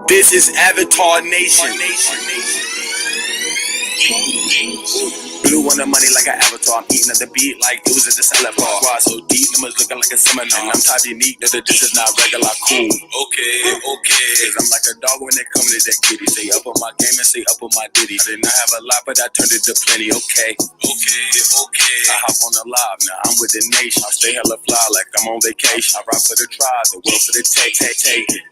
This is Avatar Nation. Blue on the money like an avatar. I'm eating at the beat like it was at the salad bar. Squad so deep, numbers looking like a seminar. And I'm type unique, that this is not regular. Cool. Okay. Cause I'm like a dog when they come to that kitty. Say up on my game and say up on my ditty. I did not have a lot, but I turned it to plenty. Okay. I hop on the live now. I'm with the nation. I stay hella fly like I'm on vacation. I ride for the tribe, the world for the take.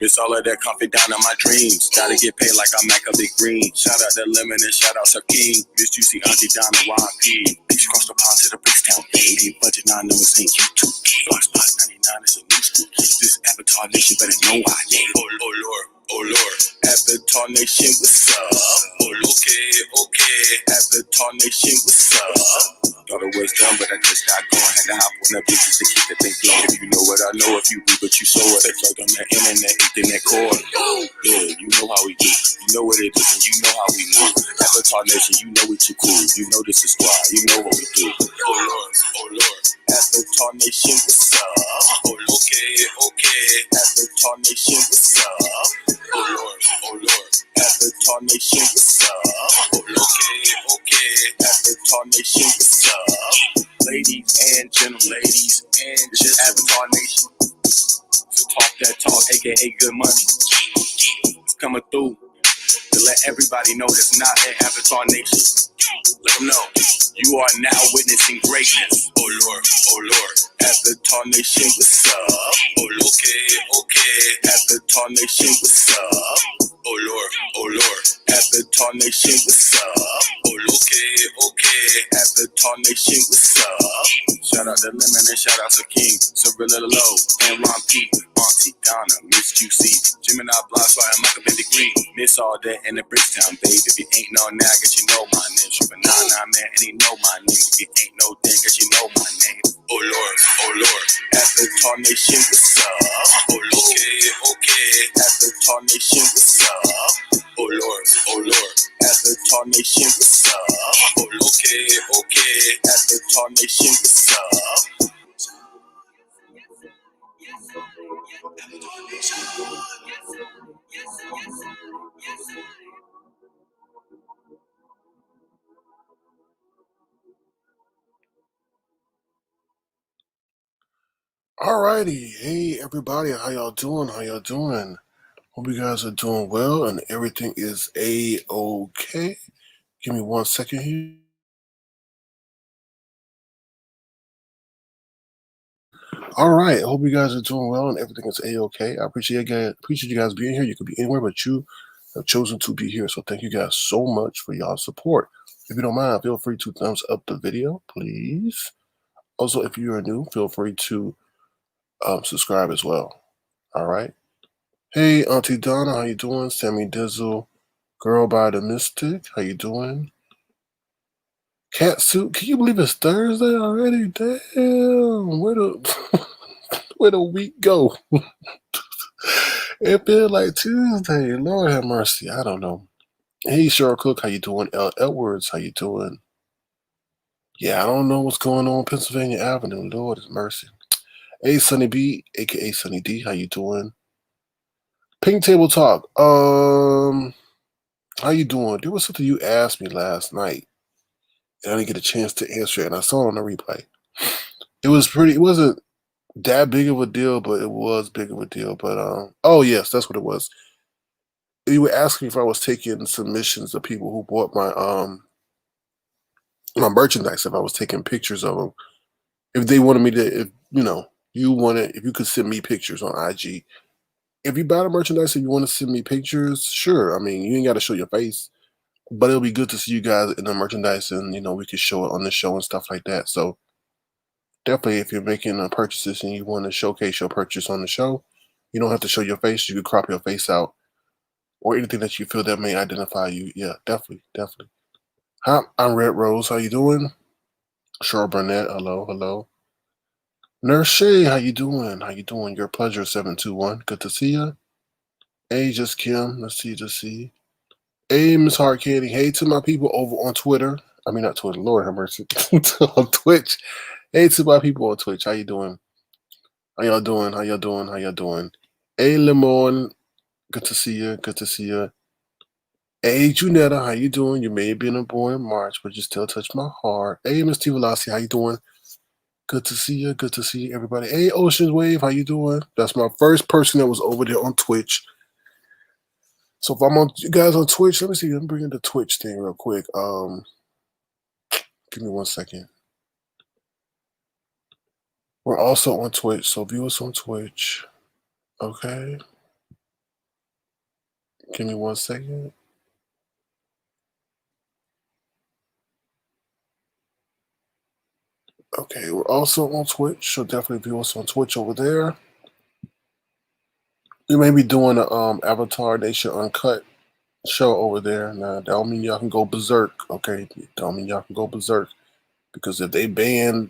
It's all of that comfort down in my dreams. Gotta get paid like I'm Macaulay Green. Shout out to Lemon and shout out to King. Miss Juicy Auntie Donna YP. Beach cross the pond to the Brickstown. Ain't budget 9 numbers ain't YouTube. Block spot 99 is a new school. This Avatar Nation better know I ain't. Oh Lord. Avatar Nation, what's up? Okay. Avatar Nation, what's up? Thought it was done, but I just got going. Had to hop on the bitches to keep the thing flowing. You know what I know, if you read what you saw it. It's like on the internet cord. Yeah, you know how we do. You know what it is, and you know how we move. Avatar Nation, you know we too cool. You know this is squad. You know what we do. Oh Lord. Avatar Nation, what's up? Okay. Avatar Nation, what's up? Oh Lord. Avatar Nation, what's up? Okay. Avatar Nation, what's up? Ladies and gentlemen, Avatar Nation. So talk that talk, aka good money. It's coming through to let everybody know that's not an Avatar Nation. Let them know you are now witnessing greatness. Oh Lord. Avatar Nation, what's up? Okay. Avatar Nation, what's up? Oh Lord. Avatar Nation, what's up? Okay. Avatar Nation, what's up? Shout out to Lemon and shout out to King, Cirilla Low, and Ron P, Auntie Donna, Miss QC, Gemini Blocks, I'm Michael Bendy Green, Miss All That in the Brickstown, babe. If you ain't know now, guess you know my name. Trippin' 99 man, and he know my name. If you ain't know then, guess you know my name. Oh Lord. Avatar Nation, what's up? Okay. Avatar Nation, what's up? Oh Lord. Avatar Nation, what's up? Okay. Avatar Nation, what's up? Alrighty, hey everybody, how y'all doing? Hope you guys are doing well and everything is a-okay. Give me 1 second here. Alright, hope you guys are doing well and everything is a-okay. I appreciate you guys being here. You could be anywhere, but you have chosen to be here. So thank you guys so much for y'all's support. If you don't mind, feel free to thumbs up the video, please. Also, if you are new, feel free to subscribe as well. Alright. Hey, Auntie Donna, how you doing? Sammy Dizzle, Girl by the Mystic, how you doing? Cat Suit, can you believe it's Thursday already? Damn, where the week go? It feels like Tuesday. Lord have mercy. I don't know. Hey, Cheryl Cook, how you doing? L. Edwards, how you doing? Yeah, I don't know what's going on Pennsylvania Avenue. Lord have mercy. Hey, Sunny B, aka Sunny D, how you doing? Pink Table Talk. How you doing? There was something you asked me last night, and I didn't get a chance to answer it, and I saw it on the replay. It wasn't that big of a deal, but it was big of a deal. But oh yes, that's what it was. You were asking if I was taking submissions of people who bought my merchandise, if I was taking pictures of them, if they wanted me to, if you could send me pictures on IG. If you buy the merchandise and you want to send me pictures, sure. I mean, you ain't got to show your face, but it'll be good to see you guys in the merchandise, and we can show it on the show and stuff like that. So definitely, if you're making purchases and you want to showcase your purchase on the show, you don't have to show your face. You can crop your face out or anything that you feel that may identify you. Yeah, definitely. Hi, I'm Red Rose. How you doing? Cheryl Burnett. Hello. Nurse Shay, how you doing? Your pleasure 721. Good to see you. Hey, just Kim. Let's see. Hey, Miss Hard Candy. Hey to my people over on Twitter. I mean, not Twitter. Lord have mercy. On Twitch. Hey to my people on Twitch. How you doing? How y'all doing? How y'all doing? How y'all doing? Hey, Lemon. Good to see you. Good to see you. Hey, Junetta. How you doing? You may have been born in March, but you still touch my heart. Hey, Miss T. Velocity. How you doing? Good to see you. Good to see you, everybody. Hey, Ocean's Wave. How you doing? That's my first person that was over there on Twitch. So if I'm on you guys on Twitch, let me see. Let me bring in the Twitch thing real quick. Give me 1 second. We're also on Twitch, so view us on Twitch. Okay. Give me 1 second. Okay, we're also on Twitch, so definitely view us on Twitch over there. We may be doing a Avatar Nation Uncut show over there. Now, that don't mean y'all can go berserk, okay? Don't mean y'all can go berserk. Because if they ban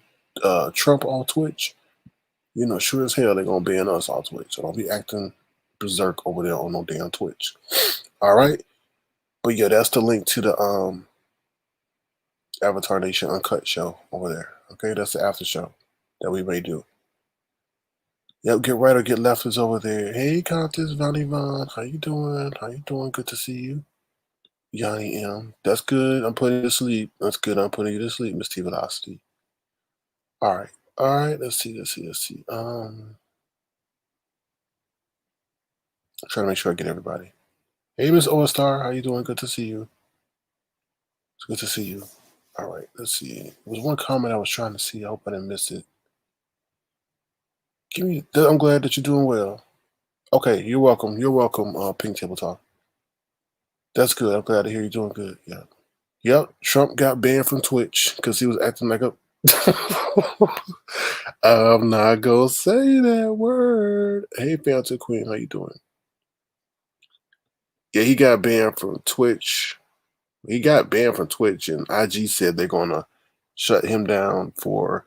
Trump on Twitch, you know, sure as hell they're going to ban us on Twitch. So don't be acting berserk over there on no damn Twitch. All right? But yeah, that's the link to the Avatar Nation Uncut show over there. Okay, that's the after show that we may do. Yep, Get Right or Get Left is over there. Hey, Countess Von Yvonne, how you doing? How you doing? Good to see you. Yanni M. That's good. I'm putting you to sleep. That's good. I'm putting you to sleep, Miss T Velocity. All right. All right. Let's see. I'm trying to make sure I get everybody. Hey, Miss O-Star, how you doing? Good to see you. It's good to see you. All right. Let's see. There was one comment I was trying to see. I hope I didn't miss it. I'm glad that you're doing well. Okay, you're welcome. You're welcome, Pink Table Talk. That's good. I'm glad to hear you're doing good. Yeah. Yep. Trump got banned from Twitch because he was acting like a. I'm not gonna say that word. Hey, Fountain Queen, how you doing? Yeah, he got banned from Twitch. He got banned from Twitch, and IG said they're gonna shut him down for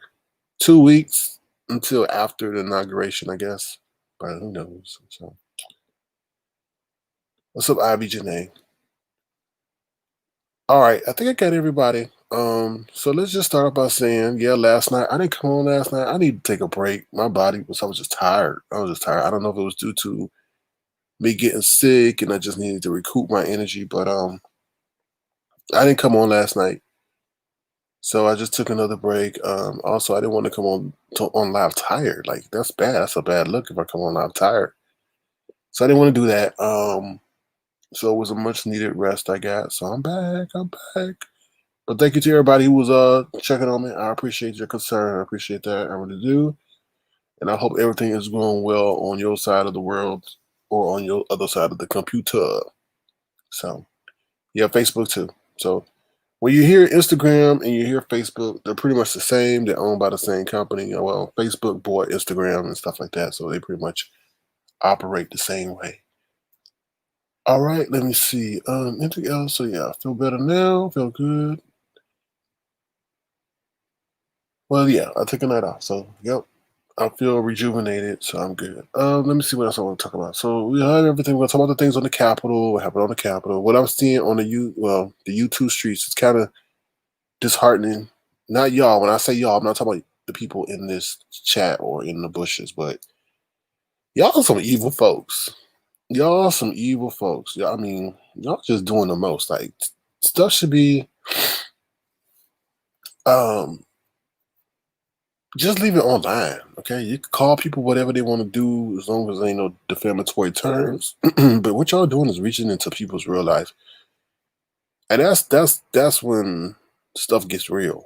2 weeks until after the inauguration, I guess. But who knows? So, what's up, Ivy Janae? All right, I think I got everybody. So let's just start off by saying, yeah, last night I didn't come on last night. I need to take a break. My body I was just tired. I was just tired. I don't know if it was due to me getting sick and I just needed to recoup my energy, but I didn't come on last night. So I just took another break. Also, I didn't want to come on live tired. Like that's bad. That's a bad look if I come on live tired. So I didn't want to do that. So it was a much needed rest I got. So I'm back. But thank you to everybody who was checking on me. I appreciate your concern. I appreciate that. I really do. And I hope everything is going well on your side of the world or on your other side of the computer. So yeah, Facebook too. So when you hear Instagram and you hear Facebook, they're pretty much the same. They're owned by the same company. Well, Facebook bought Instagram and stuff like that. So they pretty much operate the same way. All right, let me see. Anything else? So yeah, I feel better now. Feel good. Well, yeah, I took a night off. So yep. I feel rejuvenated, so I'm good. Let me see what else I want to talk about. So we have everything. We're going to talk about the things on the Capitol, what happened on the Capitol. What I'm seeing on the YouTube streets, it's kind of disheartening. Not y'all. When I say y'all, I'm not talking about the people in this chat or in the bushes, but y'all some evil folks. Y'all some evil folks. I mean, y'all just doing the most. Like stuff should be just leave it online, okay? You can call people whatever they want to do as long as they ain't no defamatory terms. But what y'all doing is reaching into people's real life. And that's when stuff gets real,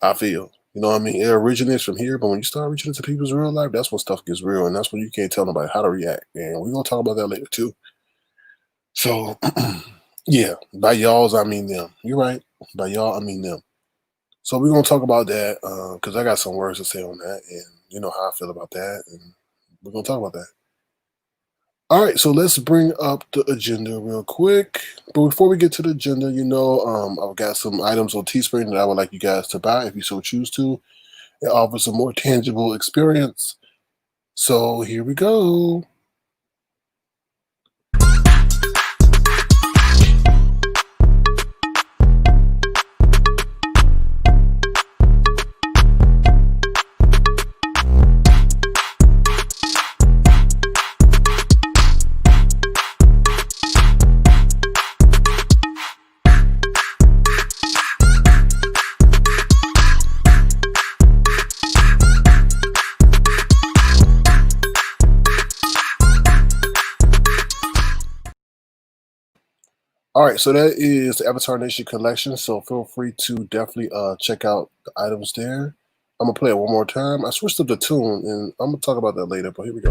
I feel. You know what I mean? It originates from here, but when you start reaching into people's real life, that's when stuff gets real, and that's when you can't tell nobody how to react. And we're gonna talk about that later too. So yeah, by y'all's I mean them. You're right. By y'all I mean them. So we're going to talk about that because I got some words to say on that, and you know how I feel about that, and we're going to talk about that. All right, so let's bring up the agenda real quick. But before we get to the agenda, you know, I've got some items on Teespring that I would like you guys to buy if you so choose to. It offers a more tangible experience. So here we go. All right, so that is the Avatar Nation collection. So feel free to definitely check out the items there. I'm gonna play it one more time. I switched up the tune, and I'm gonna talk about that later. But here we go.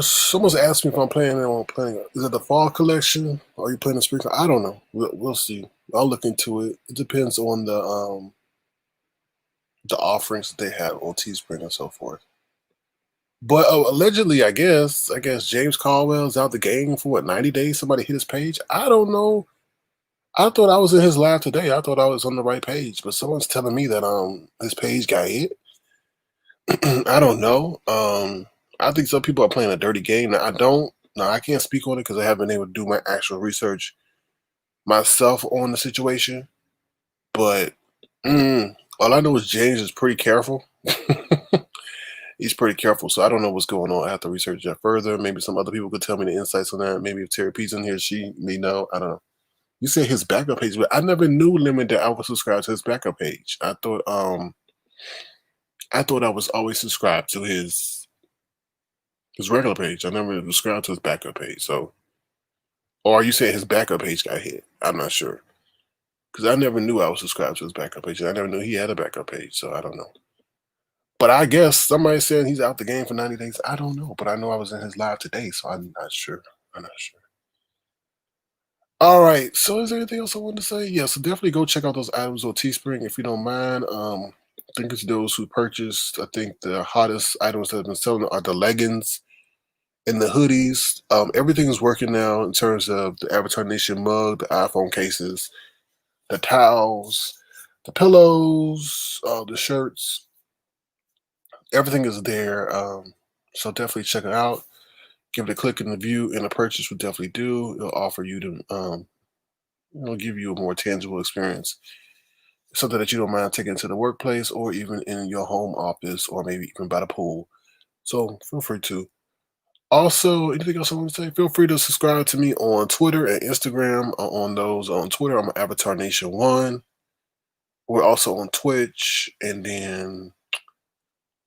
Someone's asked me if I'm playing it on playing. Is it the fall collection? Or are you playing the spring? I don't know. We'll see. I'll look into it. It depends on the offerings that they have on Teespring and so forth. But allegedly, I guess James Caldwell's out the game for what 90 days. Somebody hit his page. I don't know. I thought I was in his live today. I thought I was on the right page, but someone's telling me that his page got hit. I don't know. I think some people are playing a dirty game. Now, I don't. Now I can't speak on it because I haven't been able to do my actual research myself on the situation. But all I know is James is pretty careful. He's pretty careful, so I don't know what's going on. I have to research that further. Maybe some other people could tell me the insights on that. Maybe if Terry P's in here, she may know. I don't know. You say his backup page, but I never knew Lemon that I was subscribed to his backup page. I thought I was always subscribed to his regular page. I never subscribed to his backup page. So, or are you saying his backup page got hit? I'm not sure because I never knew I was subscribed to his backup page. I never knew he had a backup page, so I don't know. But I guess somebody said he's out the game for 90 days. I don't know, but I know I was in his live today, so I'm not sure. I'm not sure. All right. So is there anything else I wanted to say? Yeah, so definitely go check out those items on Teespring if you don't mind. I think it's those who purchased. I think the hottest items that have been selling are the leggings and the hoodies. Everything is working now in terms of the Avatar Nation mug, the iPhone cases, the towels, the pillows, the shirts. Everything is there. So definitely check it out. Give it a click in the view, and a purchase would definitely do. It'll offer you to, give you a more tangible experience, something that you don't mind taking to the workplace or even in your home office or maybe even by the pool. So feel free to. Also, anything else I want to say? Feel free to subscribe to me on Twitter and Instagram. On those on Twitter, I'm Avatar Nation One. We're also on Twitch and then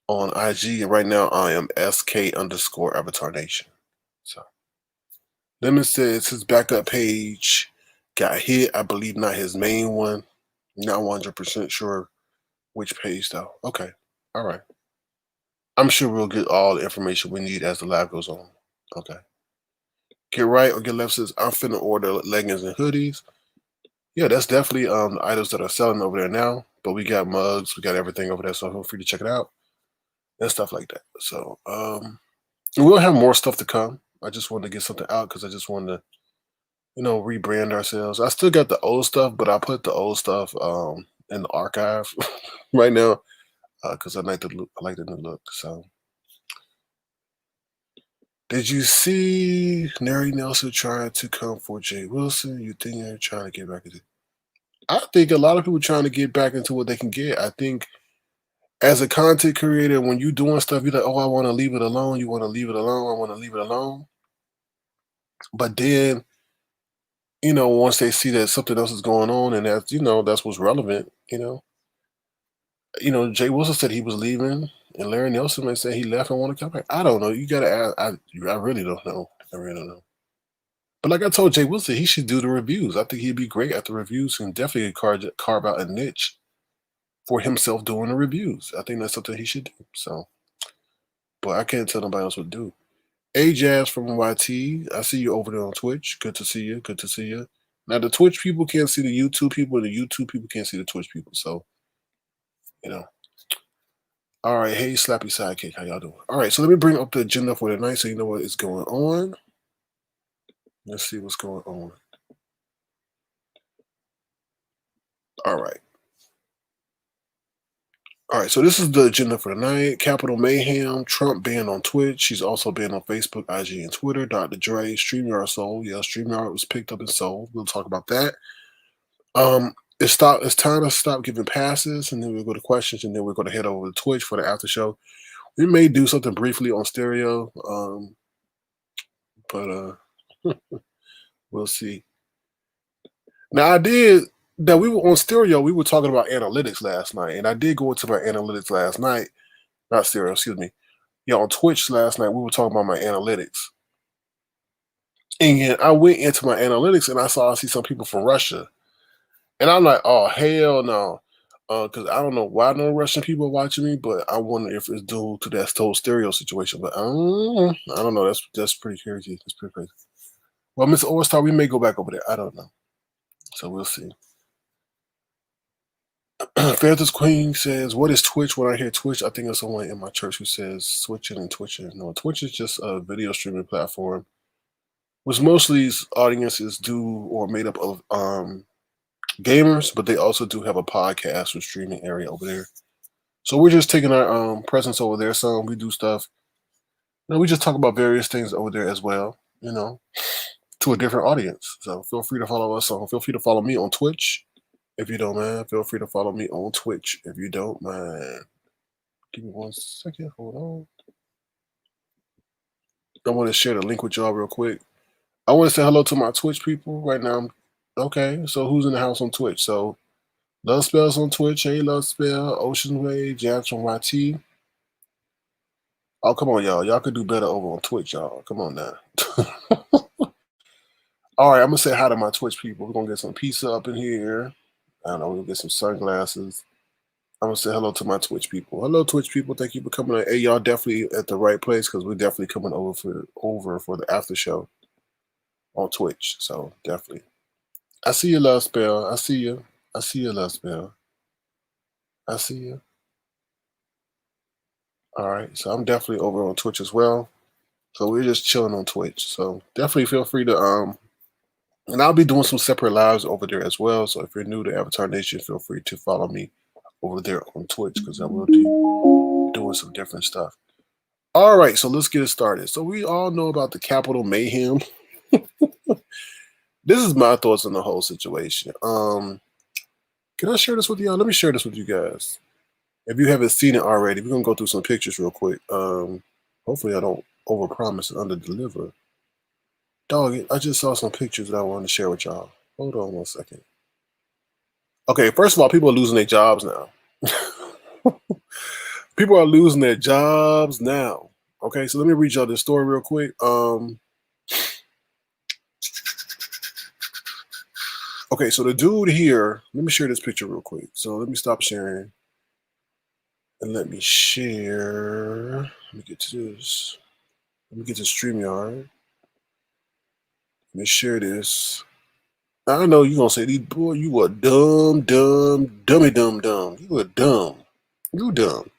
on IG. And right now, I am SK underscore Avatar Nation. So Lemon says his backup page got hit. I believe not his main one. Not 100% sure which page though. Okay, all right. I'm sure we'll get all the information we need as the live goes on. Okay. Get right or get left says I'm finna order leggings and hoodies. Yeah, that's definitely the items that are selling over there now. But we got mugs, we got everything over there, so feel free to check it out and stuff like that. So we'll have more stuff to come. I just wanted to get something out because I just wanted to, rebrand ourselves. I still got the old stuff, but I put the old stuff in the archive right now because I like the look. I like the new look. So did you see Nary Nelson trying to come for Jay Wilson? You think they're trying to get back into? I think a lot of people trying to get back into what they can get. I think as a content creator, when you doing stuff, you're like, oh, I want to leave it alone. You want to leave it alone. I want to leave it alone. But then, once they see that something else is going on and that's what's relevant, Jay Wilson said he was leaving and Larry Nelson may say he left and want to come back. I don't know. You got to ask. I really don't know. I really don't know. But like I told Jay Wilson, he should do the reviews. I think he'd be great at the reviews and definitely carve out a niche for himself doing the reviews. I think that's something he should do. So, but I can't tell nobody else what to do. Jazz from YT, I see you over there on Twitch. Good to see you. Good to see you. Now the Twitch people can't see the YouTube people, and the YouTube people can't see the Twitch people. So, All right, hey Slappy Sidekick, how y'all doing? All right, so let me bring up the agenda for tonight so you know what is going on. Let's see what's going on. All right. All right, so this is the agenda for the night. Capital Mayhem, Trump banned on Twitch. She's also banned on Facebook, IG, and Twitter. drdre, Streamyard sold. Yeah, Streamyard was picked up and sold. We'll talk about that. It's time to stop giving passes, and then we'll go to questions, and then we're going to head over to Twitch for the after show. We may do something briefly on stereo, but we'll see. Now, I did that. We were on stereo. We were talking about analytics last night, and I did go into my analytics last night. Not stereo, excuse me. Yeah, on Twitch last night, we were talking about my analytics. And I went into my analytics, and I see some people from Russia. And I'm like, oh, hell no. Because I don't know why no Russian people are watching me, but I wonder if it's due to that whole stereo situation. But I don't know. That's pretty crazy. That's pretty crazy. Well, Miss All-Star, we may go back over there. I don't know. So we'll see. Fantas Queen says, what is Twitch? When I hear Twitch, I think of someone in my church who says switching and twitching. No, Twitch is just a video streaming platform, which mostly audiences do or made up of gamers, but they also do have a podcast or streaming area over there. So we're just taking our presence over there. So we do stuff. We just talk about various things over there as well, to a different audience. So feel free to follow us feel free to follow me on Twitch. If you don't mind, feel free to follow me on Twitch. If you don't mind. Give me 1 second. Hold on. I want to share the link with y'all real quick. I want to say hello to my Twitch people right now. Okay, so who's in the house on Twitch? So Love Spells on Twitch. Hey, Love Spell. Ocean Way. Jabs from YT. Oh, come on, y'all. Y'all could do better over on Twitch, y'all. Come on now. All right, I'm going to say hi to my Twitch people. We're going to get some pizza up in here. I don't know, we'll get some sunglasses. I'm going to say hello to my Twitch people. Hello, Twitch people. Thank you for coming. Hey, y'all definitely at the right place because we're definitely coming over for the after show on Twitch. So, definitely. I see you, Love Spell. I see you. I see you, Love Spell. I see you. All right, so I'm definitely over on Twitch as well. So we're just chilling on Twitch. So definitely feel free to and I'll be doing some separate lives over there as well. So if you're new to Avatar Nation, feel free to follow me over there on Twitch because I will be doing some different stuff. All right, so let's get it started. So we all know about the Capitol mayhem. This is my thoughts on the whole situation. Can I share this with y'all? Let me share this with you guys. If you haven't seen it already, we're gonna go through some pictures real quick. Hopefully I don't overpromise and underdeliver. Dog, I just saw some pictures that I wanted to share with y'all. Hold on 1 second. Okay, first of all, people are losing their jobs now. People are losing their jobs now. Okay, so let me read y'all this story real quick. Okay, so the dude here, let me share this picture real quick. So let me stop sharing. And let me share. Let me get to this. Let me get to Streamyard. Let me share this. I know you're going to say, boy, you are dumb. You are dumb. You dumb.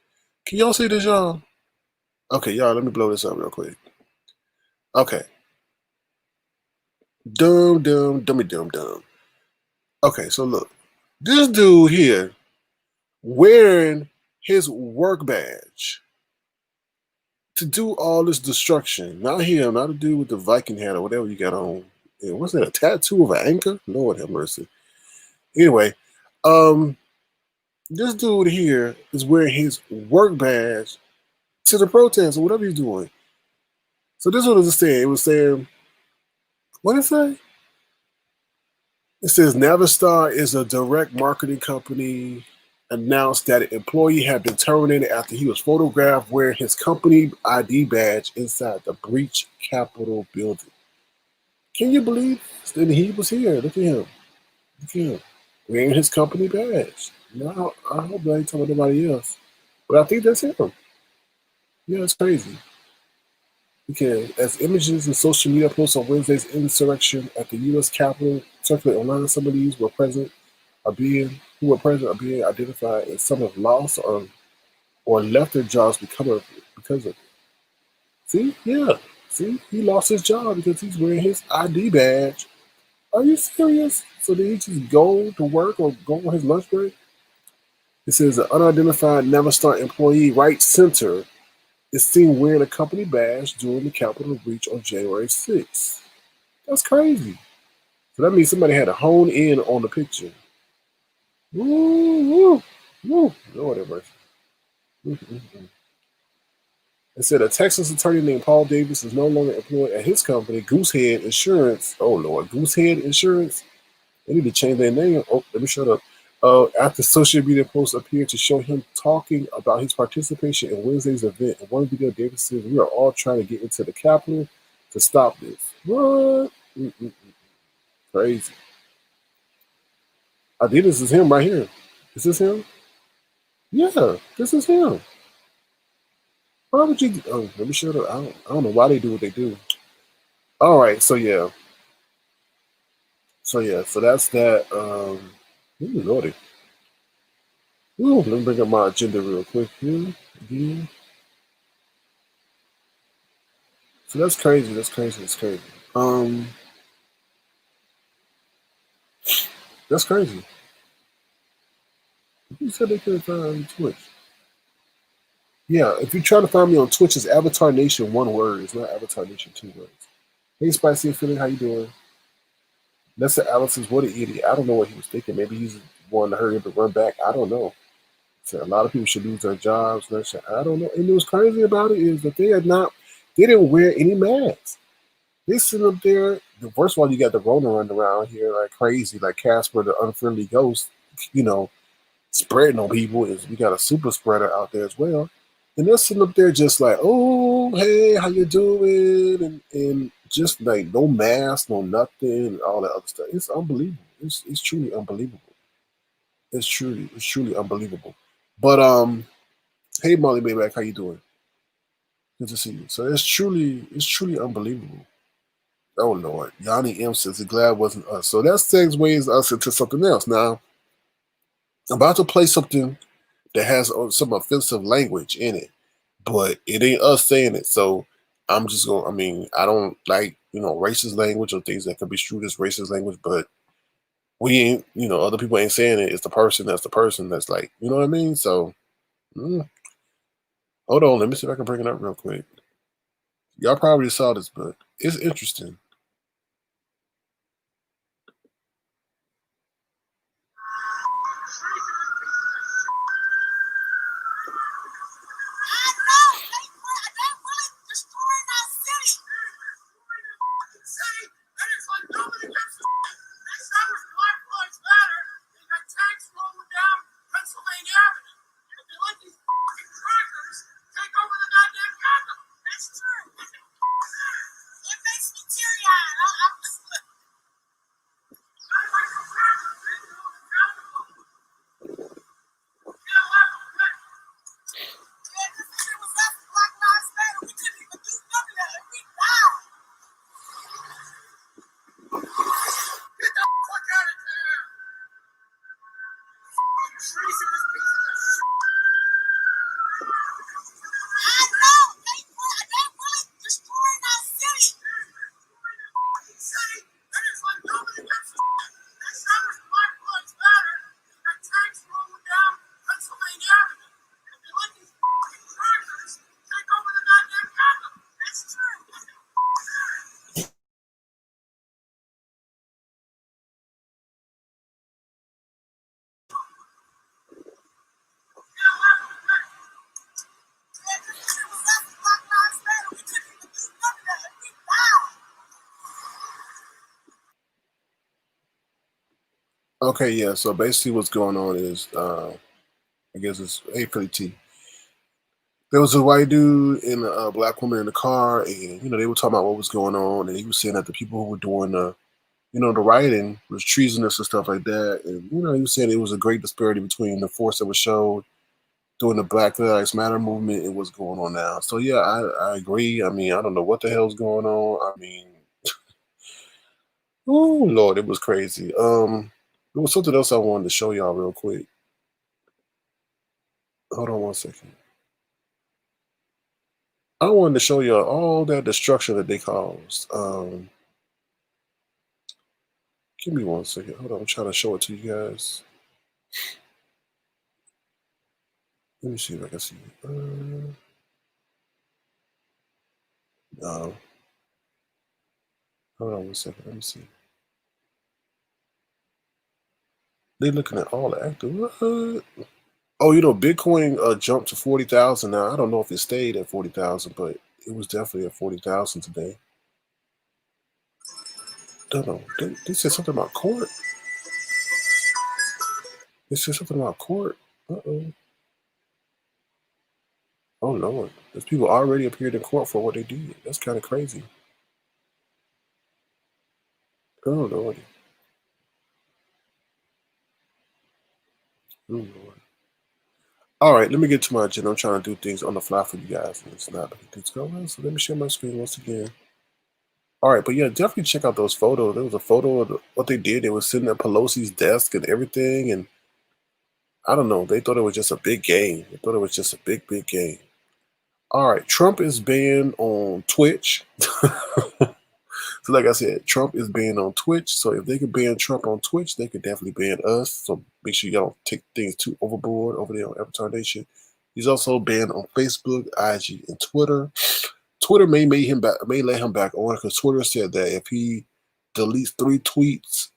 Can y'all see this, y'all? Okay, y'all, let me blow this up real quick. Okay. Dumb. Okay, so look. This dude here wearing his work badge to do all this destruction. Not him, not a dude with the Viking hat or whatever you got on. Yeah, what's that, a tattoo of an anchor? Lord have mercy. Anyway, this dude here is wearing his work badge to the protest or whatever he's doing. So this one is saying, it was saying, what did it say? It says Navistar is a direct marketing company announced that an employee had been terminated after he was photographed wearing his company ID badge inside the breached Capitol building. Can you believe that he was here? Look at him. Wearing his company badge. No, I hope I ain't telling nobody else. But I think that's him. Yeah, it's crazy. Okay, as images and social media posts on Wednesday's insurrection at the U.S. Capitol circulate online, some of these who are being identified as some have lost or left their jobs because of it. See? Yeah. See? He lost his job because he's wearing his ID badge. Are you serious? So did he just go to work or go on his lunch break? It says an unidentified Never Start employee right center is seen wearing a company badge during the Capitol breach on January 6th. That's crazy. So that means somebody had to hone in on the picture. Woo, woo, woo. Lord have mercy. It said a Texas attorney named Paul Davis is no longer employed at his company, Goosehead Insurance. Oh, Lord. Goosehead Insurance? They need to change their name. Oh, let me shut up. After social media posts appeared to show him talking about his participation in Wednesday's event. In one video, Davis says, "We are all trying to get into the Capitol to stop this." What? Crazy. I think this is him right here. Is this him? Yeah, this is him. Why would you? Oh, let me shut up. I don't know why they do what they do. All right, so yeah. So that's that. Ooh, Lordy. Ooh, let me bring up my agenda real quick here. Again. So that's crazy. That's crazy. That's crazy. That's crazy. Who said they couldn't find me on Twitch? Yeah, if you try to find me on Twitch, it's Avatar Nation, one word. It's not Avatar Nation, two words. Hey, Spicy Philly, how you doing? Nessa Alex says, what an idiot. I don't know what he was thinking. Maybe he's wanting to hurry up and run back. I don't know. So a lot of people should lose their jobs. I don't know. And what's crazy about it is that they didn't wear any masks. They sit up there. First of all, you got the Rona running around here like crazy, like Casper the Unfriendly Ghost, spreading on people. We got a super spreader out there as well. And they're sitting up there just like, oh, hey, how you doing? And just like no mask, no nothing, and all that other stuff. It's unbelievable. It's truly unbelievable. It's truly unbelievable. But hey Molly Mayback, how you doing? Good to see you. So it's truly unbelievable. Oh Lord. Yanni M says glad it wasn't us. So that segues us into something else. Now, I'm about to play something that has some offensive language in it, but it ain't us saying it. So I'm just going to, I don't like, racist language or things that can be construed as racist language, but we ain't, other people ain't saying it. It's the person that's like, you know what I mean? So, hold on. Let me see if I can bring it up real quick. Y'all probably saw this, but it's interesting. Okay, yeah. So basically, what's going on is, I guess it's A50T. There was a white dude and a black woman in the car, and they were talking about what was going on, and he was saying that the people who were doing the rioting was treasonous and stuff like that, and he was saying it was a great disparity between the force that was showed during the Black Lives Matter movement and what's going on now. So yeah, I agree. I don't know what the hell's going on. Oh Lord, it was crazy. There was something else I wanted to show y'all real quick. Hold on one second. I wanted to show y'all all that destruction that they caused. Give me one second. Hold on, I'm trying to show it to you guys. Let me see if I can see. No. Hold on 1 second. Let me see. They're looking at all the active. What? Oh, Bitcoin jumped to 40,000 now. I don't know if it stayed at 40,000, but it was definitely at 40,000 today. Don't know. They said something about court. They said something about court. Uh-oh. Oh, Lord. There's people already appeared in court for what they did. That's kind of crazy. Oh, Lord. Oh, Lord. All right, let me get to my agenda. I'm trying to do things on the fly for you guys, and it's not letting things go well. So let me share my screen once again. All right, but yeah, definitely check out those photos. There was a photo of what they did. They were sitting at Pelosi's desk and everything, and I don't know. They thought it was just a big game. They thought it was just a big, big game. All right, Trump is banned on Twitch. So like I said, Trump is banned on Twitch. So if they could ban Trump on Twitch, they could definitely ban us. So make sure y'all don't take things too overboard over there on Avatar Nation. He's also banned on Facebook, IG, and Twitter. Twitter may let him back on because Twitter said that if he deletes 3 tweets,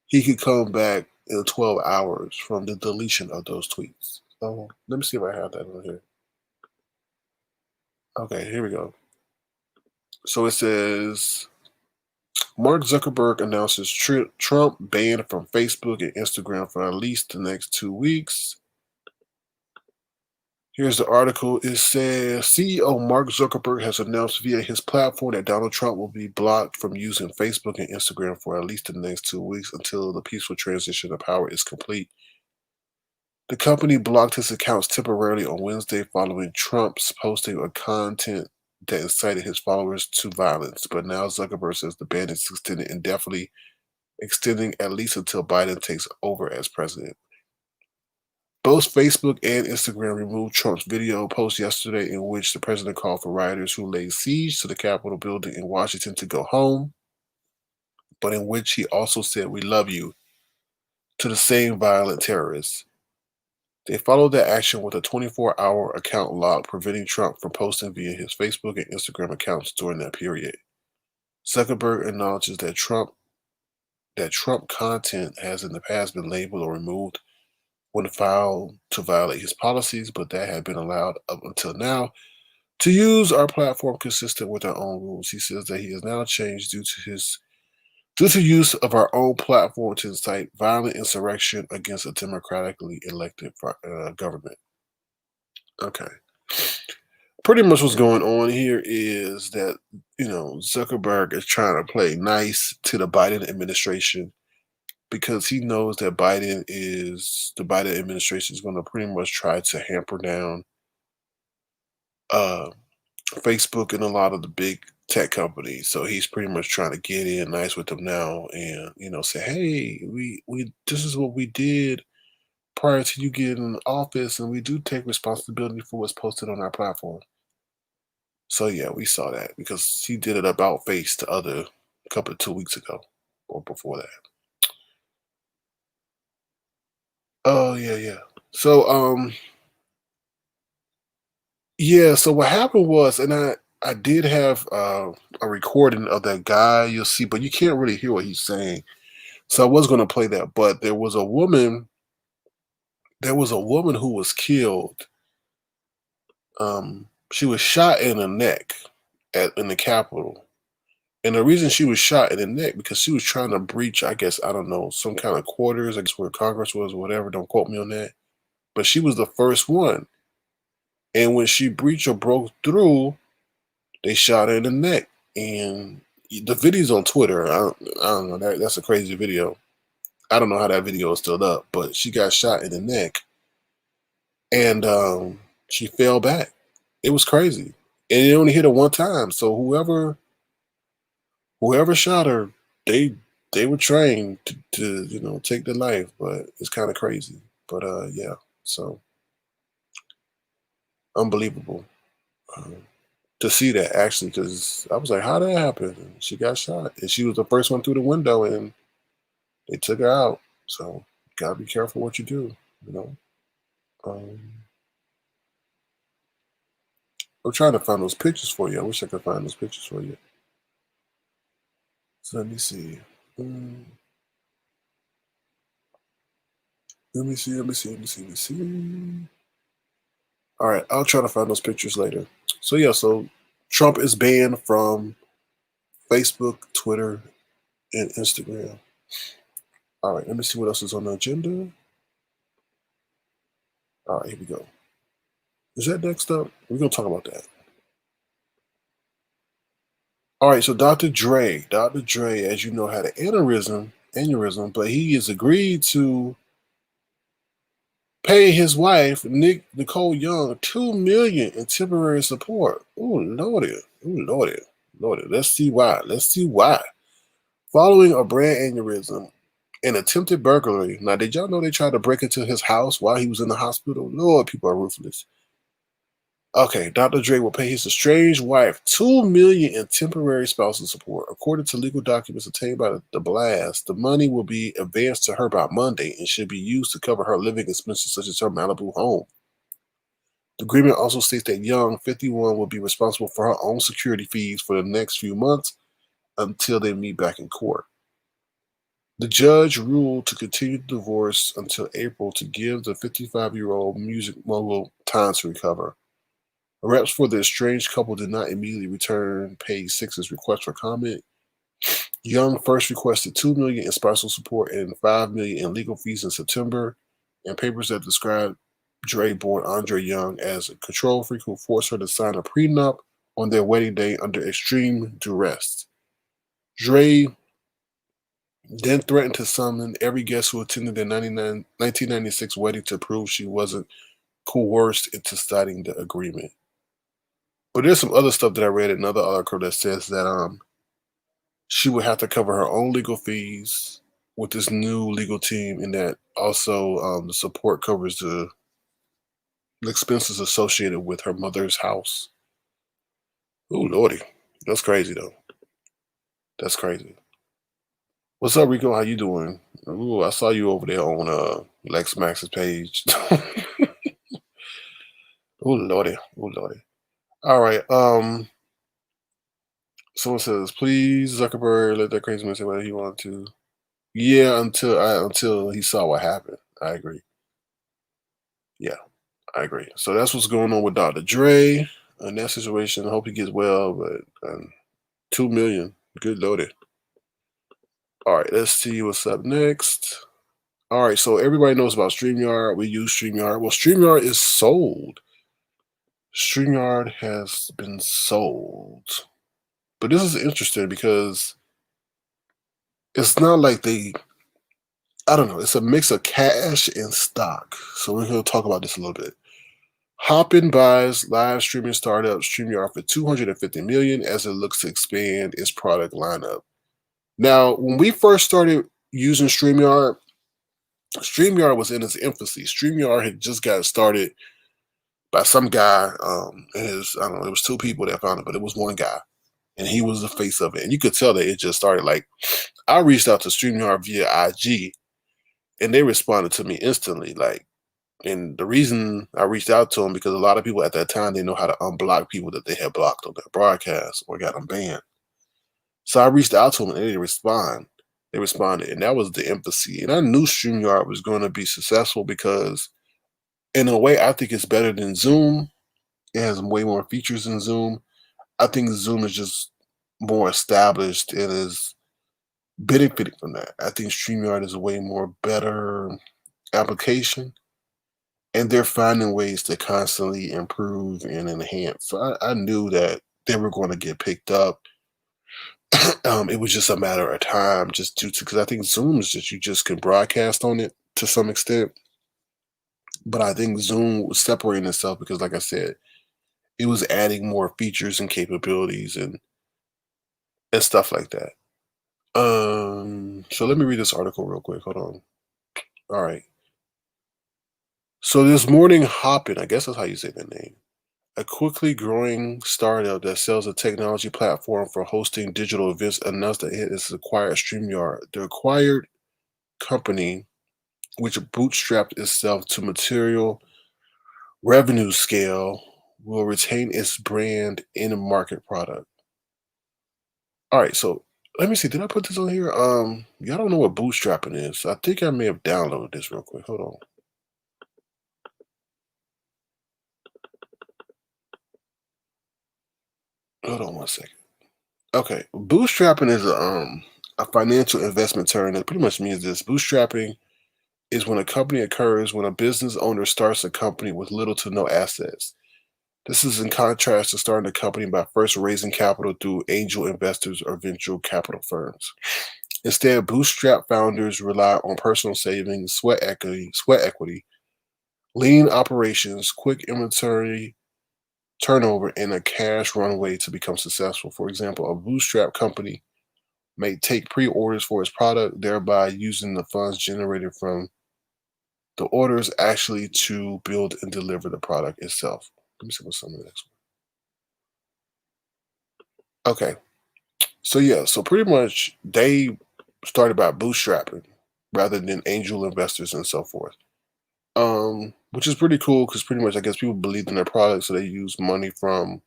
he could come back in 12 hours from the deletion of those tweets. So let me see if I have that on here. Okay, here we go. So it says Mark Zuckerberg announces Trump banned from Facebook and Instagram for at least the next 2 weeks. Here's the article. It says CEO Mark Zuckerberg has announced via his platform that Donald Trump will be blocked from using Facebook and Instagram for at least the next 2 weeks until the peaceful transition of power is complete. The company blocked his accounts temporarily on Wednesday following Trump's posting of content that incited his followers to violence. But now Zuckerberg says the ban is extended indefinitely, extending at least until Biden takes over as president. Both Facebook and Instagram removed Trump's video post yesterday in which the president called for rioters who laid siege to the Capitol building in Washington to go home, but in which he also said, "We love you," to the same violent terrorists. They followed that action with a 24-hour account lock preventing Trump from posting via his Facebook and Instagram accounts during that period. Zuckerberg acknowledges that Trump content has in the past been labeled or removed when found to violate his policies, but that had been allowed up until now to use our platform consistent with our own rules. He says that he has now changed due to use of our own platform to incite violent insurrection against a democratically elected government. Okay. Pretty much what's going on here is that, Zuckerberg is trying to play nice to the Biden administration because he knows that the Biden administration is going to pretty much try to hamper down Facebook and a lot of the big tech companies. So he's pretty much trying to get in nice with them now and, say, hey, we this is what we did prior to you getting in office, and we do take responsibility for what's posted on our platform. So yeah, we saw that because he did it about face to other couple of 2 weeks ago or before that. Oh yeah. So yeah, so what happened was, and I did have a recording of that guy you'll see, but you can't really hear what he's saying. So I was gonna play that, but there was a woman who was killed. She was shot in the neck in the Capitol. And the reason she was shot in the neck because she was trying to breach, I guess, I don't know, some kind of quarters, I guess where Congress was or whatever. Don't quote me on that. But she was the first one. And when she breached or broke through, they shot her in the neck. And the video's on Twitter. I don't know. That's a crazy video. I don't know how that video is still up, but she got shot in the neck. And she fell back. It was crazy. And it only hit her one time. So whoever shot her, they were trained to take their life, but it's kind of crazy. But yeah, so unbelievable to see that actually, because I was like, how did that happen? And she got shot, and she was the first one through the window, and they took her out. So gotta be careful what you do, you know. Um, I'm trying to find those pictures for you. I wish I could find those pictures for you. So let me see. Let me see. All right, I'll try to find those pictures later. So yeah, so Trump is banned from Facebook, Twitter, and Instagram. All right, let me see what else is on the agenda. All right, here we go. Is that next up? We're gonna talk about that. All right, so Dr. Dre, as you know, had an aneurysm, but he has agreed to pay his wife, Nicole Young, $2 million in temporary support. Oh lordy. Let's see why. Following a brain aneurysm, an attempted burglary. Now, did y'all know they tried to break into his house while he was in the hospital? Lord, people are ruthless. Okay, Dr. Dre will pay his estranged wife $2 million in temporary spousal support. According to legal documents obtained by the Blast, the money will be advanced to her by Monday and should be used to cover her living expenses such as her Malibu home. The agreement also states that Young, 51, will be responsible for her own security fees for the next few months until they meet back in court. The judge ruled to continue the divorce until April to give the 55-year-old music mogul time to recover. Reps for the estranged couple did not immediately return Page Six's request for comment. Young first requested $2 million in spousal support and $5 million in legal fees in September, and papers that described Dre born Andre Young as a control freak who forced her to sign a prenup on their wedding day under extreme duress. Dre then threatened to summon every guest who attended their 1996 wedding to prove she wasn't coerced into signing the agreement. But there's some other stuff that I read in another article that says that she would have to cover her own legal fees with this new legal team, and that also the support covers the expenses associated with her mother's house. Oh lordy, that's crazy though. That's crazy. What's up, Rico? How you doing? Ooh, I saw you over there on Lex Max's page. Oh lordy. All right. Someone says, please, Zuckerberg, let that crazy man say whatever he wanted to. Yeah, until he saw what happened. I agree. Yeah, I agree. So that's what's going on with Dr. Dre in that situation. I hope he gets well, but $2 million, good loaded. All right, let's see what's up next. All right, so everybody knows about Streamyard. We use Streamyard. Well, Streamyard is sold. Streamyard has been sold. But this is interesting because it's not like I don't know, it's a mix of cash and stock. So we're going to talk about this a little bit. Hopin buys live streaming startup StreamYard for $250 million as it looks to expand its product lineup. Now, when we first started using StreamYard was in its infancy. StreamYard had just got started by some guy. I don't know, it was two people that found it, but it was one guy. And he was the face of it. And you could tell that it just started like, I reached out to StreamYard via IG, and they responded to me instantly. And the reason I reached out to them, because a lot of people at that time, they know how to unblock people that they had blocked on their broadcast or got them banned. So I reached out to them and they responded. And that was the empathy. And I knew StreamYard was going to be successful because in a way, I think it's better than Zoom. It has way more features than Zoom. I think Zoom is just more established and is benefiting from that. I think StreamYard is a way more better application, and they're finding ways to constantly improve and enhance. So I knew that they were going to get picked up. It was just a matter of time, just due to, because I think Zoom is just, you just can broadcast on it to some extent. But I think Zoom was separating itself because, like I said, it was adding more features and capabilities and stuff like that. So let me read this article real quick. Hold on. All right. So this morning, Hopin, I guess that's how you say that name, a quickly growing startup that sells a technology platform for hosting digital events, announced that it has acquired StreamYard. The acquired company, which bootstrapped itself to material revenue scale, will retain its brand in a market product. All right, so let me see. Did I put this on here? Y'all don't know what bootstrapping is. I think I may have downloaded this real quick. Hold on. Hold on one second. Okay, bootstrapping is a financial investment term that pretty much means this. Bootstrapping is when a company occurs when a business owner starts a company with little to no assets. This is in contrast to starting a company by first raising capital through angel investors or venture capital firms. Instead, bootstrap founders rely on personal savings, sweat equity, lean operations, quick inventory turnover, and a cash runway to become successful. For example, a bootstrap company may take pre-orders for its product, thereby using the funds generated from the orders actually to build and deliver the product itself. Let me see what's some of the next one. Okay, so yeah, so pretty much they started by bootstrapping rather than angel investors and so forth. Which is pretty cool because pretty much I guess people believed in their product, so they use money from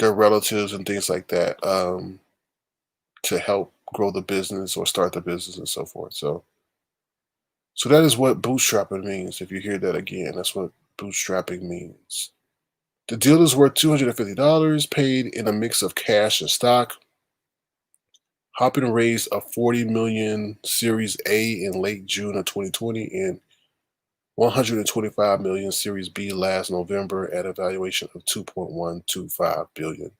their relatives and things like that to help grow the business or start the business and so forth. So that is what bootstrapping means. If you hear that again, that's what bootstrapping means. The deal is worth $250, paid in a mix of cash and stock. Hopin raised a 40 million Series A in late June of 2020 and 125 million Series B last November at a valuation of 2.125 billion.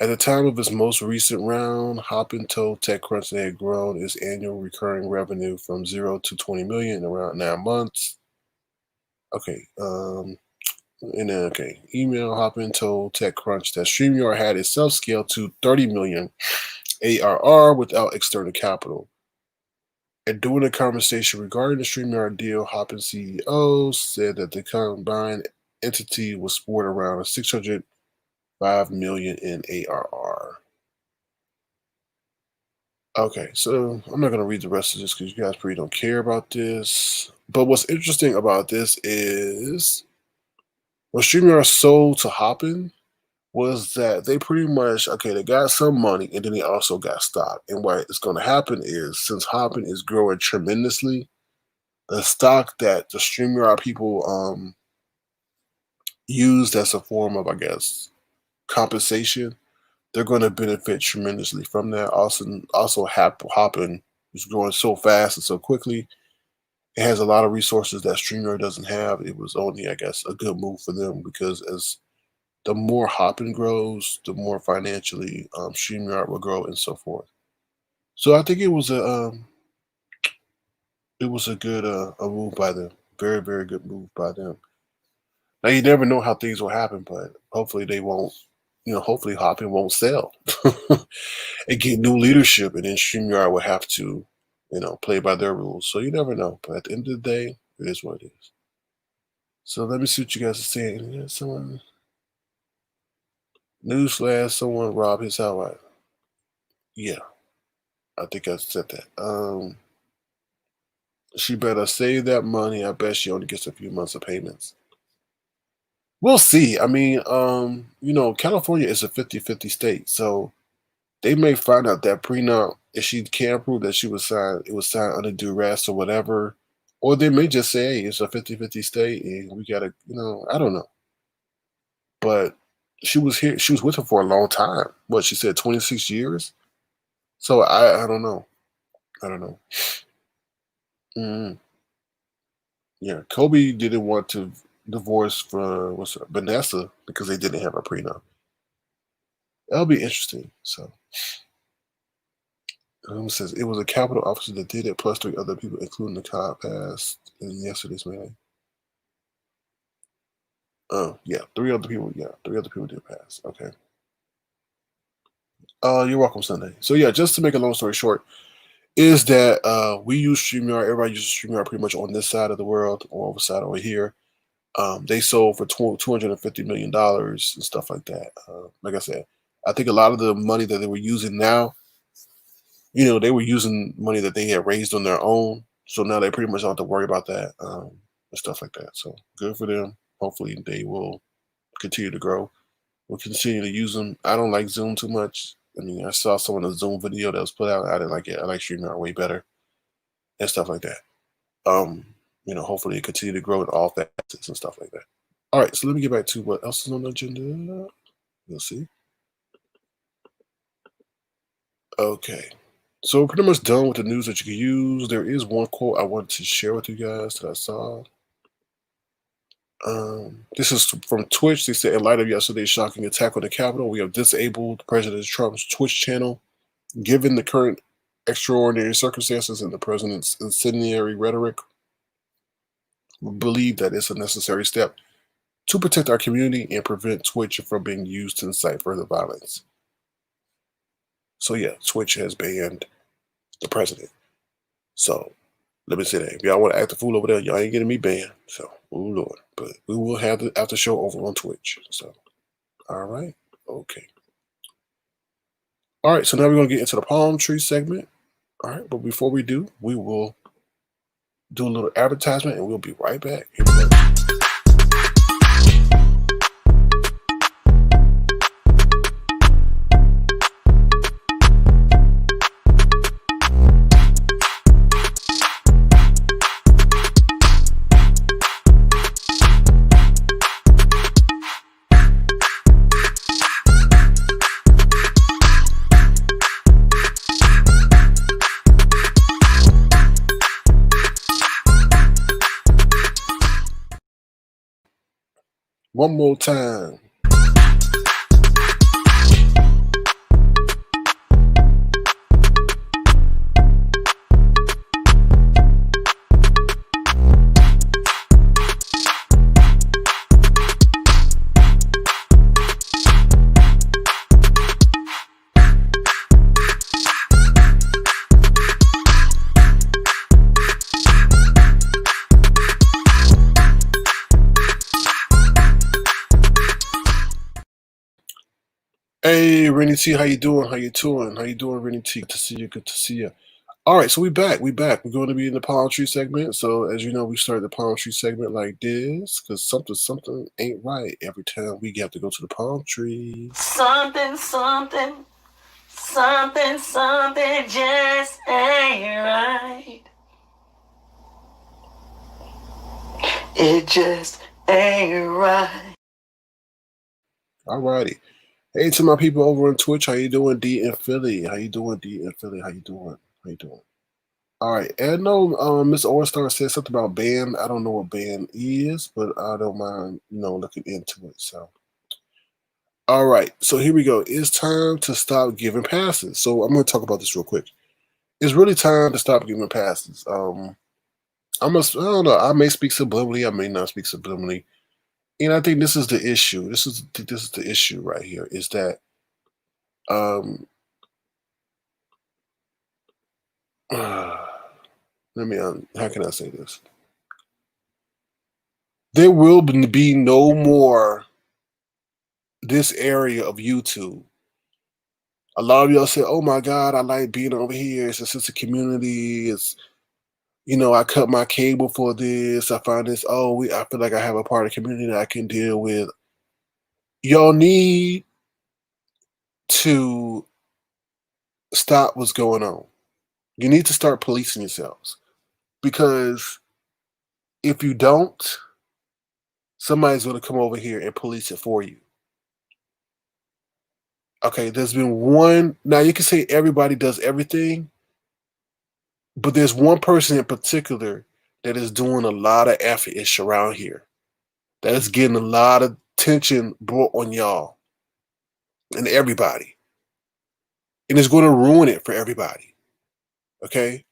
At the time of his most recent round, Hopin told TechCrunch they had grown its annual recurring revenue from 0 to 20 million in around 9 months. Okay, and then email Hopin told TechCrunch that Streamyard had itself scaled to 30 million ARR without external capital. And during a conversation regarding the Streamyard deal, Hopin CEO said that the combined entity was sport around 605 million in ARR. Okay, so I'm not going to read the rest of this because you guys probably don't care about this. But what's interesting about this is when StreamYard sold to Hopin was that they pretty much, they got some money and then they also got stock. And what is going to happen is since Hopin is growing tremendously, the stock that the StreamYard people used as a form of, I guess, compensation, they're going to benefit tremendously from that. Also, Hopin is growing so fast and so quickly. It has a lot of resources that StreamYard doesn't have. It was only, I guess, a good move for them because as the more Hopin grows, the more financially StreamYard will grow and so forth. So I think it was a good a move by them. Very very good move by them. Now you never know how things will happen, but hopefully they won't. Hopefully Hopin won't sell and get new leadership, and then StreamYard will have to, play by their rules. So you never know. But at the end of the day, it is what it is. So let me see what you guys are saying. Yeah, someone newsflash, someone robbed his house. Yeah, I think I said that. She better save that money. I bet she only gets a few months of payments. We'll see. I mean, California is a 50-50 state, so they may find out that prenup, if she can't prove that it was signed under duress or whatever, or they may just say, hey, it's a 50-50 state and we gotta, I don't know. But she was with him for a long time. What she said, 26 years? So I don't know. I don't know. Mm, yeah, Kobe didn't want to divorce for Vanessa because they didn't have a prenup. That'll be interesting. So says it was a Capitol officer that did it, plus three other people, including the cop, passed in yesterday's meeting. Oh yeah, three other people. Yeah, three other people did pass. Okay. You're welcome, Sunday. So yeah, just to make a long story short, is that we use StreamYard. Everybody uses StreamYard pretty much on this side of the world or over side over here. They sold for $250 million and stuff like that. Like I said, I think a lot of the money that they were using now, they were using money that they had raised on their own. So now they pretty much don't have to worry about that and stuff like that. So good for them. hopefully they will continue to grow. We'll continue to use them. I don't like Zoom too much. I mean, I saw some of the Zoom video that was put out. I didn't like it. I like Streamyard way better and stuff like that. Hopefully it continue to grow in all facets and stuff like that. All right, so let me get back to what else is on the agenda. We'll see. Okay, so we're pretty much done with the news that you can use. There is one quote I wanted to share with you guys that I saw. This is from Twitch. They said, in light of yesterday's shocking attack on the Capitol, we have disabled President Trump's Twitch channel. Given the current extraordinary circumstances and the president's incendiary rhetoric, we believe that it's a necessary step to protect our community and prevent Twitch from being used to incite further violence. So yeah, Twitch has banned the president. So let me say that. If y'all want to act a fool over there, y'all ain't getting me banned. So, oh Lord. But we will have the after show over on Twitch. So, all right. Okay. All right. So now we're going to get into the palm tree segment. All right. But before we do, we will do a little advertisement and we'll be right back. Here we go. One more time. Hey, Rennie T, how you doing? How you doing? How you doing, Rennie T? Good to see you. Good to see you. All right, so we back. We're going to be in the palm tree segment. So as you know, we started the palm tree segment like this because something ain't right every time we have to go to the palm tree. Something just ain't right. It just ain't right. All righty. Hey, to my people over on Twitch, how you doing, D in Philly? How you doing, D in Philly? How you doing? How you doing? All right, and no, Miss Orstar said something about ban. I don't know what ban is, but I don't mind, looking into it. So, all right, so here we go. It's time to stop giving passes. So I'm going to talk about this real quick. It's really time to stop giving passes. I don't know. I may speak subliminally. I may not speak subliminally. And I think this is the issue. This is the issue right here. Is that how can I say this? There will be no more this area of YouTube. A lot of y'all say, "Oh my God, I like being over here. It's a sense of community. It's I cut my cable for this. I find this. I feel like I have a part of the community that I can deal with." Y'all need to stop what's going on. You need to start policing yourselves, because if you don't, somebody's going to come over here and police it for you. Okay, there's been one. Now you can say everybody does everything, but there's one person in particular that is doing a lot of effort around here. That is getting a lot of tension brought on y'all and everybody. And it's going to ruin it for everybody. Okay?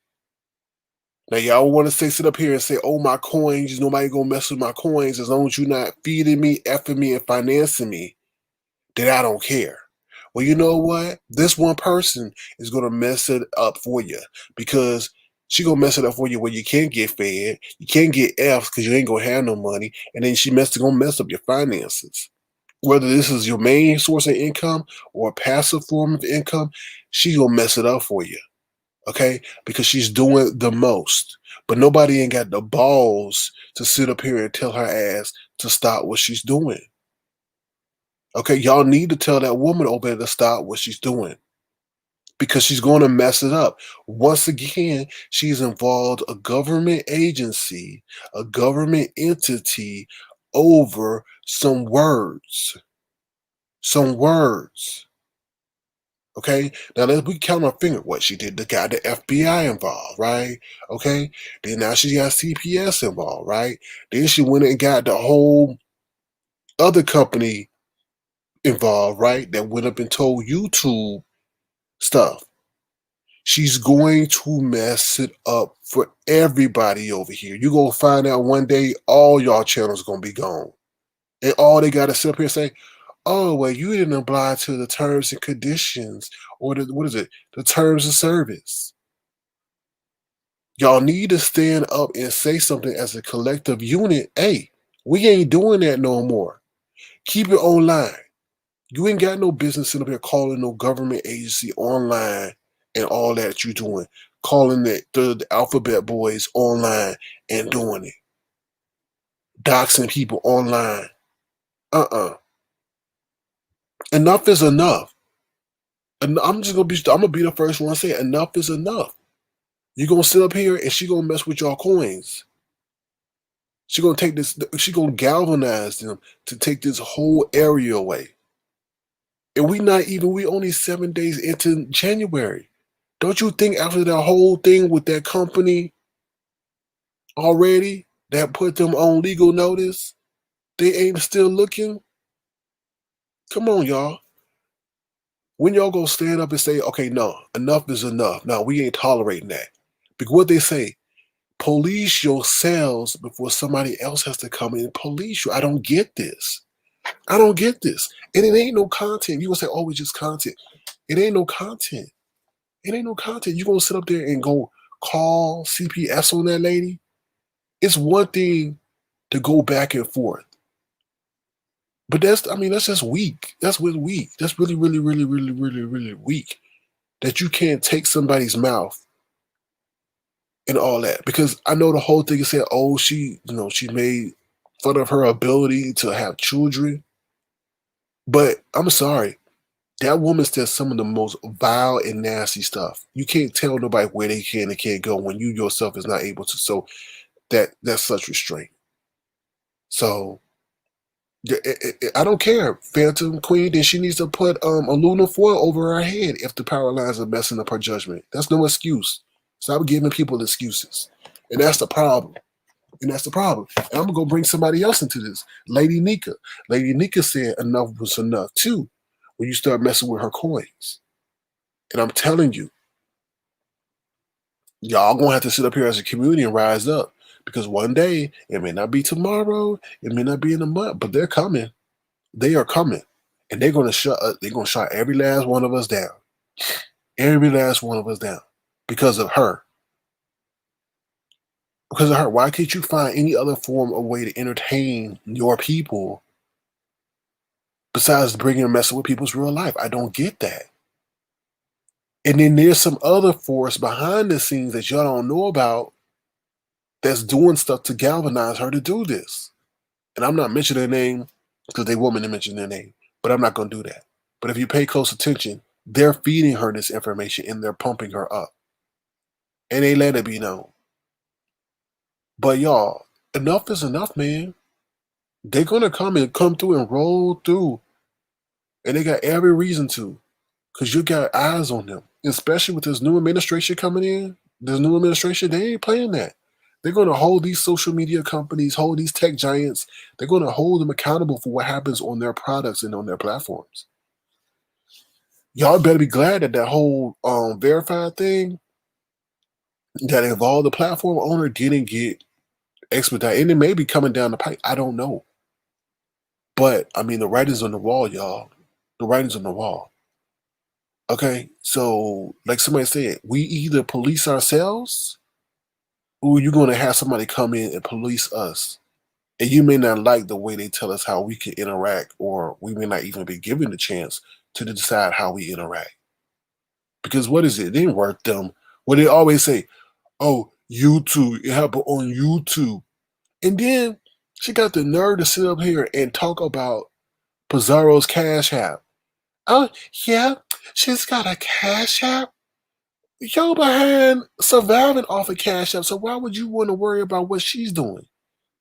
Now y'all want to sit up here and say, "Oh, my coins, nobody going to mess with my coins as long as you're not feeding me, effing me, and financing me, then I don't care." Well, you know what? This one person is going to mess it up for you, because she going to mess it up for you where you can't get fed, you can't get F's because you ain't going to have no money, and then she's going to mess up your finances. Whether this is your main source of income or a passive form of income, she's going to mess it up for you, okay? Because she's doing the most. But nobody ain't got the balls to sit up here and tell her ass to stop what she's doing. Okay, y'all need to tell that woman over there to stop what she's doing because she's going to mess it up. Once again, she's involved a government agency, a government entity over some words. Some words. Okay, now we count our finger. What she did, got the FBI involved, right? Okay, then now she got CPS involved, right? Then she went and got the whole other company involved, right? That went up and told YouTube stuff. She's going to mess it up for everybody over here. You're going to find out one day all y'all channels going to be gone. And all they got to sit up here and say, oh, well, you didn't apply to the terms and conditions or the terms of service. Y'all need to stand up and say something as a collective unit. Hey, we ain't doing that no more. Keep it online. You ain't got no business sitting up here calling no government agency online and all that you doing. Calling the alphabet boys online and doing it. Doxing people online. Enough is enough. And I'm gonna be the first one to say enough is enough. You're gonna sit up here and she gonna mess with y'all coins. She gonna galvanize them to take this whole area away. And we only 7 days into January. Don't you think after that whole thing with that company already that put them on legal notice, they ain't still looking? Come on, y'all. When y'all gonna stand up and say, okay, no, enough is enough. No, we ain't tolerating that. Because what they say, police yourselves before somebody else has to come in and police you. I don't get this. I don't get this. And it ain't no content. You gonna say, oh, it's just content. It ain't no content. It ain't no content. You gonna sit up there and go call CPS on that lady? It's one thing to go back and forth. But that's just weak. That's really weak. That's really, really, really, really, really, really weak. That you can't take somebody's mouth and all that. Because I know the whole thing is saying, oh, she made fun of her ability to have children. But I'm sorry. That woman says some of the most vile and nasty stuff. You can't tell nobody where they can and can't go when you yourself is not able to. So that's such restraint. So I don't care. Phantom Queen, then she needs to put aluminum foil over her head if the power lines are messing up her judgment. That's no excuse. Stop giving people excuses. And that's the problem. And I'm going to go bring somebody else into this. Lady Nika. Lady Nika said enough was enough too when you start messing with her coins. And I'm telling you, y'all going to have to sit up here as a community and rise up. Because one day, it may not be tomorrow, it may not be in a month, but they're coming. They are coming. And they're going to shut every last one of us down. Every last one of us down. Because of her. Because of her. Why can't you find any other form of way to entertain your people besides bringing and messing with people's real life? I don't get that. And then there's some other force behind the scenes that y'all don't know about that's doing stuff to galvanize her to do this. And I'm not mentioning their name because they want me to mention their name, but I'm not going to do that. But if you pay close attention, they're feeding her this information and they're pumping her up. And they let it be known. But y'all, enough is enough, man. They're going to come through and roll through. And they got every reason to. Because you got eyes on them. Especially with this new administration coming in. This new administration, they ain't playing that. They're going to hold these social media companies, hold these tech giants. They're going to hold them accountable for what happens on their products and on their platforms. Y'all better be glad that whole verified thing that involved the platform owner didn't get expedited. And it may be coming down the pipe. I don't know. But, the writing's on the wall, y'all. The writing's on the wall. Okay? So, like somebody said, we either police ourselves or you're going to have somebody come in and police us. And you may not like the way they tell us how we can interact, or we may not even be given the chance to decide how we interact. Because what is it? It ain't worth them. Well, they always say, oh, YouTube. It happened on YouTube. And then she got the nerve to sit up here and talk about Pizarro's Cash App. Oh, yeah, she's got a Cash App. Y'all behind surviving off of Cash App, so why would you want to worry about what she's doing?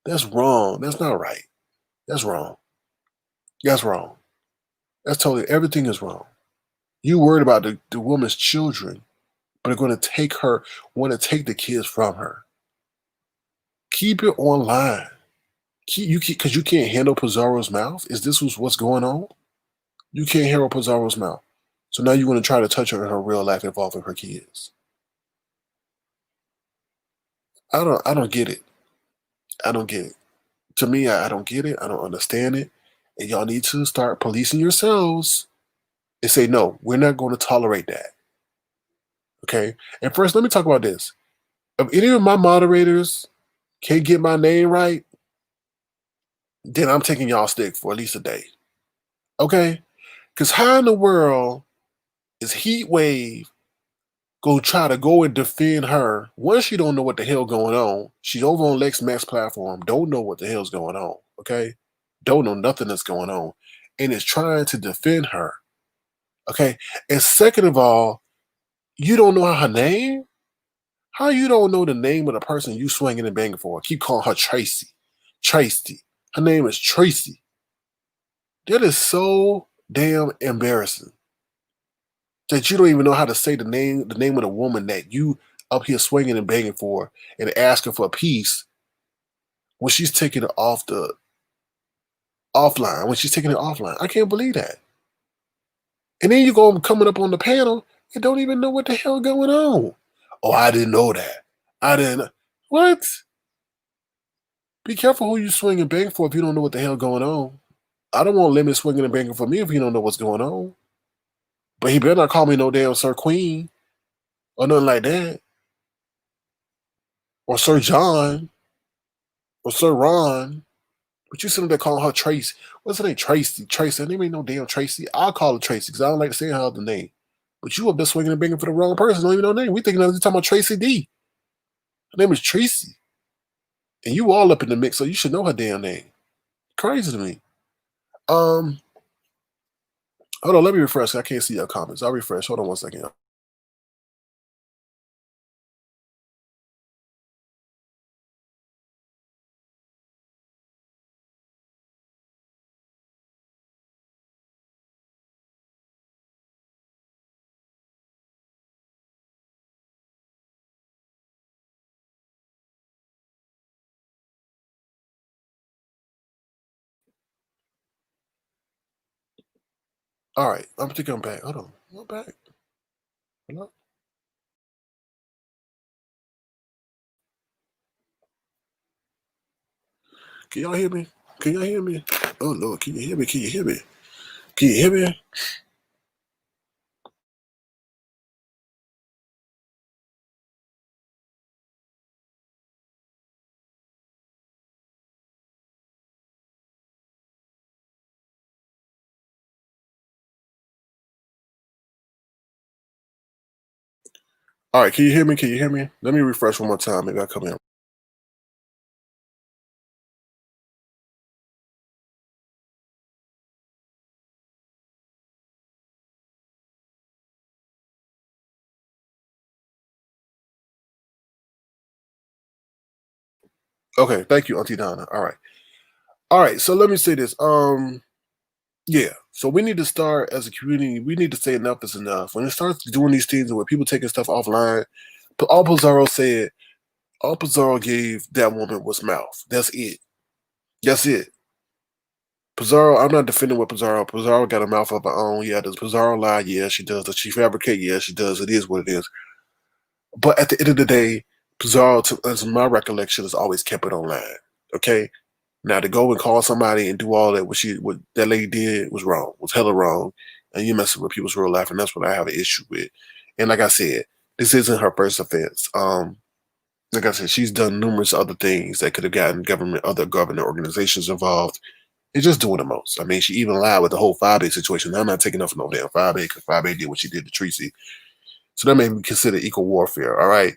That's wrong. That's not right. That's wrong. That's wrong. That's totally, everything is wrong. You worried about the woman's children, but are going to want to take the kids from her. Keep it online. Because you can't handle Pizarro's mouth? Is this what's going on? You can't handle Pizarro's mouth. So now you want to try to touch her in her real life involving her kids. I don't get it. I don't get it. To me, I don't get it. I don't understand it. And y'all need to start policing yourselves and say, no, we're not going to tolerate that. Okay? And first, let me talk about this. If any of my moderators can't get my name right, then I'm taking y'all stick for at least a day. Okay? Because how in the world is Heatwave go try to go and defend her? One, she don't know what the hell going on. She's over on Lex Max platform, don't know what the hell's going on. Okay? Don't know nothing that's going on. And is trying to defend her. Okay? And second of all, you don't know her name? How you don't know the name of the person you swinging and banging for? Keep calling her Tracy. Tracy. Her name is Tracy. That is so damn embarrassing. That you don't even know how to say the name of the woman that you up here swinging and banging for and asking for a piece when she's taking it off the offline. When she's taking it offline. I can't believe that. And then you go coming up on the panel and don't even know what the hell going on. Oh, I didn't know that. I didn't. What? Be careful who you swing and bang for if you don't know what the hell going on. I don't want limit swinging and banging for me if he don't know what's going on. But he better not call me no damn Sir Queen or nothing like that. Or Sir John. Or Sir Ron. But you sitting there calling her Tracy. What's her name? Tracy. Tracy. Her name ain't no damn Tracy. I'll call her Tracy because I don't like to say her other name. But you up there swinging and banging for the wrong person. Don't even know her name. We thinking you're talking about Tracy D. Her name is Tracy. And you all up in the mix, so you should know her damn name. Crazy to me. Hold on, let me refresh. I can't see your comments. I'll refresh. Hold on one second. All right, I'm thinking I'm back. Hold on, I'm back. Hello? Can y'all hear me? Can y'all hear me? Oh Lord, can you hear me? Can you hear me? Can you hear me? All right, can you hear me? Can you hear me? Let me refresh one more time. Maybe I'll come in. Okay, thank you, Auntie Donna. All right. So let me say this. Yeah. So we need to start as a community. We need to say enough is enough. When it starts doing these things where people taking stuff offline, but all Pizarro gave that woman was mouth. That's it. That's it. Pizarro, I'm not defending with Pizarro. Pizarro got a mouth of her own. Yeah, does Pizarro lie? Yeah, she does. Does she fabricate? Yeah, she does. It is what it is. But at the end of the day, Pizarro, as my recollection, has always kept it online. Okay? Now to go and call somebody and do all that, what that lady did was wrong, was hella wrong. And you messing with people's real life, and that's what I have an issue with. And like I said, this isn't her first offense. Like I said, she's done numerous other things that could have gotten other government organizations involved. It's just doing the most. I mean, she even lied with the whole 5A situation. I'm not taking up for no damn 5A because 5A did what she did to Tracy. So that may be considered equal warfare, all right?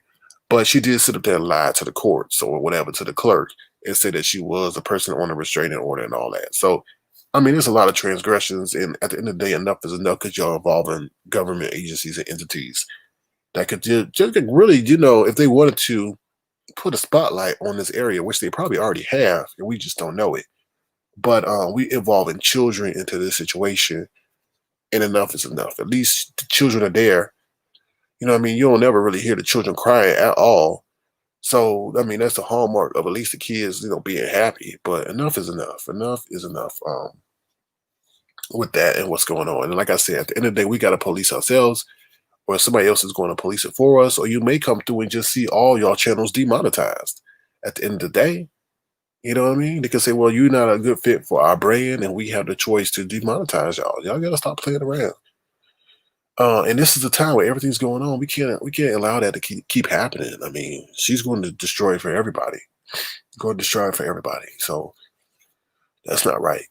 But she did sit up there and lie to the courts or whatever, to the clerk, and say that she was the person on the restraining order and all that. So, I mean, there's a lot of transgressions, and at the end of the day, enough is enough because you're involving government agencies and entities that could just really, if they wanted to put a spotlight on this area, which they probably already have, and we just don't know it. But we involving children into this situation, and enough is enough. At least the children are there. You know what I mean? You don't ever really hear the children crying at all. So, I mean, that's the hallmark of at least the kids, being happy. But enough is enough. Enough is enough with that and what's going on. And like I said, at the end of the day, we got to police ourselves, or somebody else is going to police it for us, or you may come through and just see all y'all channels demonetized. At the end of the day, you know what I mean? They can say, well, you're not a good fit for our brand, and we have the choice to demonetize y'all. Y'all got to stop playing around. And this is the time where everything's going on. We can't allow that to keep happening. I mean, she's going to destroy it for everybody. Going to destroy it for everybody. So that's not right.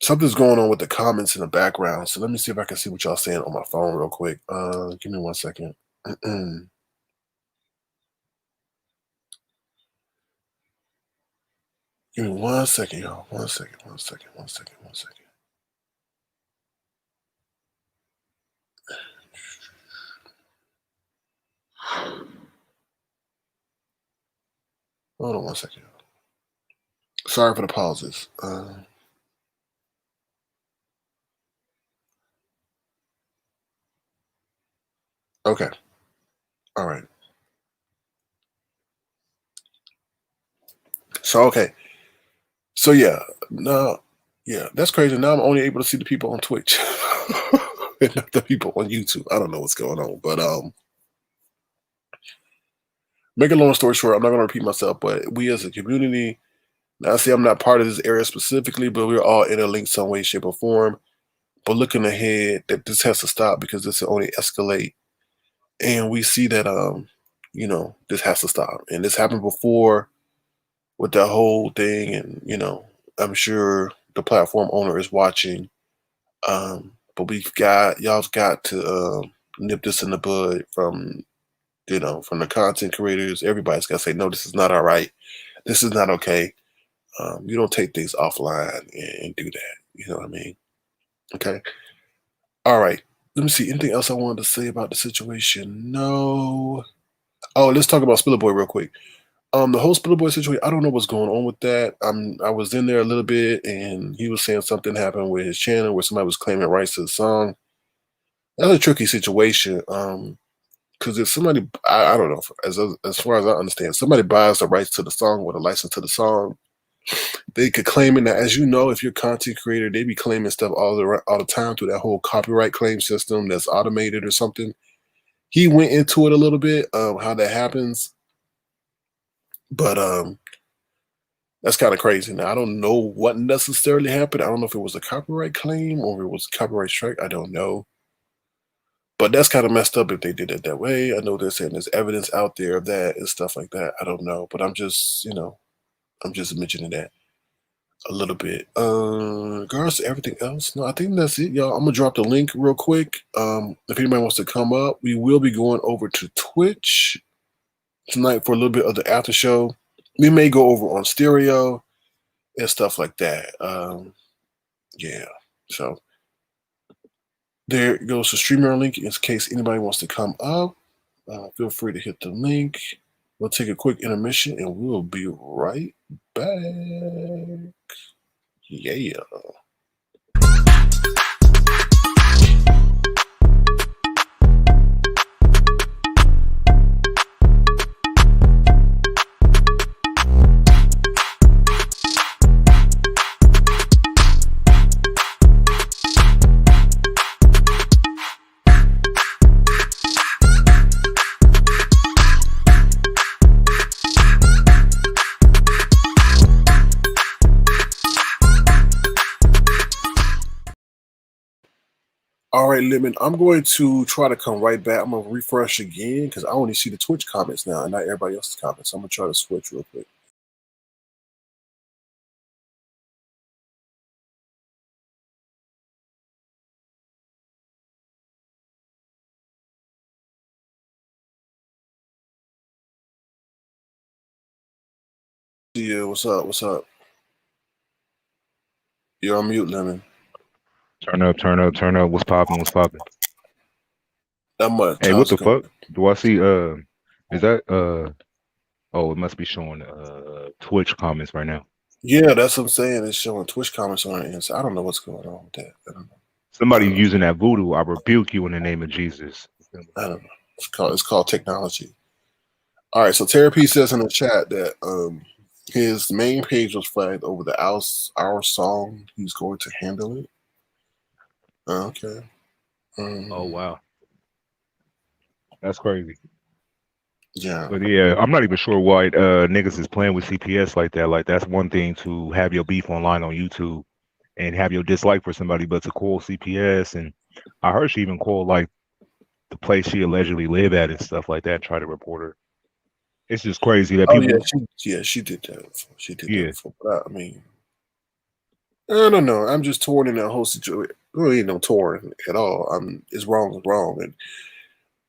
Something's going on with the comments in the background. So let me see if I can see what y'all saying on my phone real quick. Give me 1 second. Give me 1 second, y'all. 1 second. 1 second. 1 second. 1 second. Hold on 1 second. Sorry for the pauses. Okay. All right. So, okay. So, yeah. No. Yeah, that's crazy. Now I'm only able to see the people on Twitch and not the people on YouTube. I don't know what's going on. But, make a long story short, I'm not going to repeat myself, but we as a community, now I say I'm not part of this area specifically, but we're all interlinked some way, shape, or form. But looking ahead, that this has to stop because this will only escalate. And we see that this has to stop. And this happened before with that whole thing, and I'm sure the platform owner is watching. But y'all've got to nip this in the bud from the content creators. Everybody's got to say, no, this is not all right. This is not okay. You don't take things offline and do that. You know what I mean? Okay. All right. Let me see. Anything else I wanted to say about the situation? No. Oh, let's talk about Spiller Boy real quick. The whole Spiller Boy situation, I don't know what's going on with that. I was in there a little bit, and he was saying something happened with his channel where somebody was claiming rights to the song. That's a tricky situation. Because if somebody, I don't know, as far as I understand, somebody buys the rights to the song with a license to the song, they could claim it. Now, as you know, if you're a content creator, they be claiming stuff all the time through that whole copyright claim system that's automated or something. He went into it a little bit, how that happens, but that's kind of crazy. Now, I don't know what necessarily happened. I don't know if it was a copyright claim or it was a copyright strike. I don't know. But that's kind of messed up if they did it that way. I know they're saying there's evidence out there of that and stuff like that. I don't know. But I'm just mentioning that a little bit. Regards to everything else, no, I think that's it, y'all. I'm gonna drop the link real quick. If anybody wants to come up, we will be going over to Twitch tonight for a little bit of the after show. We may go over on stereo and stuff like that. Yeah. So there goes the Streamyard link in case anybody wants to come up. Feel free to hit the link. We'll take a quick intermission and we'll be right back. Yeah. All right, Lemon, I'm going to try to come right back. I'm going to refresh again because I only see the Twitch comments now and not everybody else's comments. So I'm going to try to switch real quick. Yeah, what's up? What's up? You're on mute, Lemon. Turn up, turn up, turn up. What's popping? What's popping? Not much. Hey, what How's the it going? fuck? Do I see is that oh, it must be showing Twitch comments right now. Yeah, that's what I'm saying. It's showing Twitch comments on our end. So I don't know what's going on with that. I don't know. Somebody using that voodoo. I rebuke you in the name of Jesus. I don't know. It's called technology. All right, so Terry P says in the chat that his main page was flagged over the our song. He's going to handle it. Okay. Oh wow, that's crazy. Yeah. But yeah, I'm not even sure why niggas is playing with CPS like that. Like that's one thing to have your beef online on YouTube and have your dislike for somebody, but to call CPS, and I heard she even called like the place she allegedly live at and stuff like that, try to report her. It's just crazy that people. She did that. She did Yeah. that before. But I mean, I don't know. I'm just torn in that whole situation. Really, ain't no torn at all. It's wrong, and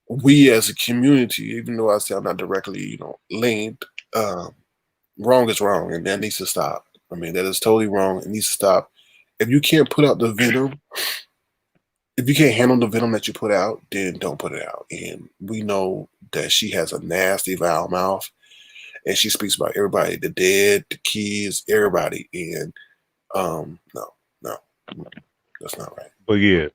we as a community, even though I say I'm not directly, linked, wrong is wrong, and that needs to stop. I mean, that is totally wrong. It needs to stop. If you can't put out the venom, if you can't handle the venom that you put out, then don't put it out. And we know that she has a nasty, vile mouth, and she speaks about everybody, the dead, the kids, everybody. And no, that's not right. But yeah,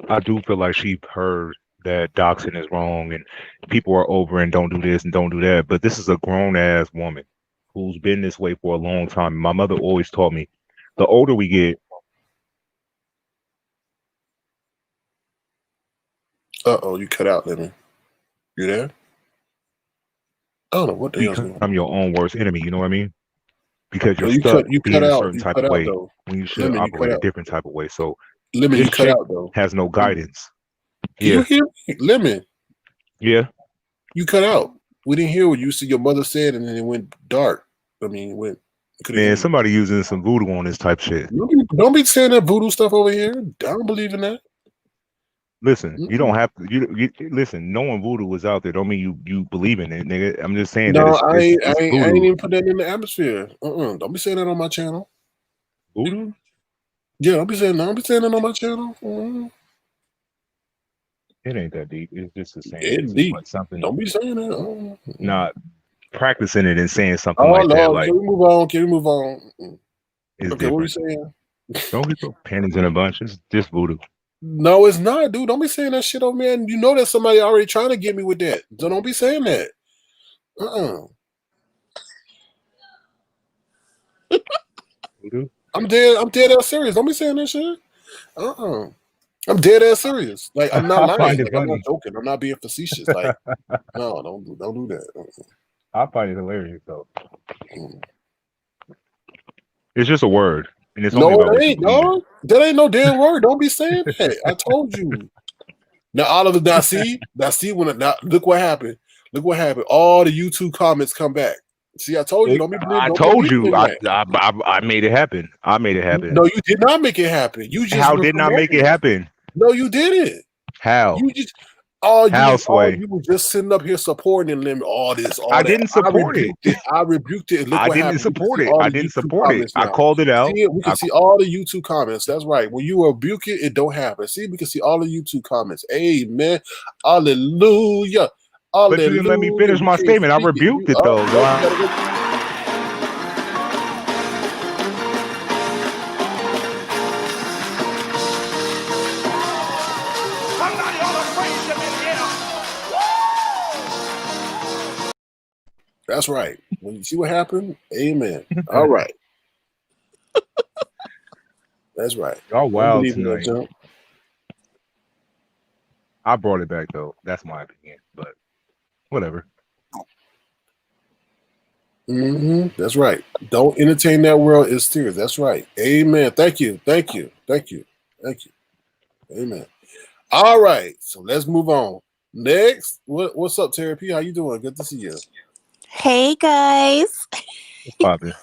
I do feel like she heard that doxing is wrong and people are over and don't do this and don't do that. But this is a grown ass woman who's been this way for a long time. My mother always taught me, the older we get. Uh-oh, you cut out, Lemon. You there? I don't know what the hell's going on. Become your own worst enemy, you know what I mean? Because you're you stuck you being cut a out. certain You type cut of out, way though. when you should Lemon, you operate cut a out. different type of way. So Lemon, this you cut chick out, though. has no guidance. Can you hear me? Lemon, Yeah. you cut out. We didn't hear what you said. Your mother said, and then it went dark. I mean, it went. Man, somebody using some voodoo on this type shit. Don't be saying that voodoo stuff over here. I don't believe in that. Listen, you don't have to. You listen. Knowing voodoo was out there don't mean you believe in it, nigga. I'm just saying No, that it's I voodoo. ain't even put that in the atmosphere. Don't be saying that on my channel. Voodoo? Yeah, don't be saying that on my channel. It ain't that deep. It's just the same. It's deep. Something. Don't be saying that. Not practicing it and saying something like that. Like, can we move on? Can we move on? It's okay, different. what are you saying? Don't get your panties in a bunch. It's just voodoo. No, it's not, dude. Don't be saying that shit, oh man. You know that somebody already trying to get me with that. So don't be saying that. Voodoo? I'm dead ass serious. Don't be saying that shit. I'm dead ass serious. Like, I'm not lying. Like, I'm not joking. I'm not being facetious. Like, no, don't do that. I find it hilarious though. It's just a word. And it's only about it ain't, dog. That ain't no damn word. Don't be saying that. I told you. Now all of the now see when look what happened. Look what happened. All the YouTube comments come back. See, I told you. I told you. I made it happen. I made it happen. No, you did not make it happen. You just how did not make it happen? No, you didn't. How? You just you were just sitting up here supporting them. All this. I didn't support it. I rebuked it. Look I what didn't happened. support it. I didn't support it. I called it out. See, we can see all the YouTube comments. That's right. When you rebuke it, it don't happen. See, we can see all the YouTube comments. Amen. Hallelujah. But you didn't let me finish my statement. I rebuked it though. That's right. When you see what happened, amen. All right. That's right. Y'all wild tonight. I brought it back though. That's my opinion, but whatever. That's right. Don't entertain that world is tears. That's right. Amen. Thank you. Amen. All right. So let's move on. Next, what's up, Terry P? How you doing? Good to see you. Hey guys. What's poppin'?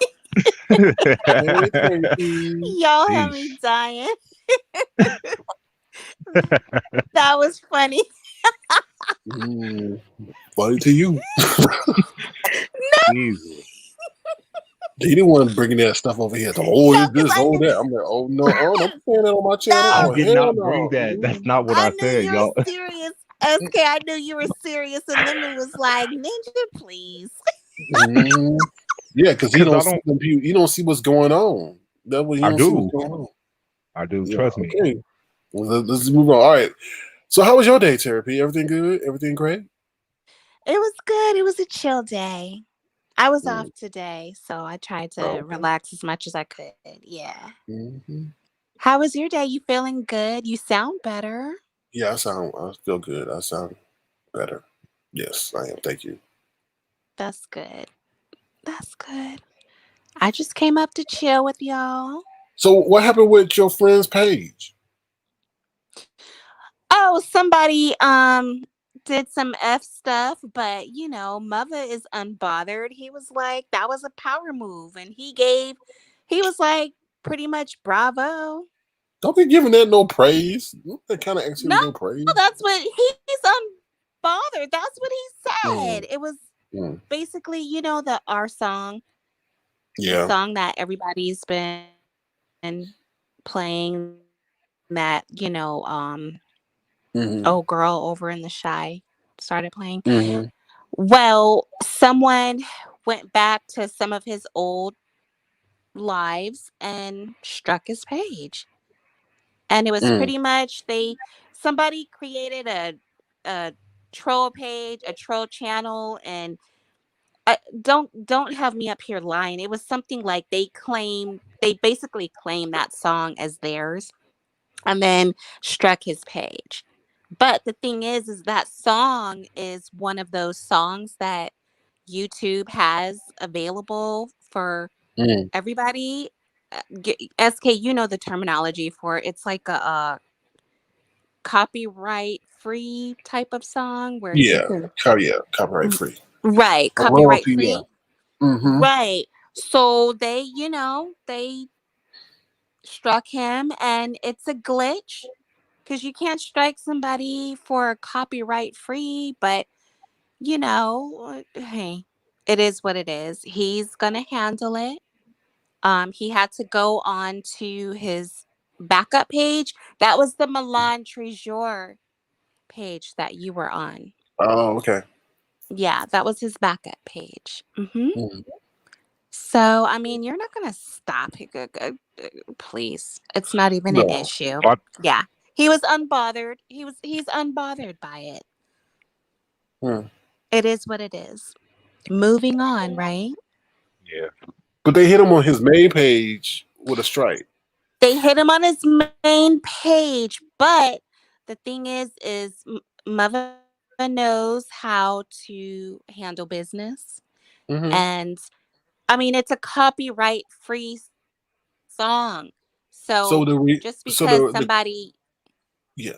Y'all have me dying. That was funny. Funny to you. No, Jesus. They didn't want bringing that stuff over here. To, No, it's this, that. I'm like, oh no, don't say that on my channel. I no, Oh did hell not bring no. that. That's not what I I knew said, you y'all. were serious. SK, I knew you were serious. And Lemon was like, Ninja, please. Mhm. Yeah, because he Because I don't see don't. them. He don't see what's going on. That way he I don't see what's do. going on. I do. Yeah. Trust me. Okay. Well, let's move on. All right. So, how was your day, Therapy? Everything good? Everything great? It was good. It was a chill day. I was Mm. off today, so I tried to Oh, okay. relax as much as I could. Yeah. Mm-hmm. How was your day? You feeling good? You sound better. Yeah, I feel good. I sound better. Yes, I am. Thank you. That's good. That's good. I just came up to chill with y'all. So, what happened with your friend's page? Oh, somebody did some F stuff, but Mother is unbothered. He was like, that was a power move. And he was like, pretty much bravo. Don't be giving that no praise. That kind of asks him No, no praise. that's what he's unbothered. That's what he Mm, said. It was mm. basically, the our song, the Yeah. song that everybody's been playing that, Mm-hmm. old girl over in the shy started playing. Mm-hmm. Well, someone went back to some of his old lives and struck his page. And it was Mm. pretty much somebody created a troll page, a troll channel, and don't have me up here lying. It was something like they basically claimed that song as theirs and then struck his page. But the thing is that song is one of those songs that YouTube has available for Mm. everybody. SK, you know the terminology for it. It's like a copyright free type of song where you Yeah. can Yeah. Copyright free. right, A copyright royalty. Yeah. free. Mm-hmm. Right. So they struck him and it's a glitch because you can't strike somebody for copyright free, but hey, it is what it is. He's gonna handle it. He had to go on to his backup page. That was the Milan Treasure page that you were on. Oh, okay. Yeah, that was his backup page. Mm. So, I mean, you're not gonna stop it. Please, it's not even an No. issue. I, Yeah, he was unbothered. He's unbothered by it. Mm. It is what it is. Moving on, right? yeah. But they hit him on his main page with a strike. They hit him on his main page, but the thing Mother knows how to handle business, Mm-hmm. and I mean it's a copyright free song. So So just so because the somebody, yeah.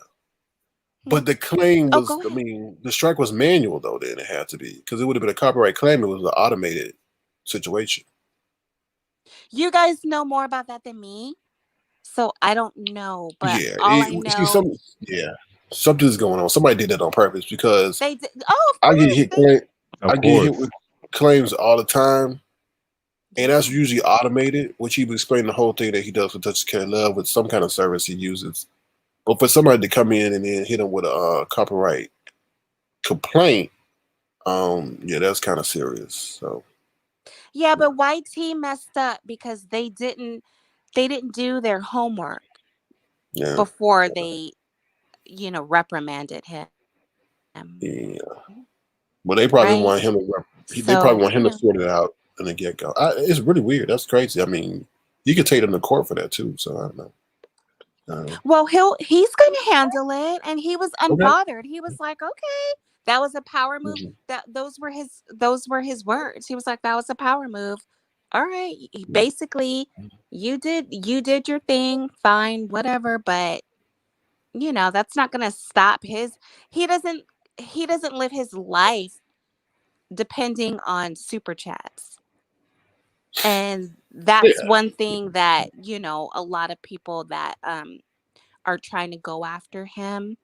hmm? But the claim Oh, was, go I ahead. mean, the strike was manual though. Then it had to be because it would have been a copyright claim. It was an automated situation. You guys know more about that than me, so I don't know. But Yeah. all I See, know, yeah, something's going on. Somebody did that on purpose because they did. Oh, of I get course, hit. I Of get hit course. with claims all the time, and that's yeah. usually automated. Which he was explaining the whole thing that he does with Touch Care Love with some kind of service he uses. But for somebody to come in and then hit him with a copyright complaint, yeah, that's kind of serious. So Yeah, but YT messed up because they didn't do their homework yeah, before they, reprimanded him. yeah. But they Right? probably want him to. They So, probably want him to sort it out in the get go. It's really weird. That's crazy. I mean, you could take them to court for that too. So I don't know. well, he's going to handle it, and he was Okay. unbothered. He was like, "Okay, that was a power move." Mhm. Those were his words. He was like, "That was a power move." All right, basically, you did your thing, fine, whatever, but that's not going to stop his he doesn't he doesn't live his life depending on super chats. And Yeah. that's one thing that, a lot of people that are trying to go after him,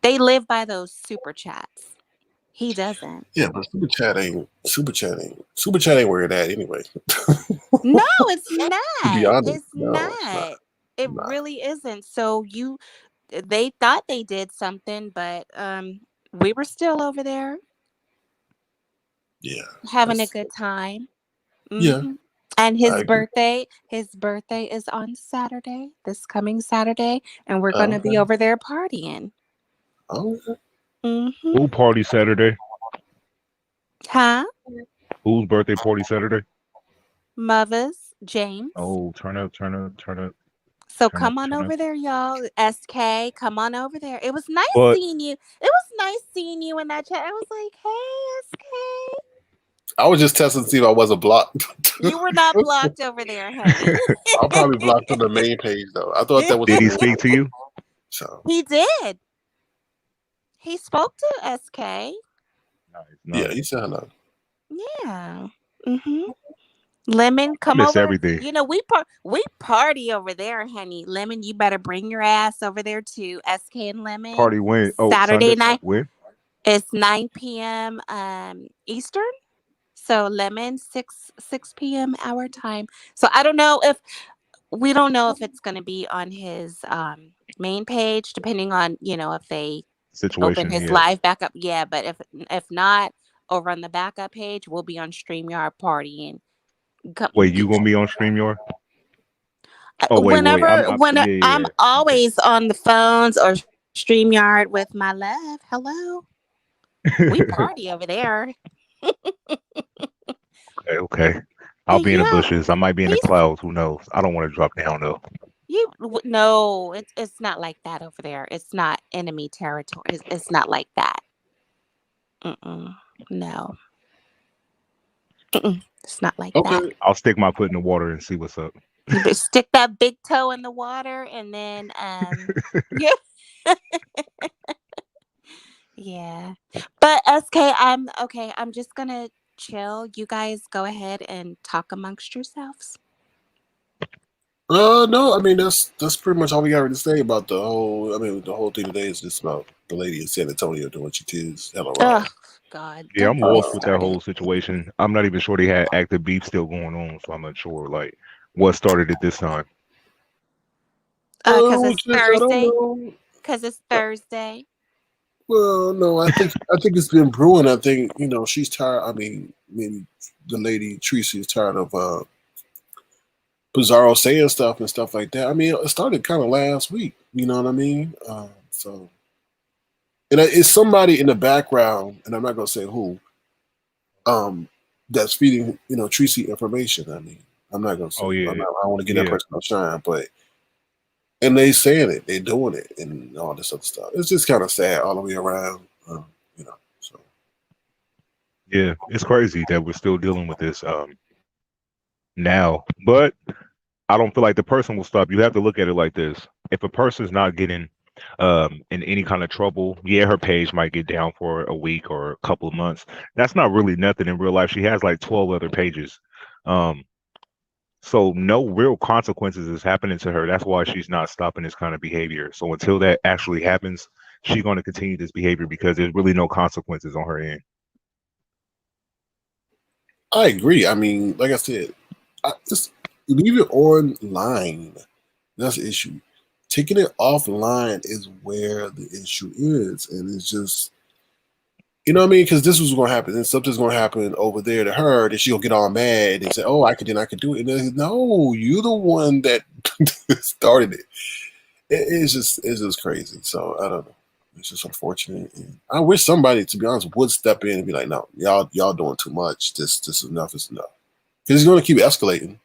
they live by those super chats. He doesn't. Yeah, but super chat ain't where it at anyway. No, it's To be not. honest, It's no, it's not. not. It Not. really isn't. So they thought they did something, but we were still over there Yeah, having a good time. yeah. And I his agree. birthday is on Saturday, this coming Saturday, and we're gonna be Okay. over there partying. Okay. Who party Saturday? Huh? Whose birthday party Saturday? Mother's James. Oh, turn up. So come on over there, y'all. SK, come on over there. It was nice seeing you. It was nice seeing you in that chat. I was like, hey, SK. I was just testing to see if I wasn't blocked. You were not blocked over there, honey. I'll probably block on the main page though. I thought that was. Did he speak to you? So He did. He spoke to SK. Nice. yeah, he said hello. Yeah. Lemon, come miss over. everything. You know, we party over there, honey. Lemon, you better bring your ass over there too. SK and Lemon. Party when? Oh, Saturday Sunday? night. When? It's 9 p.m. Eastern. So Lemon 6 p.m. our time. So we don't know if it's gonna be on his main page, depending on, if they Situation. open his Yeah. live back up. Yeah, but if not, over on the backup page, we'll be on StreamYard partying. Wait, you gonna be on StreamYard? Oh Whenever I'm yeah. always on the phones or StreamYard with my love. Hello. We party over there. Okay. I'll be in the bushes. I might be in the clouds. Who knows? I don't want to drop down though. No, it's not like that over there. It's not enemy territory. It's not like that. No. It's not like that. I'll stick my foot in the water and see what's up. You stick that big toe in the water and then yeah. Yeah. But SK, I'm okay. I'm just gonna chill. You guys go ahead and talk amongst yourselves. No, I mean that's pretty much all we got to say about the whole. I mean, the whole thing today is just about the lady in San Antonio doing what she did. Oh God. Yeah, I'm lost with that whole situation. I'm not even sure they had active beef still going on, so I'm not sure like what started it this time. Because it's Thursday. Because it's Thursday. Well, no, I think it's been brewing. I think she's tired. I mean, maybe the lady Tracy is tired of Pizarro saying stuff and stuff like that. I mean, it started kind of last week. You know what I mean? So, and it's somebody in the background, and I'm not gonna say who. That's feeding Tracy information. I mean, I'm not gonna say. Oh yeah. I don't want to get that person no shine, but. And they saying it, they doing it, and all this other stuff. It's just kind of sad all the way around, So yeah, it's crazy that we're still dealing with this now. But I don't feel like the person will stop. You have to look at it like this: if a person's not getting in any kind of trouble, yeah, her page might get down for a week or a couple of months. That's not really nothing in real life. She has like 12 other pages. So no real consequences is happening to her. That's why she's not stopping this kind of behavior. So until that actually happens, she's going to continue this behavior because there's really no consequences on her end. I agree. I mean, like I said, just leave it online. That's the issue. Taking it offline is where the issue is, and it's just. You know what I mean? Because this was going to happen, and something's going to happen over there to her, that she'll get all mad and say, "Oh, I could do it." And no, you're the one that started it. It's just crazy. So I don't know. It's just unfortunate. And I wish somebody, to be honest, would step in and be like, "No, y'all doing too much. This enough is enough." Because it's going to keep escalating.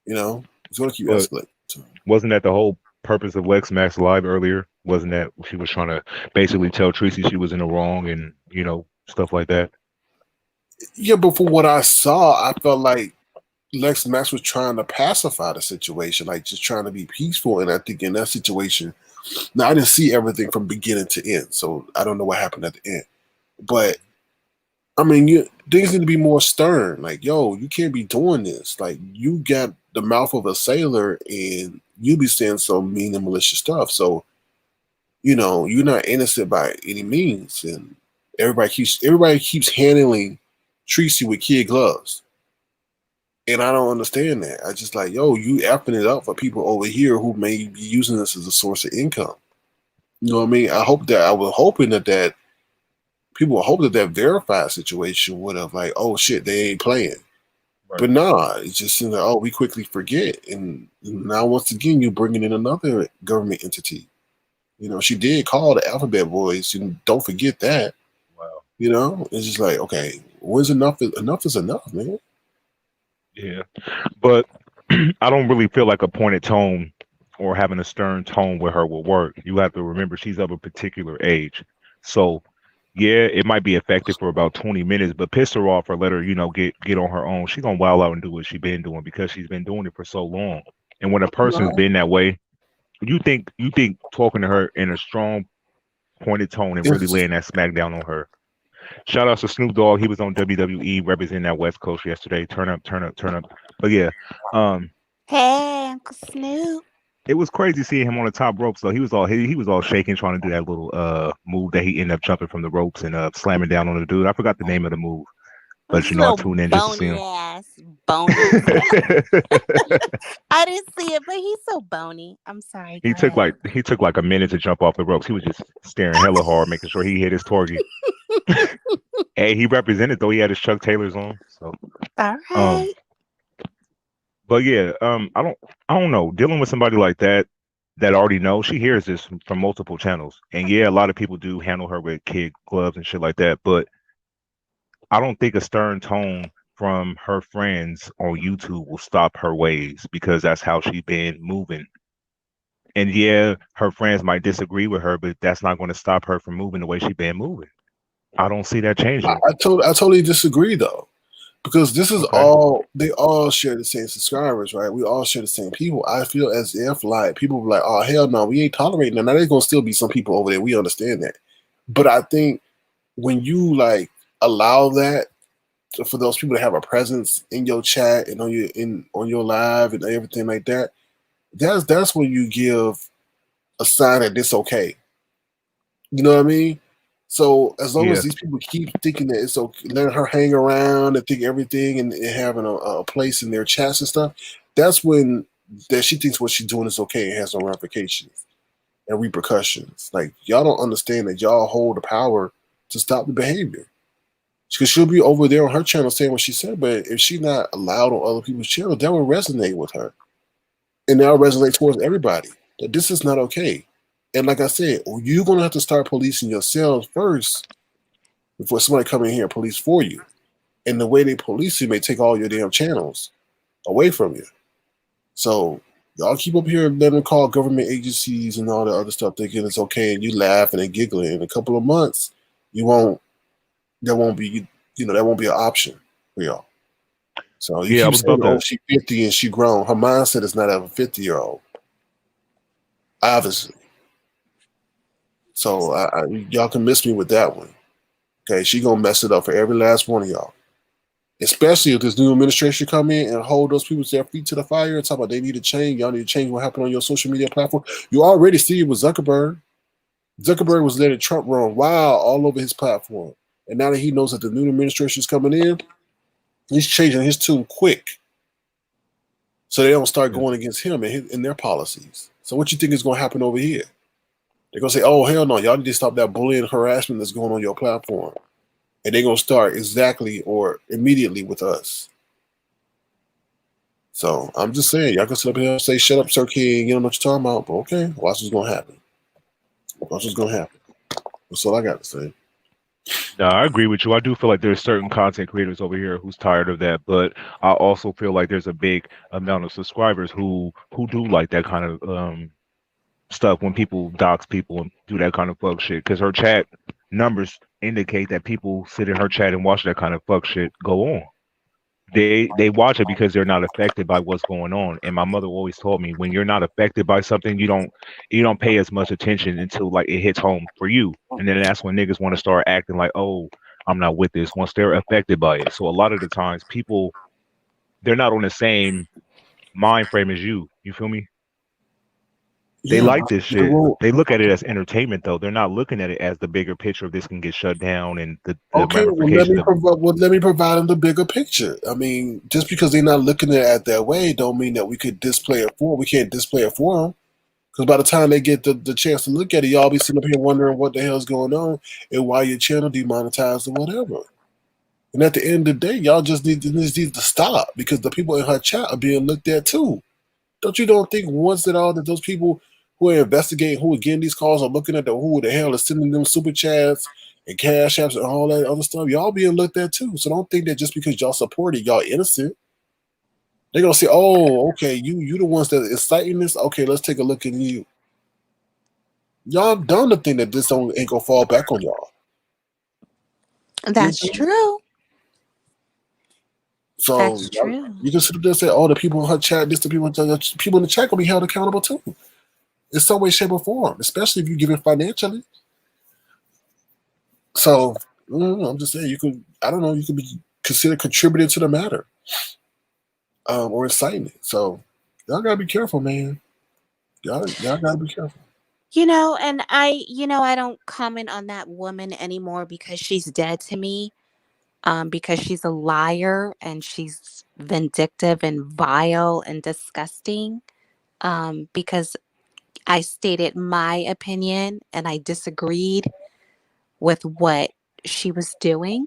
It's going to keep escalating. So. Wasn't that the whole purpose of Lex Max Live earlier? Wasn't that she was trying to basically tell Tracy she was in the wrong and stuff like that? Yeah, but from what I saw, I felt like Lex Max was trying to pacify the situation, like just trying to be peaceful. And I think in that situation, now I didn't see everything from beginning to end, so I don't know what happened at the end. But I mean, things need to be more stern. Like, yo, you can't be doing this. Like, you got the mouth of a sailor, and you be saying some mean and malicious stuff. So, you're not innocent by any means, and Everybody keeps handling Tracy with kid gloves. And I don't understand that. I just like, yo, you effing it up for people over here who may be using this as a source of income. You know what I mean? I was hoping that people would hope that verified situation would have like, oh shit, they ain't playing. Right. But nah, it's just like, oh, we quickly forget. And now once again, you're bringing in another government entity. You know, she did call the Alphabet Boys, and don't forget that. Wow. You know, it's just like, okay, when's enough? Enough is enough, man. Yeah, but I don't really feel like a pointed tone or having a stern tone with her will work. You have to remember she's of a particular age. So, yeah, it might be effective for about 20 minutes, but piss her off or let her, get on her own. She's gonna wild out and do what she's been doing because she's been doing it for so long. And when a person's been that way, you think talking to her in a strong, pointed tone and really laying that smack down on her. Shout out to Snoop Dogg. He was on WWE representing that West Coast yesterday. Turn up. But yeah, hey, Uncle Snoop. It was crazy seeing him on the top ropes. So he was all shaking, trying to do that little move that he ended up jumping from the ropes and slamming down on the dude. I forgot the name of the move, but I tuned in just to see him. Bony. I didn't see it, but he's so bony. I'm sorry. He took like a minute to jump off the ropes. He was just staring hella hard, making sure he hit his target. Hey, he represented though. He had his Chuck Taylors on. So all right. But yeah, I don't know. Dealing with somebody like that already knows, she hears this from multiple channels, and yeah, a lot of people do handle her with kid gloves and shit like that. But I don't think a stern tone from her friends on YouTube will stop her ways because that's how she's been moving. And yeah, her friends might disagree with her, but that's not going to stop her from moving the way she's been moving. I don't see that changing. I totally disagree though, because this is they all share the same subscribers, right? We all share the same people. I feel as if like people were like, oh hell no, we ain't tolerating that. Now there's gonna still be some people over there. We understand that, but I think when you like allow that for those people to have a presence in your chat and on your live and everything like that, that's when you give a sign that it's okay. You know what I mean? So as long as these people keep thinking that it's okay, letting her hang around and think everything and having a place in their chats and stuff, that's when that she thinks what she's doing is okay and has no ramifications and repercussions. Like y'all don't understand that y'all hold the power to stop the behavior. Because she'll be over there on her channel saying what she said, but if she's not allowed on other people's channels, that will resonate with her. And that'll resonate towards everybody. That this is not okay. And like I said, you're going to have to start policing yourselves first before somebody come in here and police for you. And the way they police you may take all your damn channels away from you. So y'all keep up here and let them call government agencies and all the other stuff thinking it's okay, and you laughing and giggling. In a couple of months, that won't be an option for y'all. So you keep saying, oh, she's 50 and she grown. Her mindset is not of a 50-year-old. Obviously. So y'all can miss me with that one. Okay, she gonna mess it up for every last one of y'all. Especially if this new administration come in and hold those people to their feet to the fire and talk about they need to change. Y'all need to change what happened on your social media platform. You already see it with Zuckerberg. Zuckerberg was letting Trump run wild all over his platform. And now that he knows that the new administration is coming in, he's changing his tune quick. So they don't start going against him and their policies. So what you think is going to happen over here? They're going to say, oh, hell no, y'all need to stop that bullying and harassment that's going on your platform. And they're going to start exactly or immediately with us. So I'm just saying, y'all can sit up here and say, shut up, Sir King, you don't know what you're talking about. But okay, watch what's going to happen. Watch what's going to happen. That's all I got to say. No, I agree with you. I do feel like there's certain content creators over here who's tired of that, but I also feel like there's a big amount of subscribers who do like that kind of stuff when people dox people and do that kind of fuck shit. Because her chat numbers indicate that people sit in her chat and watch that kind of fuck shit go on. They watch it because they're not affected by what's going on. And my mother always told me, when you're not affected by something, you don't pay as much attention until like it hits home for you. And then that's when niggas want to start acting like, oh, I'm not with this once they're affected by it. So a lot of the times people, they're not on the same mind frame as you. You feel me? They Yeah, like but this they shit. won't. They look at it as entertainment, though. They're not looking at it as the bigger picture of this can get shut down and the Okay, well let ramifications me of. provide. Well, let me provide them the bigger picture. I mean, just because they're not looking at it that way, don't mean that we could display it for. We can't display it for them. Because by the time they get the chance to look at it, y'all be sitting up here wondering what the hell's going on and why your channel demonetized or whatever. And at the end of the day, y'all just need to stop because the people in her chat are being looked at too. Don't think once at all that those people who are investigating, who are getting these calls, are looking at who the hell is sending them super chats and cash apps and all that other stuff. Y'all being looked at too. So don't think that just because y'all support it, y'all innocent. They're gonna say, "Oh, okay, you the ones that inciting this. Okay, let's take a look at you." Y'all done the thing that this ain't gonna fall back on y'all. That's true. So That's true. you can sit up there and say, "Oh, the people in her chat, this the people in the chat gonna be held accountable too." In some way, shape, or form, especially if you give it financially. So I'm just saying, you could. I don't know. You could be considered contributing to the matter, or inciting it. So y'all gotta be careful, man. Y'all gotta be careful. And I don't comment on that woman anymore because she's dead to me. Because she's a liar and she's vindictive and vile and disgusting. Because I stated my opinion and I disagreed with what she was doing.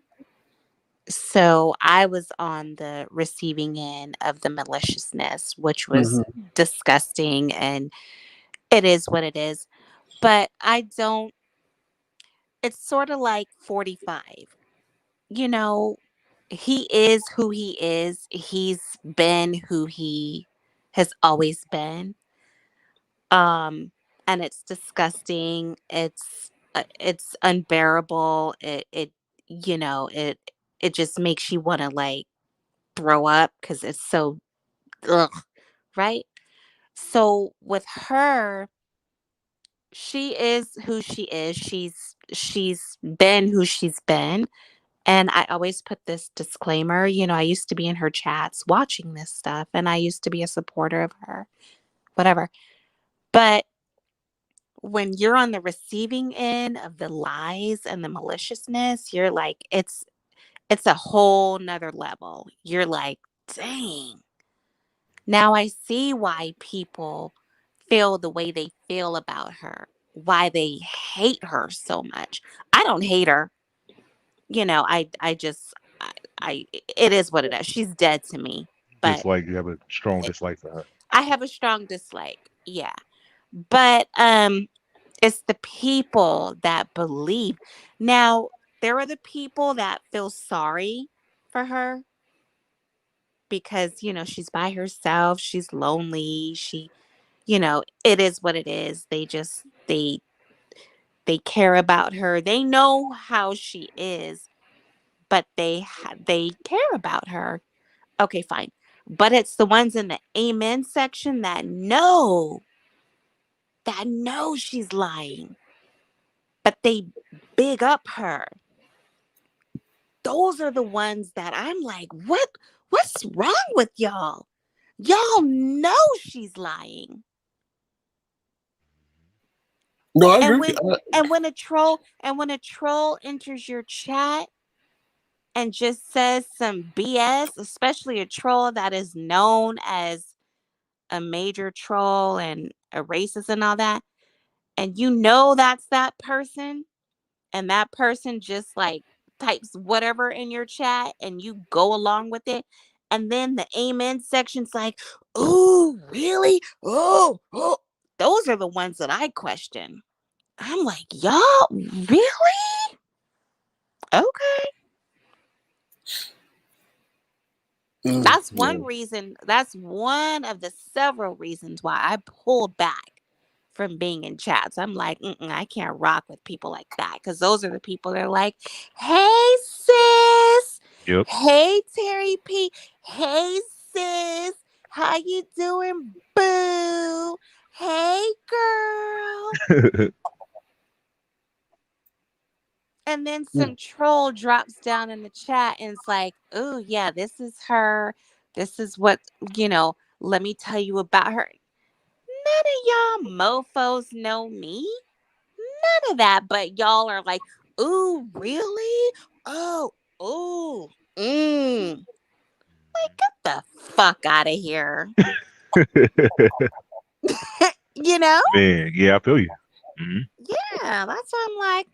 So I was on the receiving end of the maliciousness, which was Mm-hmm. disgusting, and it is what it is. But I don't, it's sort of like 45. You know, he is who he is. He's been who he has always been. Um, and it's disgusting. It's unbearable. It just makes you want to like throw up because it's so ugh, right? So with her, she is who she is. She's been who she's been. And I always put this disclaimer, I used to be in her chats watching this stuff and I used to be a supporter of her, whatever. But when you're on the receiving end of the lies and the maliciousness, you're like, it's a whole nother level. You're like, dang. Now I see why people feel the way they feel about her, why they hate her so much. I don't hate her. I just I it is what it is. She's dead to me. But Dislike. You have a strong it, dislike for her. I have a strong dislike. Yeah. But it's the people that believe. Now, there are the people that feel sorry for her because, she's by herself, she's lonely, it is what it is. They care about her. They know how she is, but they care about her. Okay, fine. But it's the ones in the amen section that know she's lying, but they big up her. Those are the ones that I'm like, what's wrong with y'all? Y'all know she's lying. No, I agree And with you. when and when a troll enters your chat and just says some BS, especially a troll that is known as a major troll and a racist and all that, and that's that person, and that person just like types whatever in your chat and you go along with it, and then the amen section's like, "Ooh, really? Oh, those are the ones that I question." I'm like, y'all really? Okay. That's Yeah. one reason. That's one of the several reasons why I pulled back from being in chats. I'm like, I can't rock with people like that because those are the people that are like, "Hey sis, Yep. hey Terry P, hey sis, how you doing, boo? Hey girl." And then some troll drops down in the chat and it's like, "Oh yeah, this is her. This is what, let me tell you about her." of y'all mofos know me. None of that. But y'all are like, ooh, really? Oh, ooh, Like, get the fuck out of here. You know? Man, yeah, I feel you. Mm-hmm. Yeah, that's why I'm like,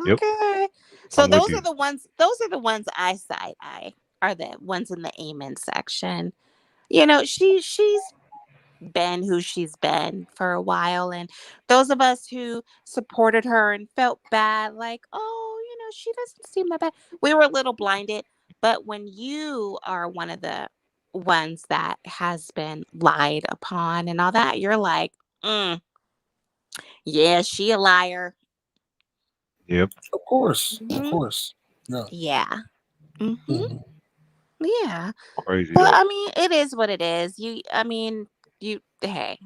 Yep, okay. So I'm with those you. are the ones. Those are the ones I side eye. Are the ones in the amen section. You know, she's been who she's been for a while, and those of us who supported her and felt bad, like, oh, she doesn't seem that bad. We were a little blinded, but when you are one of the ones that has been lied upon and all that, you're like, yeah, she a liar. Yep, Of course. Of Mhm. course. Yeah. Yeah. hmm Mhm. Yeah. crazy But though. I mean, it is what it is. Hey,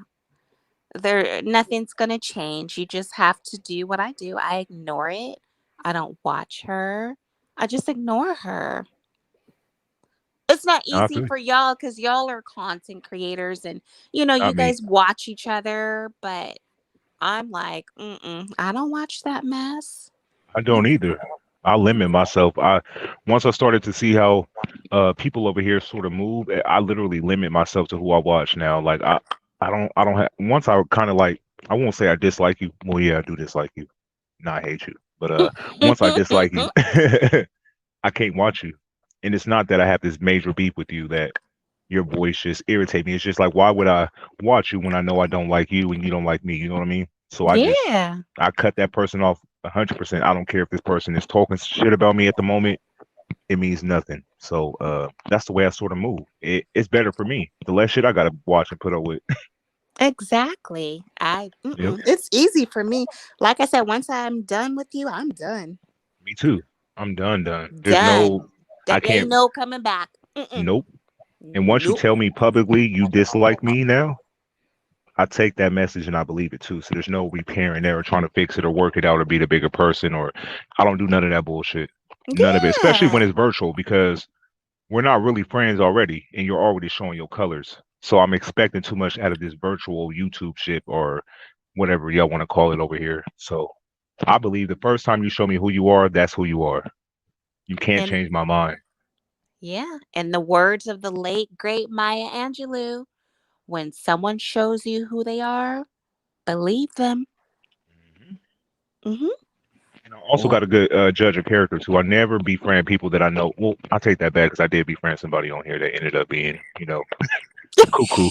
nothing's gonna change. You just have to do what I do. I ignore it. I don't watch her. I just ignore her. It's not No, I easy feel you. for y'all because y'all are content creators and you Not me. guys watch each other, but I'm like, I don't watch that mess. I don't either. I limit myself. Once I started to see how people over here sort of move, I literally limit myself to who I watch now. Like I don't have once I kind of like I won't say I dislike you. Well, yeah, I do dislike you. No, I hate you. But once I dislike you, I can't watch you. And it's not that I have this major beef with you that your voice just irritate me. It's just like why would I watch you when I know I don't like you and you don't like me? You know what I mean? So Yeah. I cut that person off 100%. I don't care if this person is talking shit about me at the moment. It means nothing. So that's the way I sort of move. It's better for me. The less shit I gotta watch and put up with. Exactly. Yep. It's easy for me. Like I said, once I'm done with you, I'm done. Me too. I'm done. Done. There's Done. no. There I ain't can't. no coming back. Nope. And once you Nope. tell me publicly you dislike me now, I take that message and I believe it too. So there's no repairing there or trying to fix it or work it out or be the bigger person or I don't do none of that bullshit. None of it. Especially when Yeah. it's virtual because we're not really friends already and you're already showing your colors. So I'm expecting too much out of this virtual YouTube shit or whatever y'all want to call it over here. So I believe the first time you show me who you are, that's who you are. You can't And change my mind. yeah. In the words of the late great Maya Angelou, when someone shows you who they are, believe them. Mhm. hmm And I also got a good judge of character too. I never befriend people that I know. Well, I take that back because I did befriend somebody on here that ended up being, cuckoo.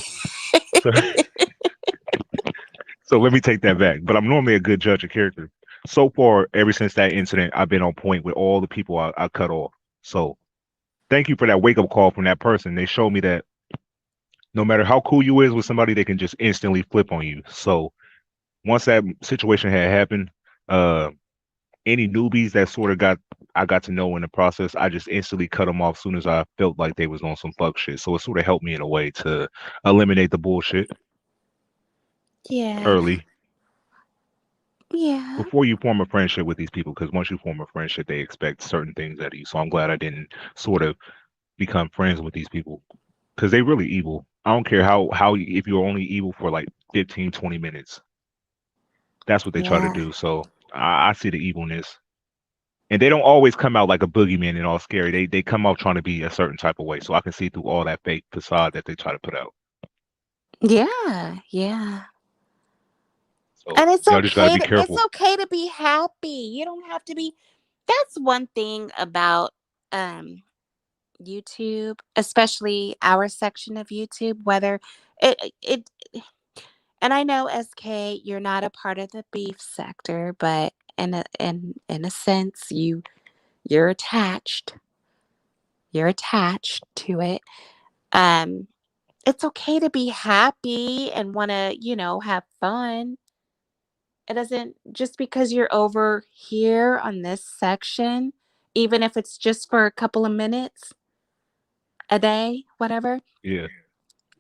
So, so let me take that back. But I'm normally a good judge of character. So far, ever since that incident, I've been on point with all the people I cut off. So thank you for that wake up call from that person. They showed me that no matter how cool you is with somebody, they can just instantly flip on you. So once that situation had happened, uh, any newbies that sort of I got to know in the process, I just instantly cut them off as soon as I felt like they was on some fuck shit. So it sort of helped me in a way to eliminate the bullshit Yeah. early Yeah. before you form a friendship with these people. Because once you form a friendship, they expect certain things out of you. So I'm glad I didn't sort of become friends with these people because they really evil. I don't care if you're only evil for like 15, 20 minutes. That's what they try to Yeah. do. So I see the evilness. And they don't always come out like a boogeyman and all scary. They come out trying to be a certain type of way. So I can see through all that fake facade that they try to put out. Yeah. Yeah. So And y'all just gotta be careful. it's okay to be happy. You don't have to be. That's one thing about um YouTube, especially our section of YouTube, whether it and I know SK, you're not a part of the beef sector, but in a sense you're attached. You're attached to it. Um it's okay to be happy and want to, have fun. It doesn't just because you're over here on this section, even if it's just for a couple of minutes a day, whatever. Yeah.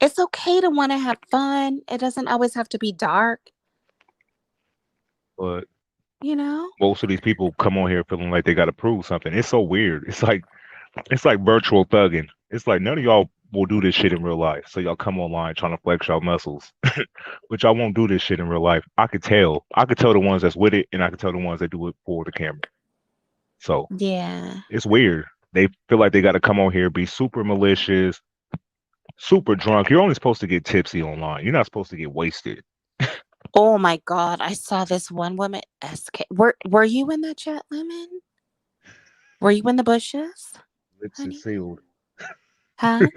It's okay to want to have fun. It doesn't always have to be dark, But you know? most of these people come on here feeling like they gotta prove something. It's so weird. It's like virtual thugging. It's like none of y'all will do this shit in real life. So y'all come online trying to flex y'all muscles, but y'all won't do this shit in real life. I could tell. I could tell the ones that's with it, and I could tell the ones that do it for the camera. So Yeah. it's weird. They feel like they got to come on here, be super malicious, super drunk. You're only supposed to get tipsy online. You're not supposed to get wasted. Oh my God. I saw this one woman. SK. Were you in that chat, Lemon? Were you in the bushes, Lips is honey? sealed. Huh?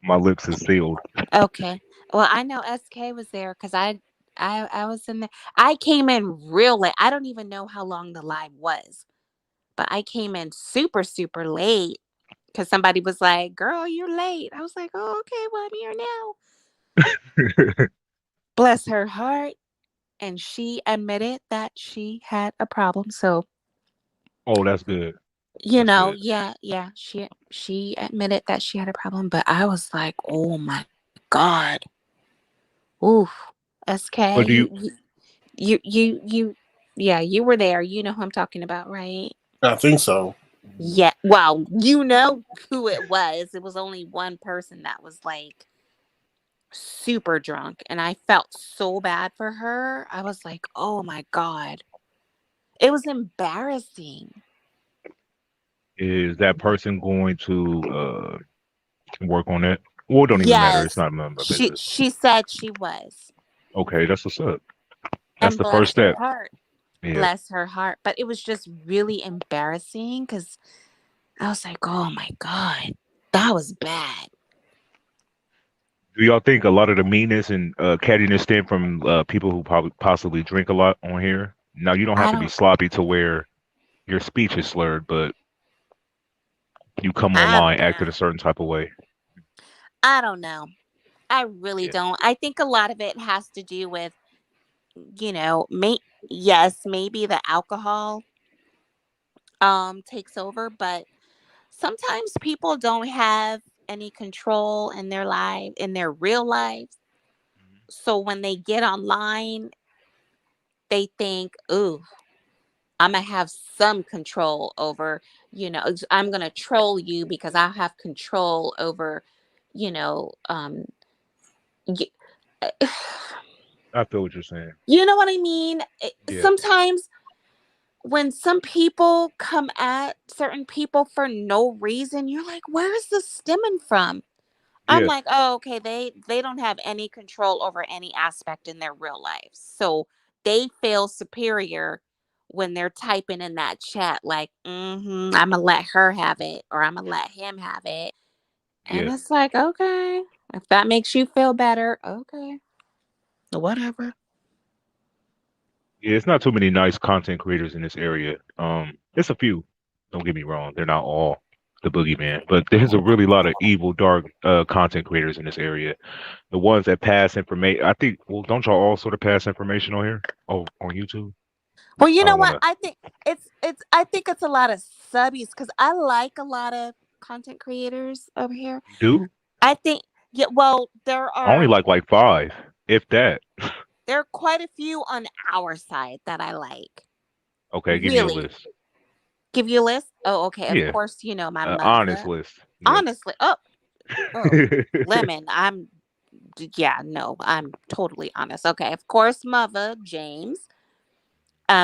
My lips is sealed. Okay. Well, I know SK was there because I was in there. I came in real late. I don't even know how long the live was, but I came in super, super late because somebody was like, "Girl, you're late." I was like, "Oh, okay. Well, I'm here now." Bless her heart. And she admitted that she had a problem. So, Oh, that's good. That's good. yeah, she admitted that she had a problem, but I was like, "Oh my God. Oof. SK, But do you? you yeah, you were there. You know who I'm talking about, right? I think so. Yeah. Well, you know who it was. It was only one person that was like super drunk, and I felt so bad for her. I was like, "Oh my God." It was embarrassing. Is that person going to work on it? Well, it don't even matter. It's Yes. not none of my She business. she said she was. Okay, that's what's up. That's And the first bless her step. heart. Yeah. Bless her heart. But it was just really embarrassing because I was like, "Oh my God. That was bad." Do y'all think a lot of the meanness and cattiness stem from people who probably possibly drink a lot on here? Now you don't have I to be don't sloppy to where your speech is slurred, but you come I online don't acting a know. certain type of way. I don't know. I really Yeah. don't. I think a lot of it has to do with, yes, maybe the alcohol takes over, but sometimes people don't have any control in their life, in their real lives. So when they get online, they think, "Ooh, I'm gonna have some control over, I'm gonna troll you because I have control over, you know, y- I feel what you're saying. you know what I mean? Yeah. Sometimes when some people come at certain people for no reason, you're like, where is this stemming from? I'm Yeah. like, oh, okay, they don't have any control over any aspect in their real lives. So they feel superior when they're typing in that chat, like, I'm gonna let her have it or I'm gonna let him have it. And Yeah. it's like, okay, if that makes you feel better, okay. Whatever. Yeah. It's not too many nice content creators in this area. It's a few. Don't get me wrong. They're not all the boogeyman, but there's a really lot of evil, dark content creators in this area. The ones that pass information. I think. Well, don't y'all all sort of pass information on here? Oh, on YouTube. Well, you I know don't want what? to I think it's a lot of subbies because I like a lot of content creators over here. do. I think yeah, well, I only like five, if that. there are quite a few on our side that I like. Okay, give me a Really. list. Give you a list? Oh, okay. Of Yeah, course, my honest mother. list. Yep. Honestly, oh, Lemon. Yeah, no, I'm totally honest. Okay, of course, mother, James.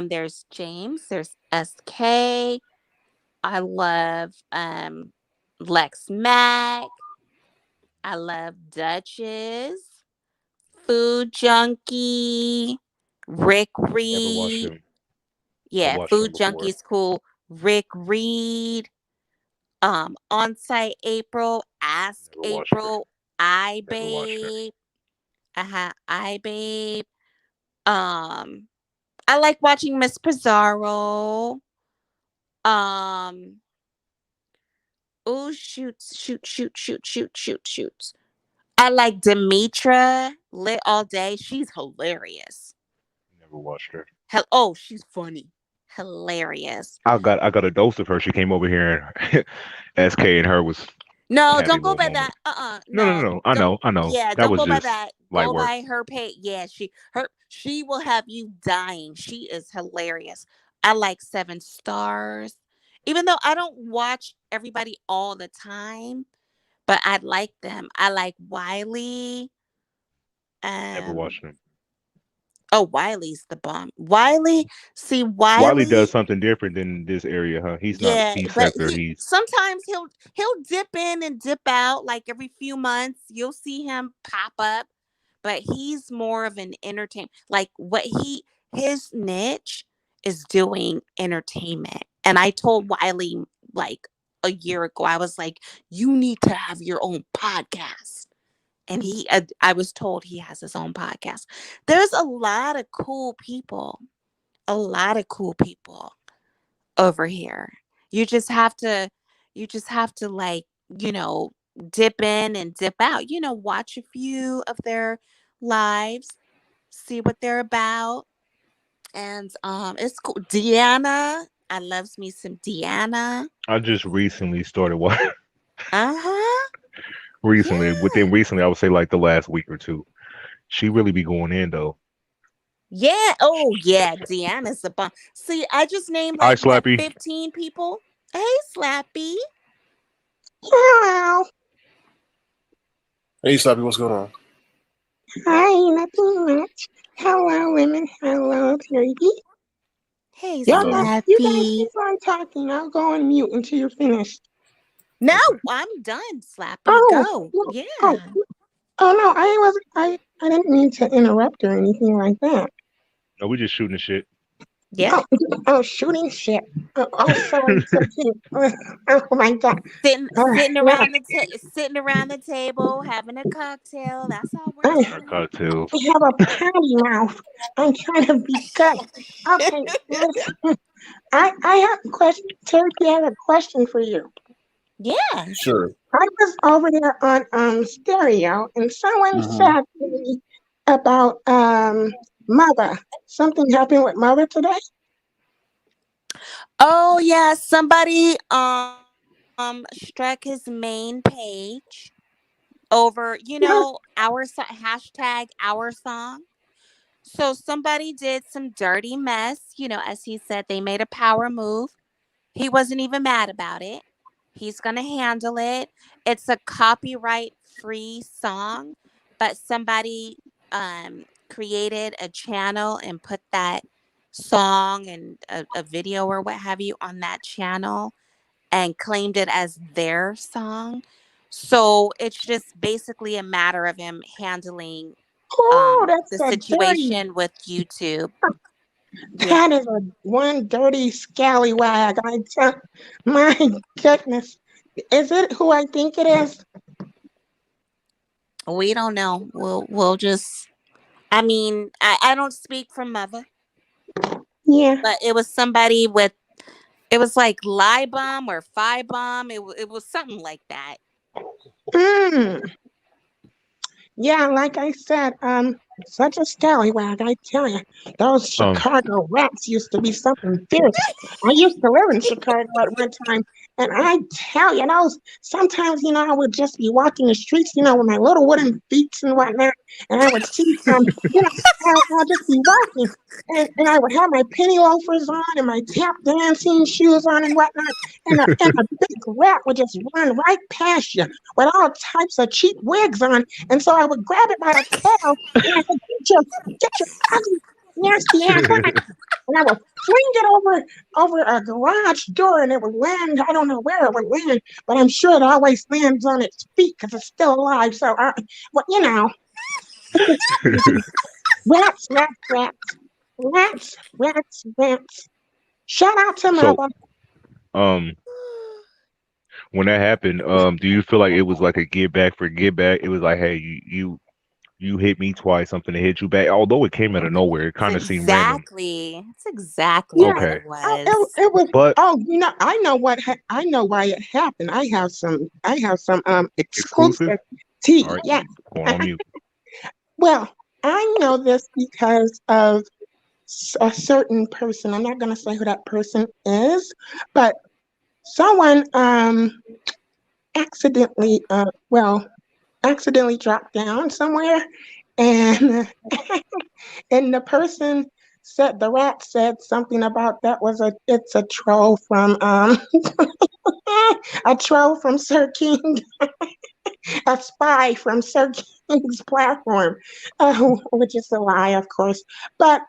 There's James, there's SK. I love Lex Mac. I love Duchess, Food Junkie, Rick Never watched Reed. him. Never Yeah, watched him Food before. Junkie's cool. Rick Reed, On-Site April, Ask Never watched her. April, I Never watched her. Babe. I Babe. Um, I like watching Miss Pizarro. Um, oh shoot. I like Demetra lit all day. She's hilarious. Never watched her. Oh, she's funny. Hilarious. I got a dose of her. She came over here and SK and her was a No, happy don't go little by moment. that. No, no, No, no, no. I don't. know, I know. Yeah, That don't was go by just that. light Go work. by her page. Yeah, she will have you dying. She is hilarious. I like 7 stars. Even though I don't watch everybody all the time, but I like them. I like Wiley. Never Um, watched him. oh, Wiley's the bomb. Wiley, see Wiley does Wiley. something different than this area, huh? He's not a Yeah, feast but sector. He's sometimes he'll dip in and dip out like every few months. You'll see him pop up, but he's more of an entertainment. Like his niche is doing entertainment. And I told Wiley like a year ago, I was like, you need to have your own podcast. And I was told he has his own podcast. There's a lot of cool people, a lot of cool people over here. You just have to like, dip in and dip out. Watch a few of their lives, see what they're about. And it's cool. Deanna, I loves me some Deanna. I just recently started watching. Uh-huh. Recently, I would say like the last week or two. She really be going in though. Yeah. Oh yeah, Deanna's a bomb. See, I just named Hi, like what, Slappy. 15 people. Hey, Slappy. Hello. Hey, Slappy, what's going on? Hi, nothing much. Hello, women. Hello, baby. Hey, You Hello. guys Slappy. keep on talking. I'll go on mute until you're finished. No, Okay. I'm done, Slappy. Oh, Go. no, Yeah. oh no, I didn't mean to interrupt or anything like that. No, we just shooting the shit. Yeah. Shooting shit. Sorry. Oh my God. Sitting Yeah, sitting around the table, having a cocktail. That's all we're I Our doing. cocktails. have a potty mouth. I'm trying to be good. Okay, listen. I have a question. Turkey, I have a question for you. Yeah. Sure. I was over there on stereo, and someone Mm-hmm. said to me about mother. Something happened with mother today. Oh yeah, somebody struck his main page over, hashtag our song. So somebody did some dirty mess, as he said, they made a power move. He wasn't even mad about it. He's going to handle it. It's a copyright free song, but somebody created a channel and put that song and a video or what have you on that channel and claimed it as their song. So it's just basically a matter of him handling Oh, the that's a dirty. situation with YouTube. Yeah. That is a one dirty scallywag. My goodness, is it who I think it is? We don't know. We'll just I mean, I don't speak for mother, Yeah. but it was somebody with it was like lie bomb or phi bomb. It was something like that. Mm. Yeah, like I said, such a scallywag, I tell you. Those Chicago rats used to be something fierce. I used to live in Chicago at one time, and I tell you, sometimes, I would just be walking the streets, with my little wooden feet and whatnot, and I would see I'll just be walking, and I would have my penny loafers on and my tap dancing shoes on and whatnot, and a big rat would just run right past you with all types of cheap wigs on. And so I would grab it by the tail and I said, get your ugly, nasty ass back. And I would fling it over a garage door and it would land. I don't know where it would land, but I'm sure it always lands on its feet because it's still alive. So, rats, rats, rats, rats, rats, rats. Shout out to So, mother. when that happened, do you feel like it was like a get back for get back? It was like, hey, you hit me twice, I'm finna hit you back. Although it came out of nowhere, it kind of seemed random. It's exactly what Okay. it was. It was. But I know I know why it happened. I have some exclusive exclusive? tea. All right, Yeah. going on mute. Well, I know this because of a certain person. I'm not going to say who that person is, but someone accidentally dropped down somewhere, and and the person said, the rat said something about it's a troll from a troll from Sir King. a spy from Sir King's platform, which is a lie, of course. But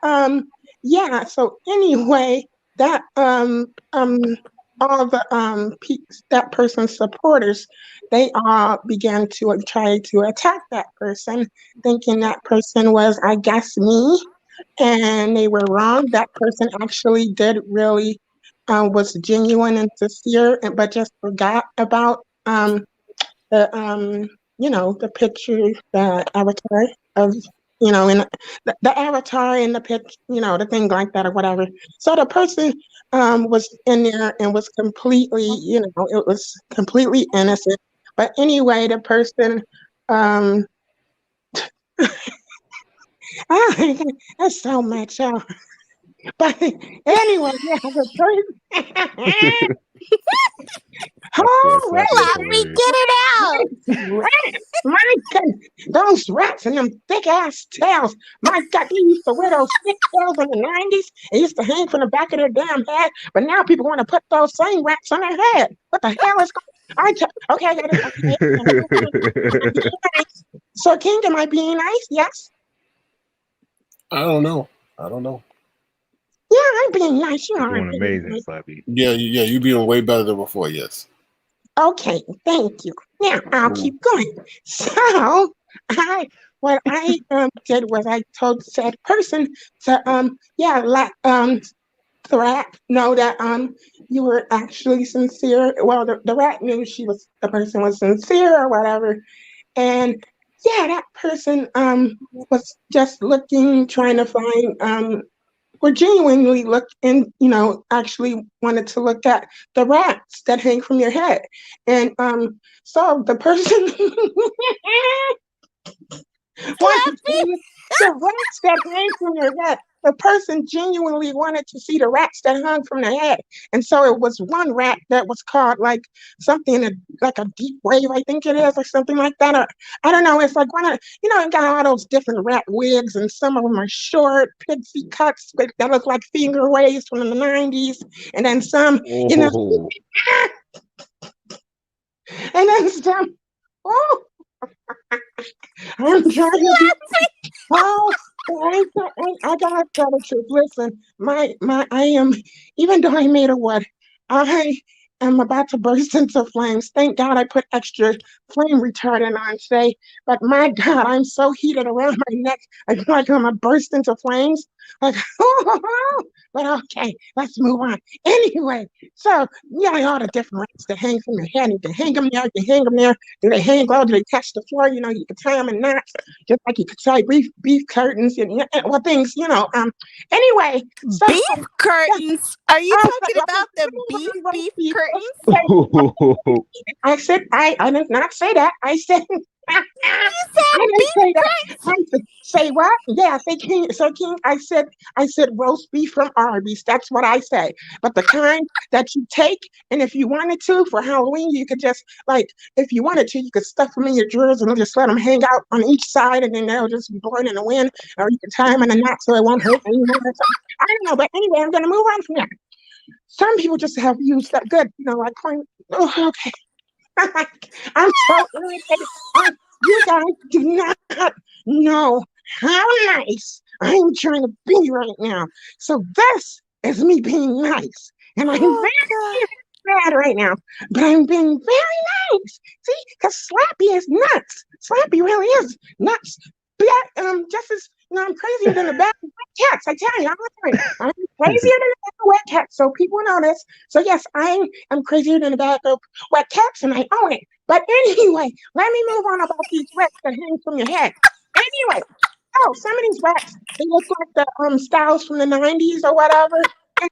yeah. So anyway, that all the that person's supporters, they all began to try to attack that person, thinking that person was, I guess, me, and they were wrong. That person actually did really was genuine and sincere, but just forgot about the the picture, the avatar of in the avatar in the pitch, the thing like that or whatever. So the person was in there and was completely, it was completely innocent. But anyway, the person that's so much. But anyway, yeah, the person. Oh, Slappy, get it out! Rats! My goodness, those rats and them thick ass tails. My God, they used to wear those thick tails in the 90s. They used to hang from the back of their damn head, but now people want to put those same rats on their head. What the hell is going on? Okay, I got it. Okay. So, King, am I being nice? Yes? I don't know. Yeah, I'm being nice. You know, You're I'm doing being amazing, nice. Slappy. Yeah, you're doing way better than before. Yes. Okay, thank you. Now I'll keep going. So what I did was I told said person to let the rat know that you were actually sincere. Well, the rat knew the person was sincere or whatever, and yeah, that person was just looking, trying to find or genuinely look and actually wanted to look at the rats that hang from your head, and so the person wanted to see the rats that hang from your head. The person genuinely wanted to see the rats that hung from the head, and so it was one rat that was called like something like a deep wave, I think it is, or something like that. Or I don't know. It's like one of it got all those different rat wigs, and some of them are short pixie cuts that look like finger waves from the 90s, and then some, Oh. and then some. Oh, I'm trying to be. Oh, I gotta tell the truth. Listen, I am, even though I made a what, I am about to burst into flames. Thank God I put extra flame retardant on today. But my God, I'm so heated around my neck. I feel like I'm gonna burst into flames. Like, but okay, let's move on. Anyway, so yeah, all the different rats that hang from your head. You can hang them there. You can hang them there. Do they hang low? Do they touch the floor? You can tie them in knots, just like you could tie beef curtains and well things. Anyway, so Beef curtains? Are you talking about the beef curtains? I said I did not say that. I said You said I didn't beef say that. curtains? I said, say what? Yeah, say King. So King, I said roast beef from Arby's. That's what I say. But the kind that you take, and if you wanted to for Halloween, you could just if you wanted to, you could stuff them in your drawers and just let them hang out on each side, and then they'll just be blowing in the wind, or you can tie them in a knot so it won't hurt anymore. I don't know, but anyway, I'm gonna move on from that. Some people just have used that good, like oh, okay. I'm so irritated. You guys do not know how nice I'm trying to be right now. So this is me being nice. And I'm very bad right now. But I'm being very nice. See? Because Slappy is nuts. Slappy really is nuts. Just as I'm crazier than the bad wet cats. I tell you, I'm crazier than the bad wet cats. So people know this. So yes, I'm crazier than the bad wet cats, and I own it. But anyway, let me move on about these rats that hang from your head. Anyway, some of these rats, they look like the styles from the 90s or whatever. And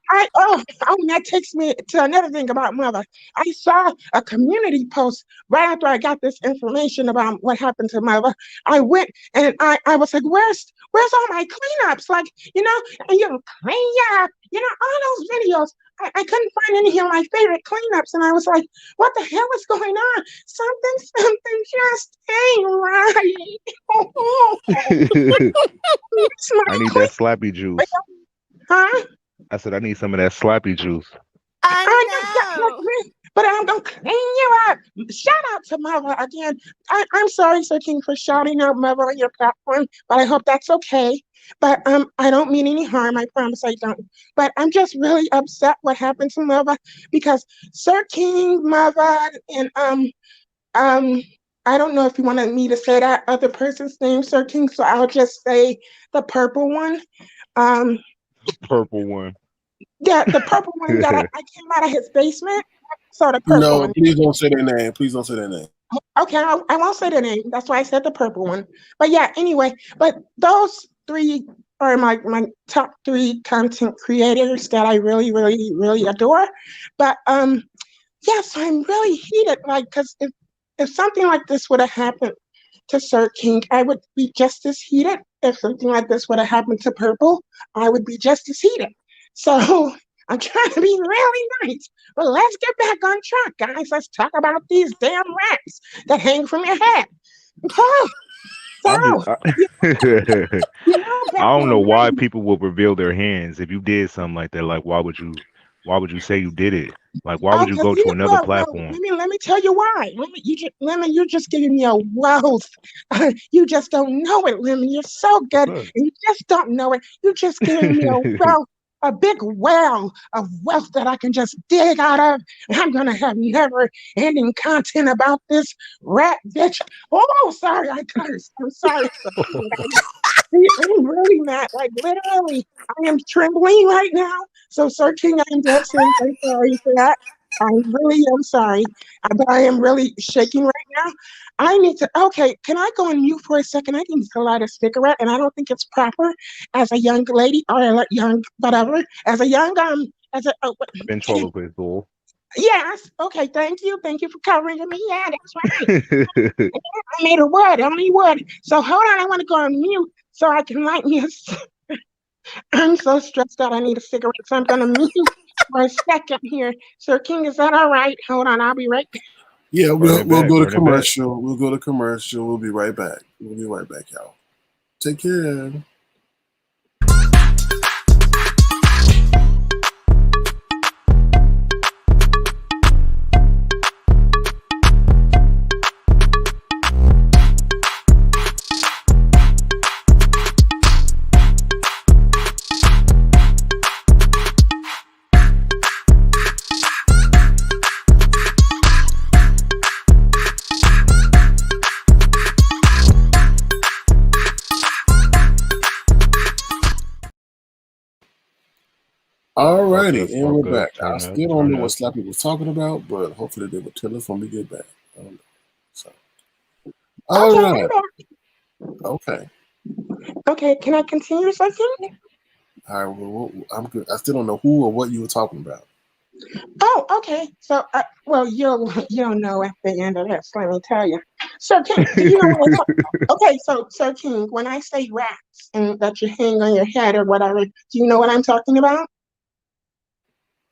that takes me to another thing about Mother. I saw a community post right after I got this information about what happened to Mother. I went and I was like, where's all my cleanups? And clean up, all those videos. I couldn't find any of my favorite cleanups, and I was like, what the hell is going on? Something just ain't right. I need that Slappy juice. Huh? I said I need some of that Slappy juice. I know. but I'm gonna clean you up. Shout out to Mother again. I'm sorry, Sir King, for shouting out Mother on your platform, but I hope that's okay. But I don't mean any harm. I promise I don't. But I'm just really upset what happened to Mother because Sir King, Mother, and um. I don't know if you wanted me to say that other person's name, Sir King, so I'll just say the purple one. Um, Purple one. yeah, the purple one that I came out of his basement. So the purple No, one. please don't say their name. Please don't say their name. Okay, I won't say the name. That's why I said the purple one. But yeah, anyway, but those three are my top three content creators that I really, really, really adore. But yes, I'm really heated, like, because if something like this would have happened to Sir King, I would be just as heated. If something like this would have happened to Purple, I would be just as heated. So I'm trying to be really nice. But let's get back on track, guys. Let's talk about these damn rats that hang from your head. Oh, so, I back don't know in why the people would reveal their hands if you did something like that. Like, why would you say you did it? Like, why would you go to another platform? Let me tell you why. You're just giving me a wealth. You just don't know it, Lemon. You're so good, and you just don't know it. You're just giving me a wealth, a big well of wealth that I can just dig out of. And I'm gonna have never-ending content about this rat bitch. Oh, sorry, I cursed. I'm sorry. I'm really mad. Like literally, I am trembling right now. So, Sir King, I am dead serious. I'm sorry for that. I really am sorry, but I am really shaking right now. I need to. Okay, can I go on mute for a second? I need to light a cigarette, and I don't think it's proper as a young lady or a young whatever, as a young as a. Ventriloquist bull. Yes. Okay. Thank you for covering me. Yeah, that's right. I made a word. Only word. So hold on. I want to go on mute so I can light me a. I'm so stressed out. I need a cigarette, so I'm gonna mute for a second here. Sir King, is that all right? Hold on. I'll be right back. Yeah, we'll go to commercial. We'll go to commercial. We'll be right back. We'll be right back, y'all. Take care. Alrighty, and we're back. I still don't know what Slappy was talking about, but hopefully they will tell us when we get back. I don't know. So, all right. Okay. Okay, can I continue, Sir King? All right. Well, I'm good. I still don't know who or what you were talking about. Oh, okay. So, well, you'll know at the end of this. Let me tell you, Sir King. Do you know what okay, so Sir King, when I say rats and that you hang on your head or whatever, do you know what I'm talking about?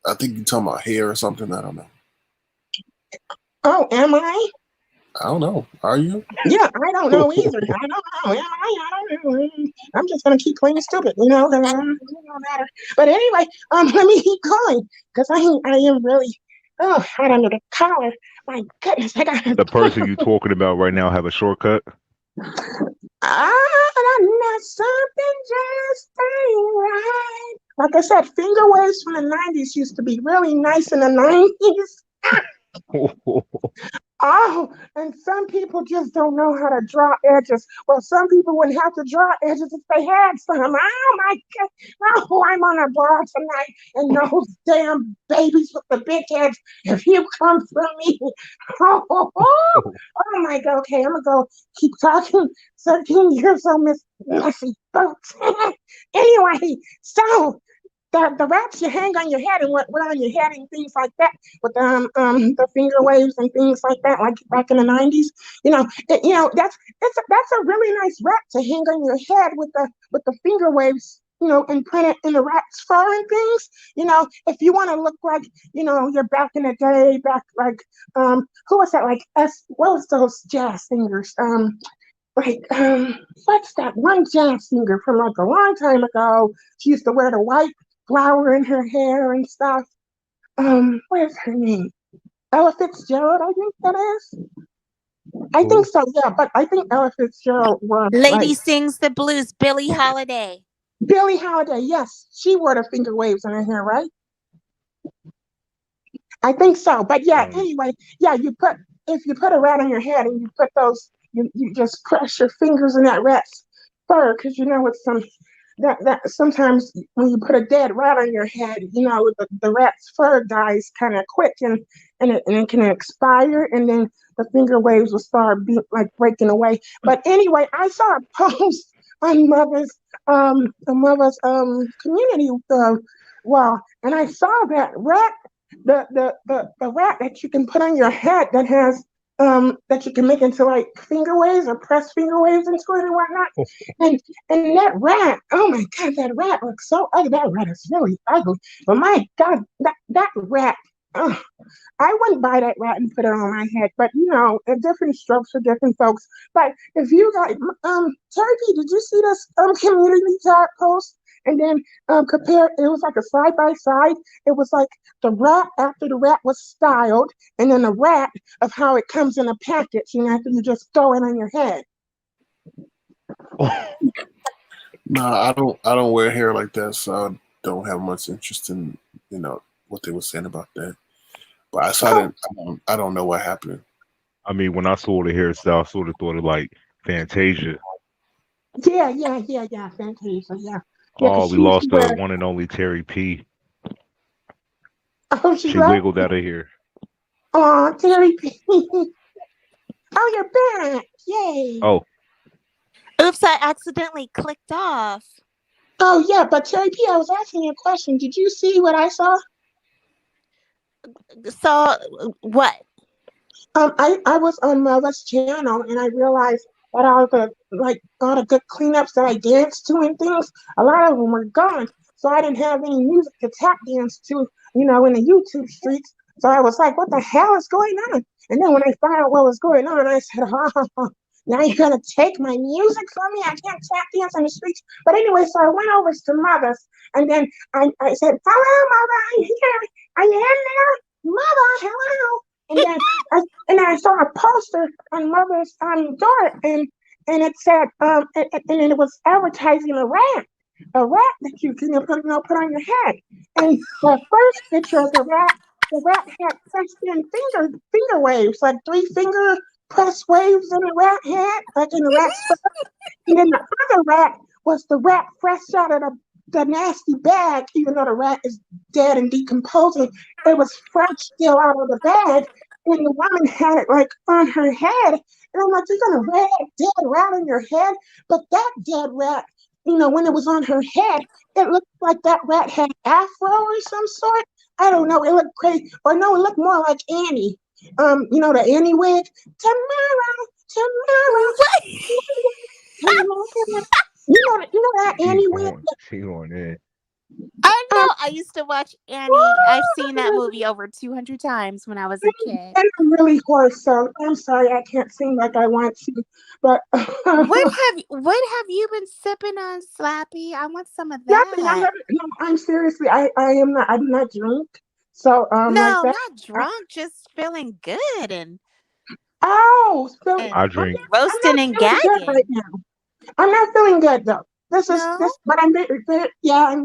I think you're talking about hair or something. I don't know. Oh, am I? I don't know. Are you? Yeah, I don't know either. I don't know. Am I? I don't know. I'm just gonna keep playing stupid, you know. It don't matter. But anyway, let me keep going because I am really hot under the collar. My goodness, I got the person you talking about right now have a shortcut. I know something just ain't right. Like I said, finger waves from the 90s used to be really nice in the 90s. Oh, and some people just don't know how to draw edges. Well, some people wouldn't have to draw edges if they had some. Oh my God. Oh, I'm on a ball tonight. And those damn babies with the big heads, if you come for me. Oh my God. Okay, I'm going to go keep talking. 13 years old, Miss Messy Boots. Anyway, so the wraps you hang on your head and what on your head and things like that with the finger waves and things like that, like back in the 90s. That's a really nice wrap to hang on your head with the finger waves, and print it in the rat's fur and things. If you want to look like, you're back in the day, back like who was that, like what was those jazz singers? What's that one jazz singer from like a long time ago? She used to wear the white flower in her hair and stuff. What is her name? Ella Fitzgerald, I think that is. I Who? think so, yeah. But I think Ella Fitzgerald wore Lady like sings the blues, Billie Holiday. Billie Holiday. Yes, she wore the finger waves in her hair, right? I think so. But yeah, anyway, yeah, if you put a rat on your head and you put those, you just press your fingers in that rat's fur because you know it's some that sometimes when you put a dead rat on your head, you know the rat's fur dies kind of quick and it can expire and then the finger waves will start like breaking away. But anyway, I saw a post on mother's community wall, and I saw that rat the rat that you can put on your head that has that you can make into like finger waves or press finger waves into it and whatnot. And that rat, oh my god, that rat looks so ugly. That rat is really ugly. But my god, that rat, I wouldn't buy that rat and put it on my head. But you know, different strokes for different folks. But if you got Terry P, did you see this community tab post? And then compare, it was like a side by side. It was like the rat after the rat was styled, and then the rat of how it comes in a package, and after you just throw it on your head. No, I don't wear hair like that, so I don't have much interest in what they were saying about that. But I saw that. I don't know what happened. I mean, when I saw the hairstyle, I sort of thought of like Fantasia. Yeah, Fantasia, yeah. Oh, we lost the one and only Terry P. Oh, she wiggled out of here. Oh, Terry P. Oh, you're back. Yay. Oh. Oops, I accidentally clicked off. Oh, yeah, but Terry P, I was asking you a question. Did you see what I saw? Saw what? I was on Mother's channel and I realized that all the good cleanups that I danced to and things, a lot of them were gone. So I didn't have any music to tap dance to, in the YouTube streets. So I was like, what the hell is going on? And then when I found out what was going on, I said, oh, now you're going to take my music from me? I can't tap dance on the streets. But anyway, so I went over to Mother's and then I said, hello, Mother, I'm here. Are you in there? Mother, hello. And then I saw a poster on Mother's door, and it said, and it was advertising a rat that you can put on your head. And the first picture of the rat had pressed in finger waves, like 3 finger press waves in the rat head, like in the rat's foot. And then the other rat was the rat fresh out of the nasty bag, even though the rat is dead and decomposing. It was fresh still out of the bag. And the woman had it like on her head. And I'm like, you're gonna wear that dead rat on your head? But that dead rat, when it was on her head, it looked like that rat had afro or some sort. I don't know. It looked crazy. Or no, it looked more like Annie. The Annie wig. Tomorrow. You know that Annie wig? She on it. I know. I used to watch Annie. I've seen that movie over 200 times when I was a kid. And I'm really hoarse, so I'm sorry I can't sing like I want to. But what have you been sipping on, Slappy? I want some of that. I'm seriously. I am not. I do not drink. So no, like not drunk. Just feeling good and I drink roasting and gagging right now. I'm not feeling good though. This, but I'm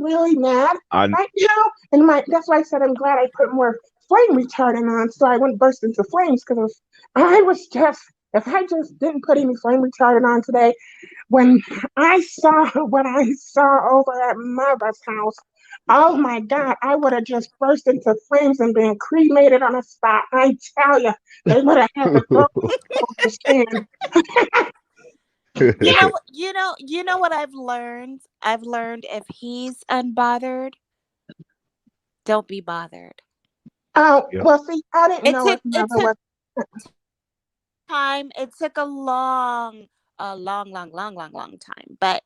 really mad right now, and that's why I said I'm glad I put more flame retardant on, so I wouldn't burst into flames. Because if I just didn't put any flame retardant on today, when I saw what I saw over at Mother's house, oh my God, I would have just burst into flames and been cremated on the spot. I tell you, they would have had to throw the stand. You know what I've learned? I've learned if he's unbothered, don't be bothered. Oh, well, see, I didn't know if Mother was time. It took a long time, but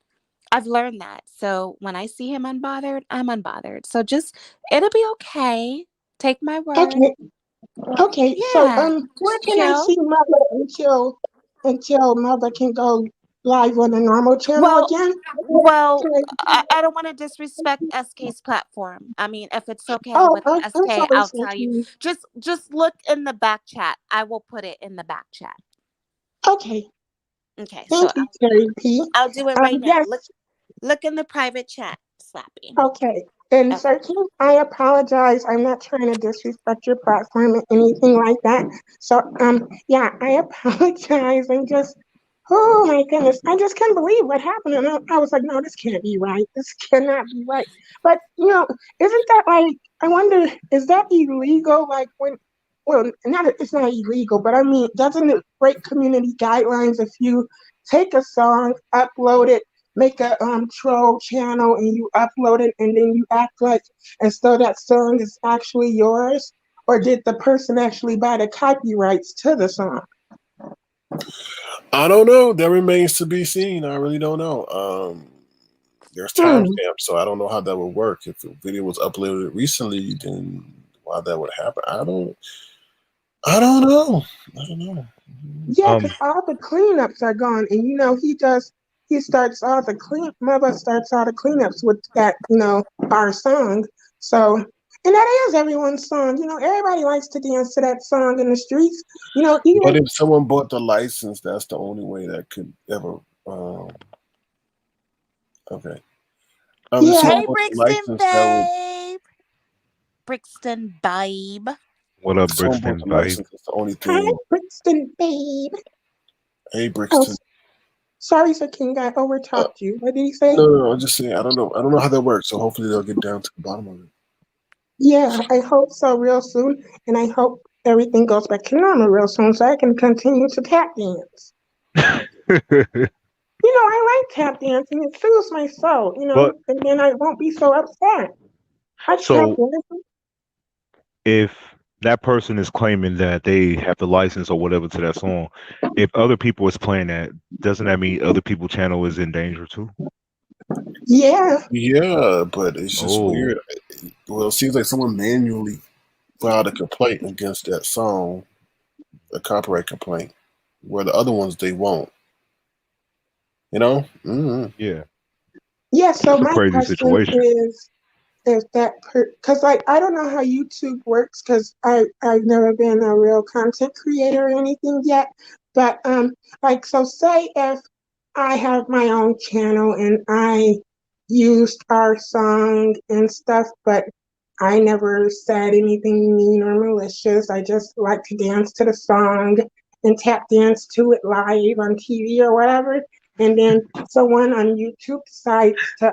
I've learned that. So when I see him unbothered, I'm unbothered. So it'll be okay. Take my word. Okay. Yeah. So where can I see Mother until Mother can go live on the normal channel Well, again? I don't want to disrespect SK's platform. I mean, if it's okay Oh, with I'm SK, sorry, I'll tell you. Seige. Just look in the back chat. I will put it in the back chat. Okay, Okay, so thank you, Terry P. I'll do it right now. Yes. Look in the private chat, Slappy. Okay. And Okay. Searching, I apologize. I'm not trying to disrespect your platform or anything like that. So, yeah, I apologize. I'm just, oh my goodness, I just can't believe what happened. And I was like, no, this can't be right. This cannot be right. But, isn't that like, I wonder, is that illegal? Like well, it's not illegal, but I mean, doesn't it break community guidelines if you take a song, upload it, make a troll channel and you upload it and then you act like as though that song is actually yours? Or did the person actually buy the copyrights to the song? I don't know. That remains to be seen. I really don't know. There's timestamps, so I don't know how that would work. If the video was uploaded recently, then why that would happen? I don't know. Yeah, because all the cleanups are gone, and he starts all the mother starts all the cleanups with that, our song. So, and that is everyone's song. Everybody likes to dance to that song in the streets. But Even if someone bought the license, that's the only way that could ever. Okay. Hey, Brixton babe. Brixton babe. What up, Brixton babe? That's the only Hi, thing. Brixton babe. Hey, Brixton. Sorry, Sir King, I overtalked you. What did he say? No, I'm just saying. I don't know how that works. So hopefully they'll get down to the bottom of it. Yeah, I hope so real soon, and I hope everything goes back to normal real soon so I can continue to tap dance. I like tap dancing. It soothes my soul, and then I won't be so upset. So, if that person is claiming that they have the license or whatever to that song, if other people is playing that, doesn't that mean other people's channel is in danger too? Yeah. Yeah, but it's just weird. Well, it seems like someone manually filed a complaint against that song, a copyright complaint, where the other ones they won't. Mm-hmm. Yeah. Yeah. So it's a my crazy question situation. is that because I don't know how YouTube works because I've never been a real content creator or anything yet, but so say if I have my own channel and I used our song and stuff, but I never said anything mean or malicious. I just like to dance to the song and tap dance to it live on TV or whatever. And then someone on YouTube decides to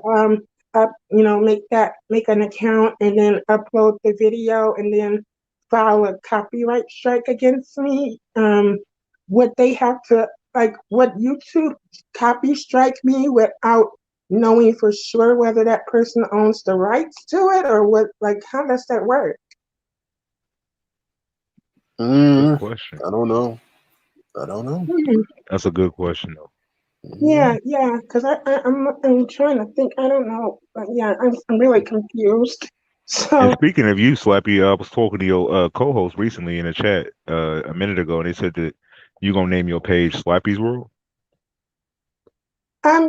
make an account and then upload the video and then file a copyright strike against me. Would they have to would YouTube copy strike me without knowing for sure whether that person owns the rights to it, or how does that work? Good question. I don't know. That's a good question though. Yeah, because I'm trying to think. I don't know, but yeah, I'm really confused. So, and speaking of you, Slappy, I was talking to your co-host recently in a chat a minute ago, and they said that you're gonna name your page Slappy's World.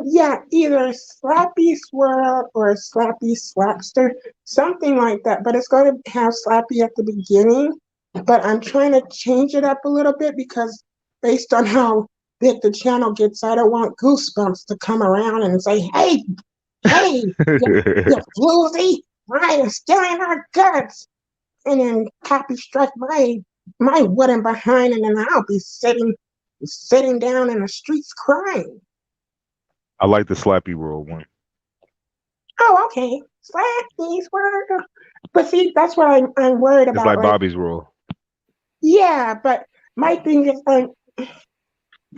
Yeah, either Slappy Swirl or Slappy Slapster, something like that. But it's going to have Slappy at the beginning. But I'm trying to change it up a little bit because based on how big the channel gets, I don't want Goosebumps to come around and say, hey, you floozy, why are you stealing our guts? And then copy strike my wooden behind, and then I'll be sitting down in the streets crying. I like the Slappy World one. Oh, okay. Slappy's World. But see, that's what I'm worried about. It's like Bobby's World. Yeah, but my thing is,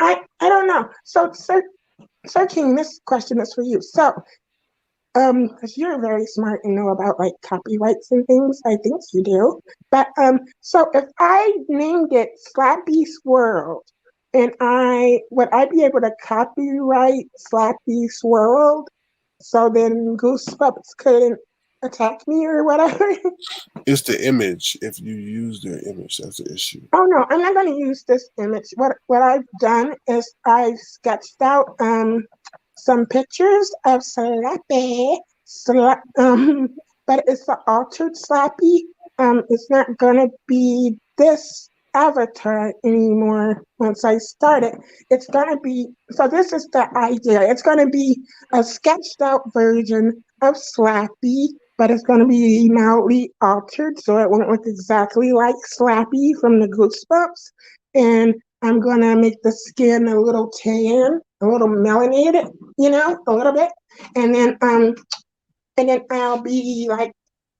I don't know. So, searching, this question is for you. So, because you're very smart and know about copyrights and things, I think you do. But so if I named it Slappy's World, and would I be able to copyright Slappy's World? So then Goosebumps couldn't attack me or whatever. It's the image. If you use their image, that's the issue. Oh no, I'm not going to use this image. What I've done is I sketched out some pictures of Slappy, but it's an altered Slappy. It's not going to be this avatar anymore. Once I start it, it's going to be. So this is the idea. It's going to be a sketched out version of Slappy, but it's going to be mildly altered, so it won't look exactly like Slappy from the Goosebumps. And I'm going to make the skin a little tan, a little melanated, a little bit. And then I'll be like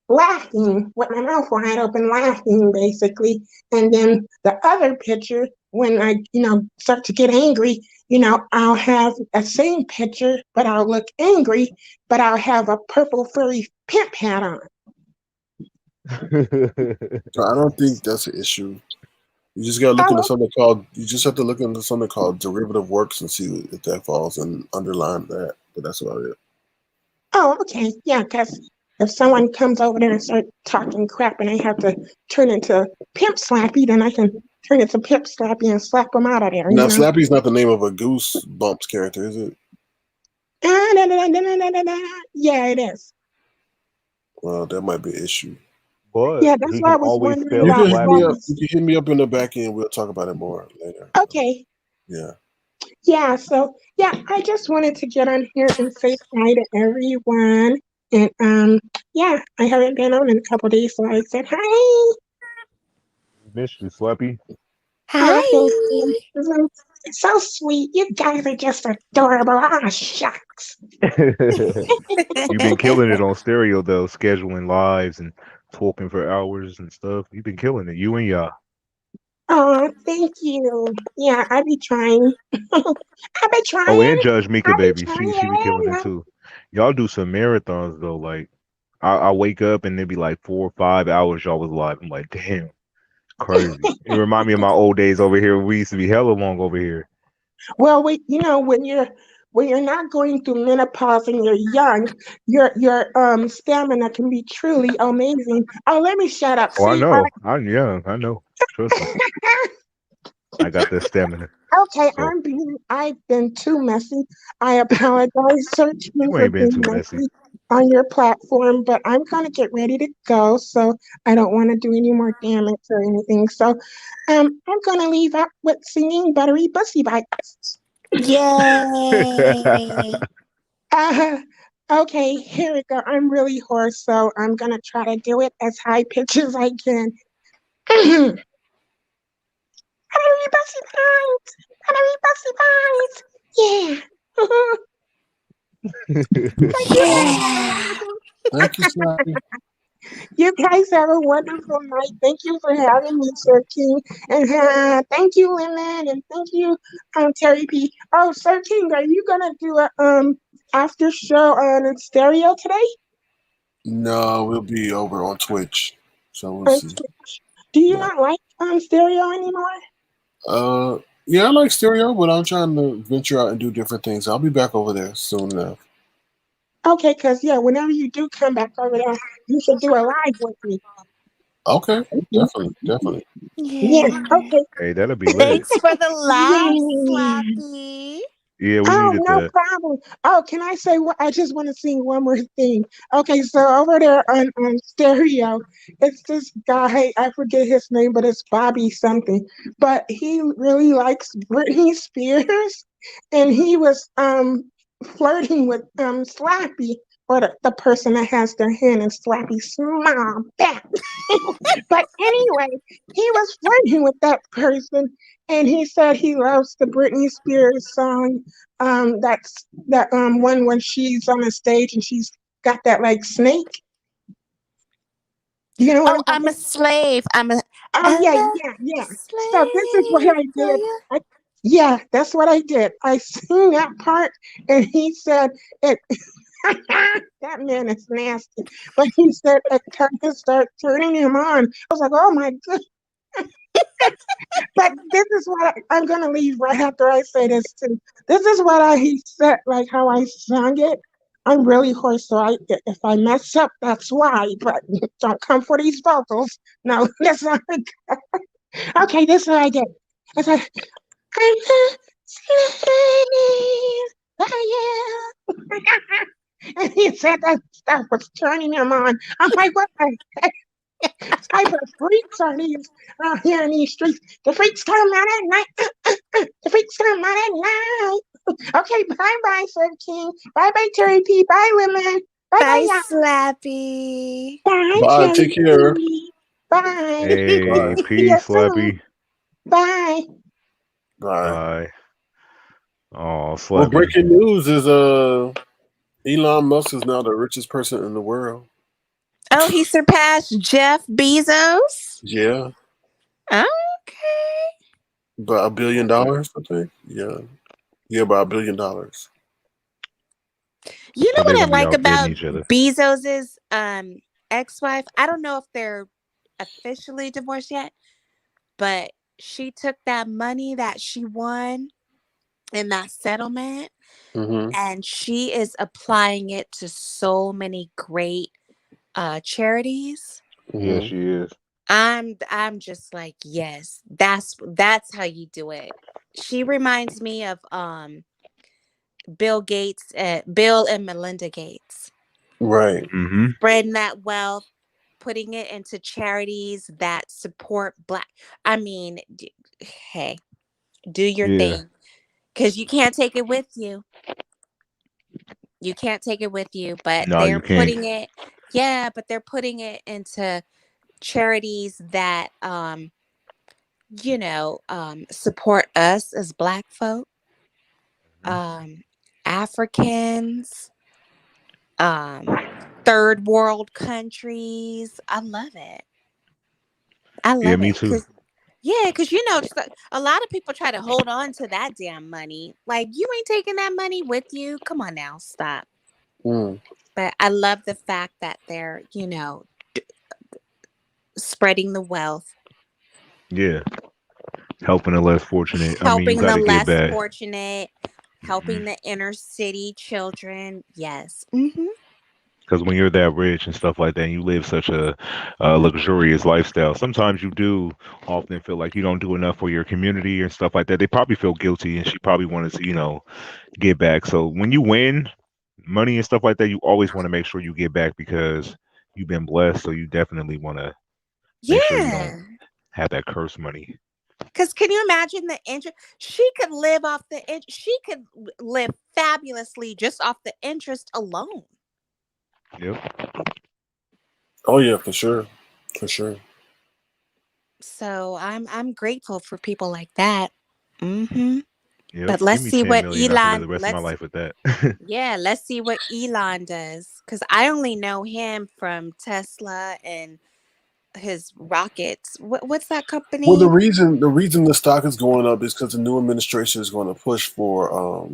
laughing with my mouth wide open, laughing basically. And then the other picture, when I, start to get angry, I'll have a same picture, but I'll look angry, but I'll have a purple furry pimp hat on. So I don't think that's an issue. You just gotta look into something called. You just have to look into something called derivative works and see if that falls and underline that. But that's about it. Oh, okay, yeah, because if someone comes over there and starts talking crap and I have to turn into Pimp Slappy, then I can turn into Pimp Slappy and slap them out of there. Now, Slappy's not the name of a Goosebumps character, is it? Yeah, it is. Well, that might be an issue. But yeah, that's why I was wondering You about can hit me up in the back end. We'll talk about it more later. Okay. Yeah. Yeah, so I just wanted to get on here and say hi to everyone. And I haven't been on in a couple of days, so I said hi. Missed you, Slappy. Hi. It's so sweet. You guys are just adorable. Ah, shucks. You've been killing it on stereo though, scheduling lives and talking for hours and stuff. You've been killing it, you and Ya. Oh, thank you. Yeah, I be trying. I be trying. Oh, and Judge Mika, baby, she be trying. killing it too. Y'all do some marathons though. Like I wake up and it'd be like 4 or 5 hours y'all was live. I'm like, damn, crazy. It remind me of my old days over here. We used to be hella long over here. Well, when you're not going through menopause and you're young, your stamina can be truly amazing. Oh, let me shut up. Oh, I See, know. I'm young. I know. Trust me. I got that stamina. Okay, So, I've been too messy. I apologize, Search me you for ain't been being too messy. on your platform, but I'm gonna get ready to go, so I don't want to do any more damage or anything. So, I'm gonna leave out with singing "Buttery Bussy Bites." Yay! Okay, here we go. I'm really hoarse, so I'm gonna try to do it as high pitch as I can. Buttery Bussy Bites, Buttery Bussy Bites. Yeah. Thank you, Slappy. You guys have a wonderful night. Thank you for having me, Sir King. And thank you, Lemon, and thank you, Terry P. Oh, Sir King, are you gonna do a after show on stereo today? No, we'll be over on Twitch. So we'll see. Do you not like stereo anymore? Yeah, I like stereo, but I'm trying to venture out and do different things. I'll be back over there soon enough. Okay, because whenever you do come back over there, you should do a live with me. Okay, definitely. Yeah, okay. Hey, that'll be lit. Thanks for the laugh, Slappy. Yeah, we Oh, needed no that. problem. Oh, can I say what? I just want to sing one more thing. Okay, so over there on stereo, it's this guy, I forget his name, but it's Bobby something. But he really likes Britney Spears, and he was flirting with Slappy, or the person that has their hand in Slappy's small back. But anyway, he was flirting with that person, and he said he loves the Britney Spears song. That's that one when she's on the stage and she's got that like snake. You know what I'm a slave. Oh yeah. So this is what I did. Yeah, that's what I did. I sang that part, and he said it. That man is nasty. But he said it kind of started turning him on. I was like, oh my goodness. But this is what I'm gonna leave right after I say this too. This is what he said, like how I sung it. I'm really hoarse, so if I mess up, that's why. But don't come for these vocals. No, that's not okay. This is what I did. I said, I'm a slave for you. And he said that stuff was turning him on. I'm like, what the type of freaks are these out here in these streets? The freaks come out at night. The freaks come out at night. Okay, bye, Sir King. Bye, Terry P. Bye, women. Bye, Bye, y'all. Slappy. Bye, Bye. Terry Take care. P. Bye. Hey, Bye. See you peace, soon. Slappy. Bye. Bye. Bye. Oh, Well, Slappy. breaking news is Elon Musk is now the richest person in the world. Oh, he surpassed Jeff Bezos? Yeah, Okay. by $1 billion, I think. Yeah, by $1 billion. You know So they're what I gonna be like outbidding about each other. Bezos's ex-wife? I don't know if they're officially divorced yet, but she took that money that she won in that settlement Mm-hmm. and she is applying it to so many great charities. Yeah, she is. I'm just like, yes, that's how you do it. She reminds me of Bill and Melinda Gates. Right. Mm-hmm. Spreading that wealth, putting it into charities that support Black. I mean, hey, do your Yeah. thing, because you can't take it with you. You can't take it with you, but No, they're you can't. putting it. Yeah, but they're putting it into charities that support us as Black folk, Africans, third world countries. I love it. I Yeah, love me it too. because a lot of people try to hold on to that damn money. Like, you ain't taking that money with you. Come on now, stop. Mm. But I love the fact that they're spreading the wealth, Yeah. Helping the less fortunate. I mean, you helping got the to give less back. fortunate, helping Mhm. the inner city children. Yes. Because when you're that rich and stuff like that, and you live such a luxurious lifestyle, sometimes you do often feel like you don't do enough for your community and stuff like that. They probably feel guilty, and she probably wanted to, give back. So when you win money and stuff like that, you always want to make sure you give back because you've been blessed. So you definitely want to make sure you don't Yeah. have that cursed money. Because can you imagine the interest? She could live off the interest. She could live fabulously just off the interest alone. Yep. Oh yeah, for sure. For sure. So I'm grateful for people like that. Mm-hmm. Yep. But Give let's me see 10 what million. I can live Elon. the rest of my life with that. Let's see what Elon does. Because I only know him from Tesla and his rockets. What's that Well, the company? reason the stock is going up is because the new administration is going to push for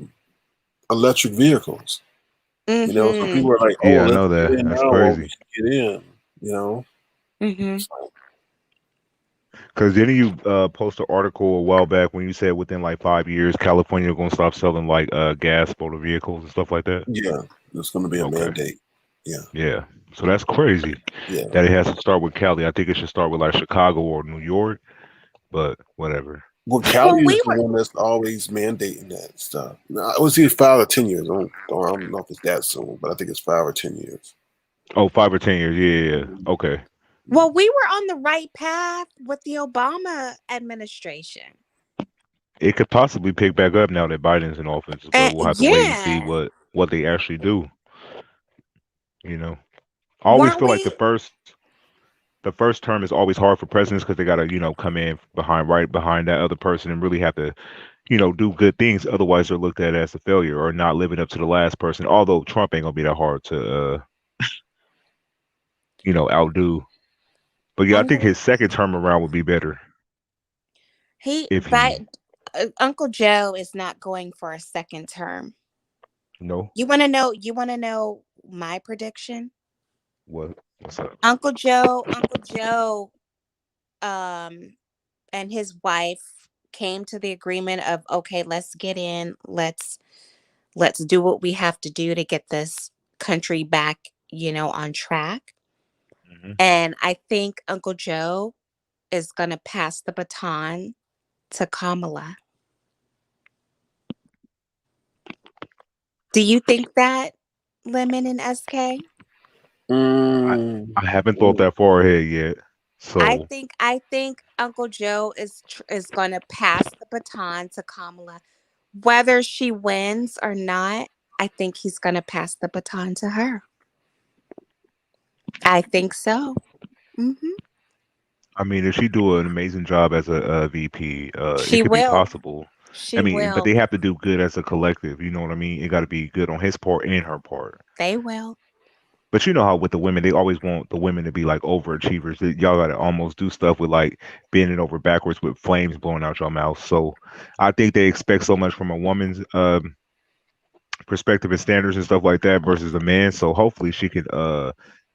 electric vehicles. So Mm-hmm. people are like, "Oh, Yeah, I let's know get that. in That's now while we crazy. can get in." You know. Mm-hmm. So, Because didn't you post an article a while back when you said within like 5 years, California going to stop selling like gas motor vehicles and stuff like that? yeah, there's going to be a Okay. mandate. Yeah. Yeah. So that's crazy Yeah. that it has to start with Cali. I think it should start with like Chicago or New York, but whatever. Well, Well, Cali is we the were. one that's always mandating that stuff. Now, I was here 5 or 10 years. I don't know if it's that soon, but I think it's 5 or 10 years. Oh, 5 or 10 years. Yeah. Okay. Well, we were on the right path with the Obama administration. It could possibly pick back up now that Biden's in office, but we'll have to wait and see Yeah. what they actually do. I always Weren't feel like we? the first term is always hard for presidents because they got to come in right behind that other person and really have to do good things. Otherwise, they're looked at as a failure or not living up to the last person. Although Trump ain't gonna be that hard to outdo. But yeah, I think Uncle his second term around would be better if he Uncle Joe is not going for a second term. no You want to know? You want to know my prediction? what's up. Uncle Joe, and his wife came to the agreement of, okay, let's get in. Let's do what we have to do to get this country back, on track. Hmm. And I think Uncle Joe is going to pass the baton to Kamala. Do you think that, Lemon and SK? I Mm, I haven't thought that far ahead yet. So, I think Uncle Joe is going to pass the baton to Kamala, whether she wins or not. I think he's going to pass the baton to her. I think so. Hmm. I mean, if she do an amazing job as a VP, it She could be will. possible. I She mean, but will. they have to do good as a collective. You know what I mean? It got to be good on his part and her part. They will. But you know how with the women, they always want the women to be like overachievers. Y'all got to almost do stuff with like bending over backwards with flames blowing out your mouth. So I think they expect so much from a woman's perspective and standards and stuff like that versus a man. So hopefully she could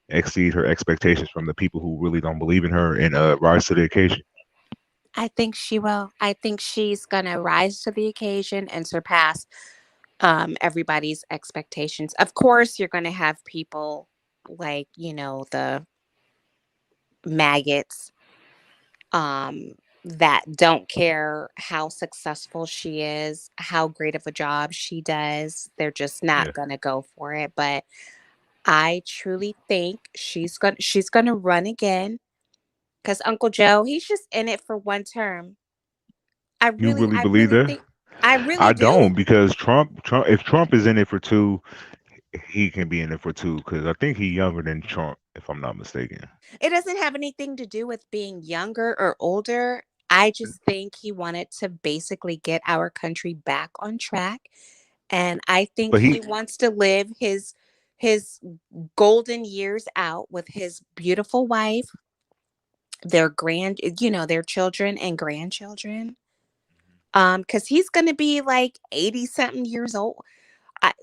exceed her expectations from the people who really don't believe in her and rise to the occasion. I think she will. I think she's going to rise to the occasion and surpass everybody's expectations. Of course, you're going to have people like, the maggots that don't care how successful she is, how great of a job she does. They're just Yeah. not going to go for it. But I truly think she's going to run again, cuz Uncle Joe, he's just in it for one term. I You really really I believe really that? think I really I don't do. because if Trump is in it for two, he can be in it for two because I think he's younger than Trump, if I'm not mistaken. It doesn't have anything to do with being younger or older. I just think he wanted to basically get our country back on track. And I think But he he, wants to live his golden years out with his beautiful wife, their children and grandchildren. Because he's gonna be like 80 something years old. I,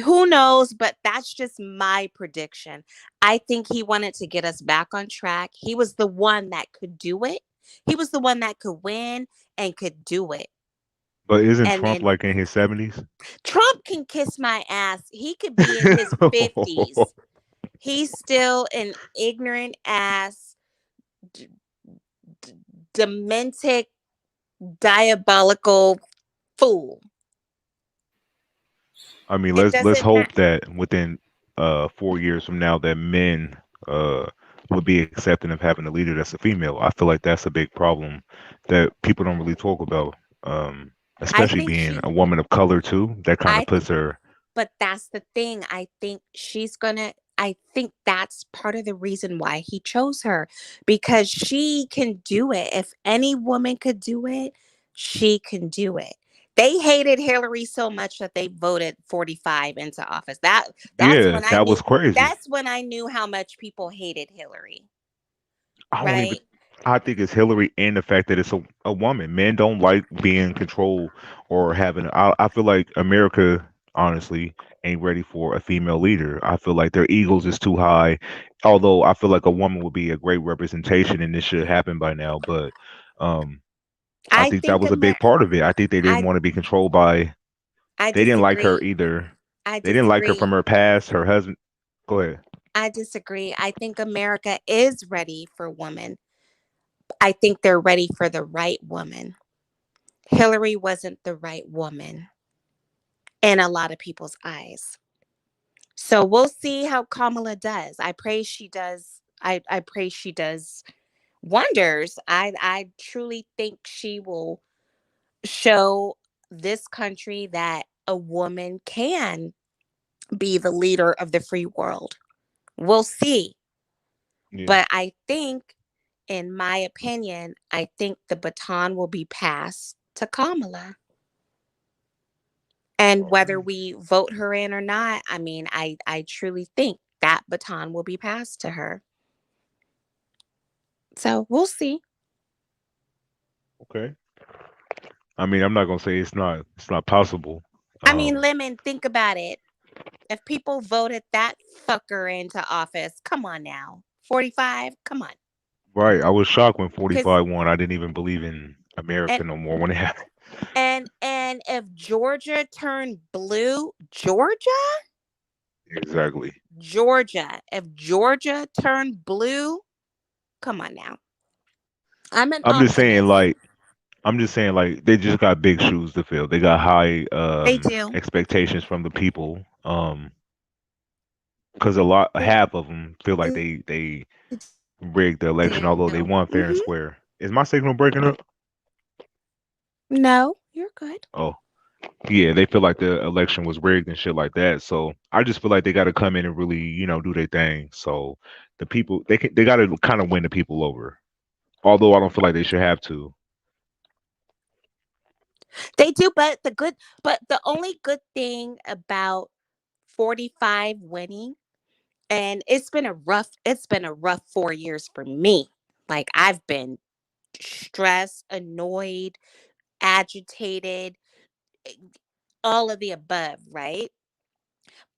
who knows, but that's just my prediction. I think he wanted to get us back on track. He was the one that could do it. He was the one that could win and could do it. but isn't And Trump then like in his 70s? Trump can kiss my ass. He could be in his 50s. He's still an ignorant ass, d- demented, diabolical fool. I mean, It let's doesn't matter. hope that within 4 years from now that men uh would be accepting of having a leader that's a female. I feel like that's a big problem that people don't really talk about. I Especially think being she, a woman of color too. That kind of I puts her. But that's the thing. I think that's part of the reason why he chose her, because she can do it. If any woman could do it, she can do it. They hated Hillary so much that they voted 45 into office. That's Yeah, when I that knew was crazy. that's when I knew how much people hated Hillary, I don't even. right? I think it's Hillary and the fact that it's a woman. Men don't like being controlled or having. I feel like America, honestly, ain't ready for a female leader. I feel like their egos is too high. Although I feel like a woman would be a great representation, and this should happen by now. But um, I I think that think was a big part of it. I think they didn't I want to be controlled by. I They didn't like her disagree. either. I They didn't like her disagree. from her past. Her husband. Go ahead. I disagree. I think America is ready for women. I think they're ready for the right woman. Hillary wasn't the right woman in a lot of people's eyes. So we'll see how Kamala does. I pray she does. I pray she does wonders. I truly think she will show this country that a woman can be the leader of the free world. We'll see. Yeah. But I think, in my opinion, I think the baton will be passed to Kamala. And All whether right. we vote her in or not, I mean, I truly think that baton will be passed to her. So we'll see. Okay. I mean, I'm not gonna say it's not possible. I mean, Um, Lemon, think about it. If people voted that fucker into office, come on now. 45, come on. right. I was shocked when Cause 45 won. I didn't even believe in and America no more when it happened. and if Georgia turned blue, Georgia? Exactly. Georgia. If Georgia turned blue, come on now. I'm an I'm just saying, optimist. like, they just got big shoes to fill. They got high They do. expectations from the people. Because half of them feel like they rigged the election, although they won fair and Mm-hmm. square. Is my signal breaking up? No, you're good. Oh, yeah, they feel like the election was rigged and shit like that. So I just feel like they got to come in and really, do their thing. So the people they got to kind of win the people over. Although I don't feel like they should have to. They do, but the only good thing about 45 winning, and it's been a rough 4 years for me. Like I've been stressed, annoyed, agitated, all of the above, right?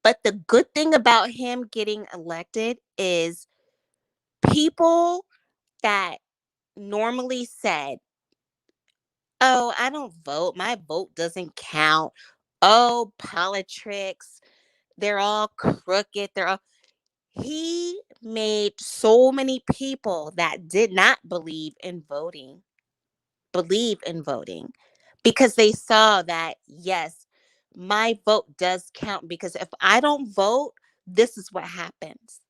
But the good thing about him getting elected is people that normally said, "Oh, I don't vote. My vote doesn't count. Oh, politics. They're all crooked. They're all." He made so many people that did not believe in voting because they saw that, yes, my vote does count because if I don't vote, this is what happens.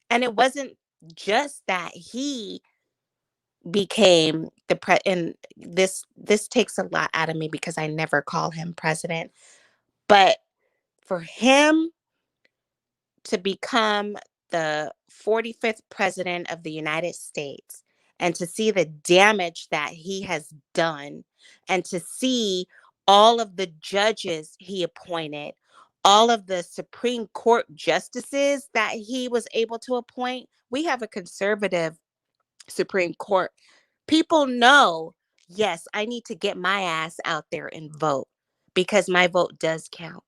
And it wasn't just that he became and this takes a lot out of me because I never call him president, but for him to become the 45th president of the United States and to see the damage that he has done and to see all of the judges he appointed, all of the Supreme Court justices that he was able to appoint. We have a conservative Supreme Court. People know, yes, I need to get my ass out there and vote because my vote does count.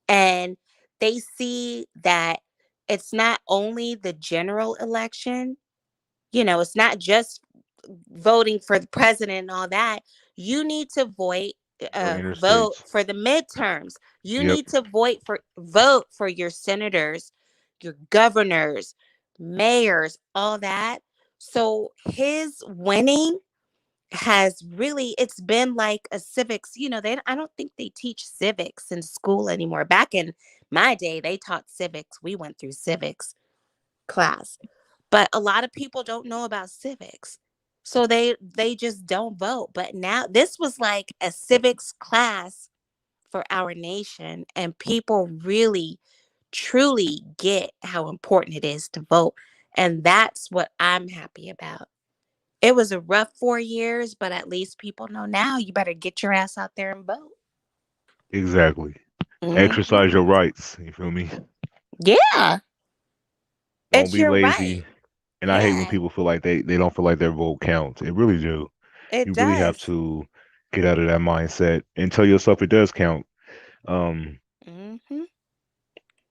And they see that it's not only the general election, it's not just voting for the president and all that. You need to For vote interstates. for the midterms. You Yep. need to vote for your senators, your governors, mayors, all that. So his winning has really, it's been like a civics, I don't think they teach civics in school anymore. Back in my day, they taught civics. We went through civics class. But a lot of people don't know about civics. So they just don't vote. But now this was like a civics class for our nation, and people really truly get how important it is to vote. And that's what I'm happy about. It was a rough 4 years, but at least people know now you better get your ass out there and vote. Exactly. Mhm. Exercise your rights. You feel me? Yeah, Don't it's be your right. lazy. And I hate when Yeah, people feel like they don't feel like their vote counts. It really do. it You really have does. to get out of that mindset and tell yourself it does count. Um, Hmm.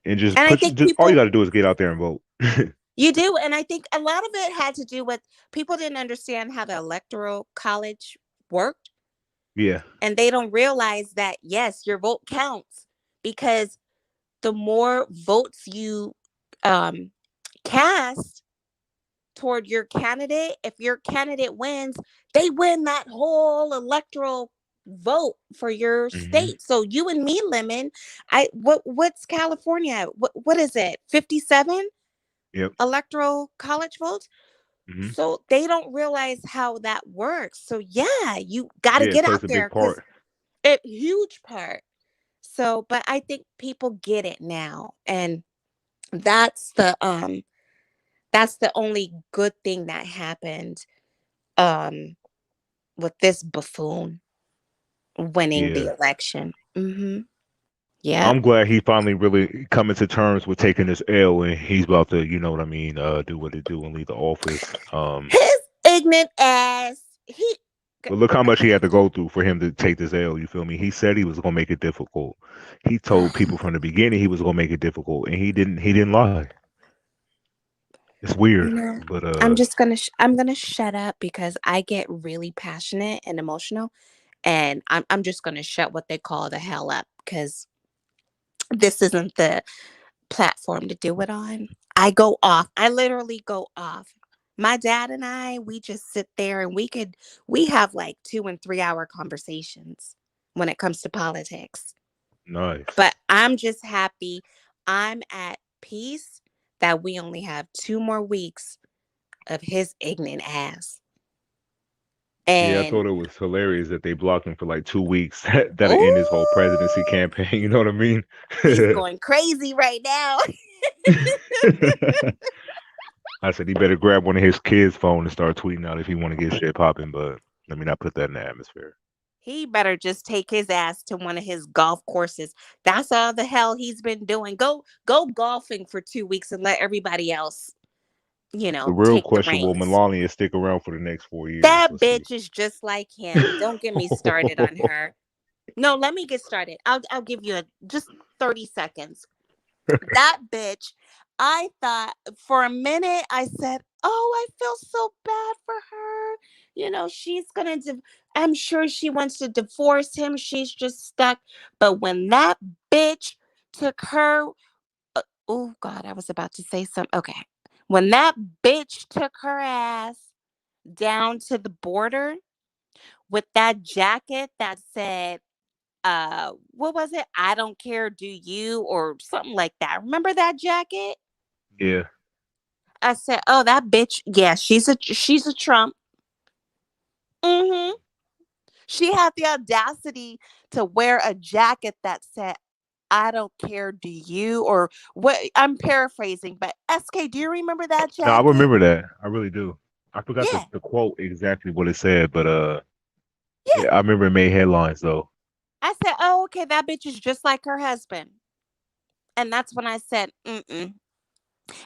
and just And I think just all you people, got to do is get out there and vote. you do. And I think a lot of it had to do with people didn't understand how the electoral college worked. Yeah. And they don't realize that, yes, your vote counts because the more votes you um, cast toward your candidate, if your candidate wins, they win that whole electoral vote for your Hmm. state. So you and me, Lemon, what's California? What is it? 57 Yep. electoral college votes. Hmm. So they don't realize how that works. So yeah, you got to Yeah, it get plays out a there big because part. a huge part. So, but I think people get it now, and that's the um that's the only good thing that happened um with this buffoon winning the Yeah. election. Yeah. I'm glad he finally really coming to terms with taking this L and he's about to, you know what I mean, do what it do and leave the office. His ignorant ass. But look how much he had to go through for him to take this L, you feel me? He said he was gonna make it difficult. He told people from the beginning he was gonna make it difficult and he didn't lie. It's weird. But I'm gonna shut up because I get really passionate and emotional, and I'm just gonna shut what they call the hell up because this isn't platform to do it on. I go off. I literally go off. My dad and I, we just sit there and we have like 2 and 3 hour conversations when it comes to politics. Nice. But I'm just happy. I'm at peace that we only have 2 more weeks of his ignorant ass. Yeah, I And thought it was hilarious that they blocked him for like 2 weeks. That'll end his whole presidency campaign. You know what I mean? He's going crazy right now. I said he better grab one of his kids' phone and start tweeting out if he want to get shit popping. But let me not put that in the atmosphere. He better just take his ass to one of his golf courses. That's all the hell he's been doing. Go golfing for 2 weeks and let everybody else, The real take the question: will reins. Melania stick around for the next 4 years? That Let's see. bitch is just like him. Don't get me started on her. No, let me get started. I'll give you just 30 seconds. That bitch, I thought for a minute, I said, oh, I feel so bad for her. She's going to, I'm sure she wants to divorce him. She's just stuck. But when that bitch took her, oh God, I was about to say something. Okay. When that bitch took her ass down to the border with that jacket that said, what was it? I don't care, do you? Or something like that. Remember that jacket? Yeah. I said, oh, that bitch. Yeah, she's a Trump. Mm-hmm. She had the audacity to wear a jacket that said, I don't care, do you? Or what? I'm paraphrasing, but SK, do you remember that No, I jacket? remember that. I really do. I forgot Yeah. the quote exactly what it said, but yeah, I remember it made headlines though. I said, oh, okay, that bitch is just like her husband. And that's when I said, mm-mm.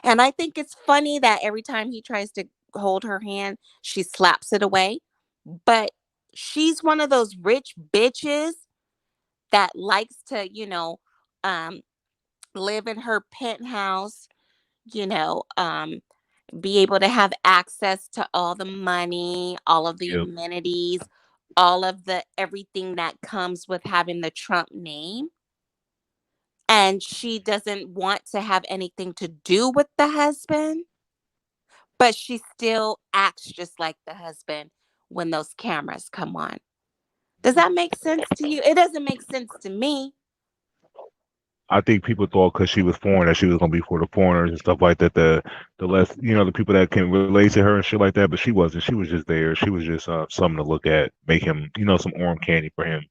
And I think it's funny that every time he tries to hold her hand, she slaps it away. But she's one of those rich bitches that likes to, live in her penthouse, you know, um, be able to have access to all the money, all of the Yep. amenities, all of the everything that comes with having the Trump name. And she doesn't want to have anything to do with the husband, but she still acts just like the husband when those cameras come on. Does that make sense to you? It doesn't make sense to me. I think people thought because she was foreign that she was gonna be for the foreigners and stuff like that. The less the people that can relate to her and shit like that. But she wasn't. She was just there. She was just something to look at, make him some arm candy for him.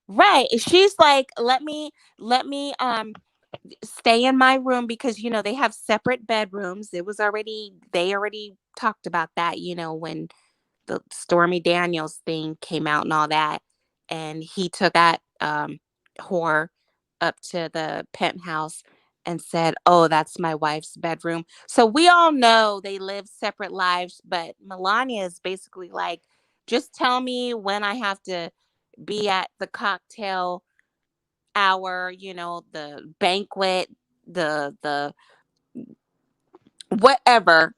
Right. She's like, let me stay in my room because they have separate bedrooms. They already talked about that, when the Stormy Daniels thing came out and all that. And he took that whore up to the penthouse and said, oh, that's my wife's bedroom. So we all know they live separate lives, but Melania is basically like, just tell me when I have to be at the cocktail hour, the banquet, the whatever.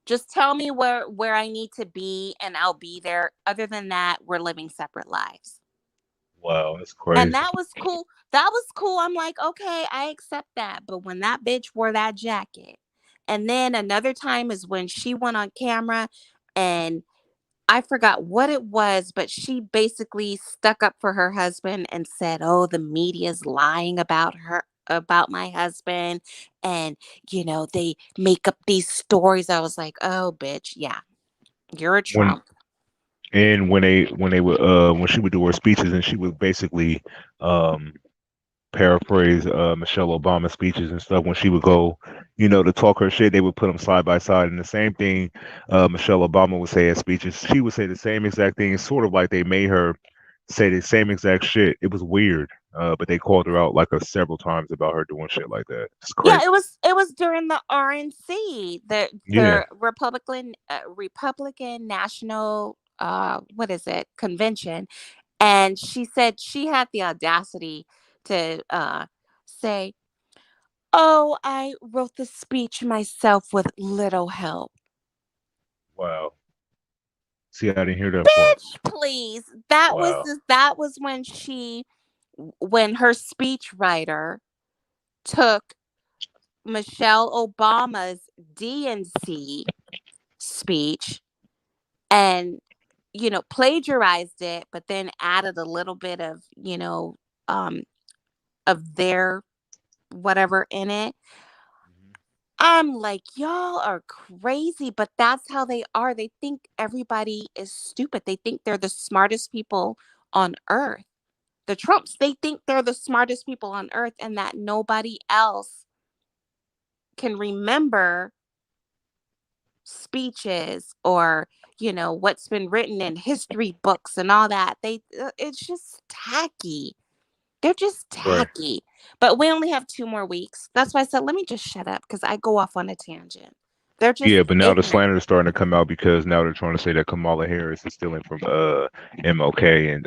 Just tell me where I need to be and I'll be there. Other than that, we're living separate lives. Wow, that's And crazy. that was cool. That was cool. I'm like, okay, I accept that. But when that bitch wore that jacket, and then another time is when she went on camera and I forgot what it was, but she basically stuck up for her husband and said, oh, the media's lying about my husband. And, they make up these stories. I was like, oh, bitch. Yeah, you're a When Trump. and when they would when she would do her speeches and she would basically um paraphrase Michelle Obama speeches and stuff when she would go, to talk her shit, they would put them side by side. And the same thing Michelle Obama would say at speeches, she would say the same exact thing. It's sort of like they made her say the same exact shit. It was weird. But they called her out like several times about her doing shit like that. It's Yeah, crazy. it was during the RNC, the Yeah. Republican National what is it, convention. And she said she had the audacity to say, oh, I wrote the speech myself with little help. Wow. See, I didn't hear that part. Bitch, please. That Wow. was when her speech writer took Michelle Obama's DNC speech and, plagiarized it, but then added a little bit of, of their whatever in it. I'm like, y'all are crazy, but that's how they are. They think everybody is stupid. They think they're the smartest people on earth. The Trumps, they think they're the smartest people on earth and that nobody else can remember speeches or, what's been written in history books and all that. It's just tacky. They're just Right. tacky. But we only have 2 more weeks. That's why I said, let me just shut up because I go off on a tangent. They're just Yeah, but now the ignorant. slander is starting to come out because now they're trying to say that Kamala Harris is stealing from MLK and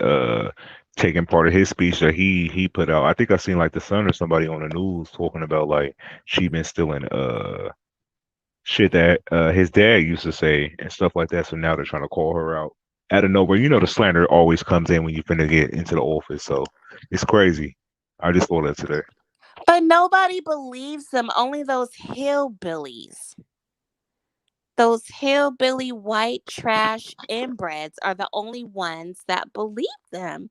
taking part of his speech that he put out. I think I seen like the Sun or somebody on the news talking about like she been stealing shit that his dad used to say and stuff like that. So now they're trying to call her out out of nowhere. You know the slander always comes in when you finna get into the office, so it's crazy. I just saw that today. But nobody believes them. Only those hillbillies. Those hillbilly white trash inbreds are the only ones that believe them.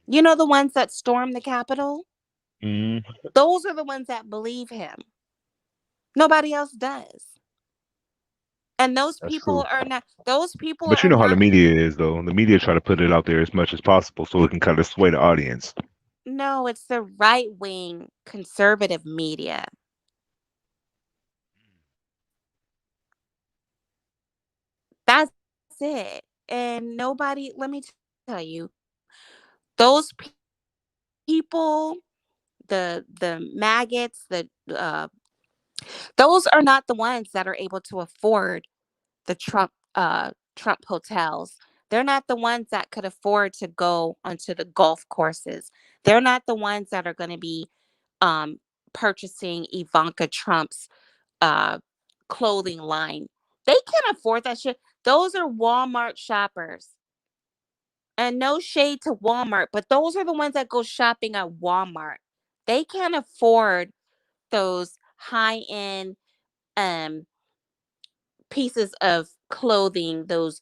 You know, the ones that stormed the Capitol? Mm, Those are the ones that believe him. Nobody else does. And those that's people true. are not, those people But you are know how the not, media is, though. The media try to put it out there as much as possible so it can kind of sway the audience. no, it's the right wing conservative media. That's it. And nobody, let me tell you, those people, the maggots, those are not the ones that are able to afford the Trump hotels. They're not the ones that could afford to go onto the golf courses. They're not the ones that are going to be um, purchasing Ivanka Trump's uh, clothing line. They can't afford that shit. Those are Walmart shoppers. And no shade to Walmart, but those are the ones that go shopping at Walmart. They can't afford those high-end um pieces of clothing, those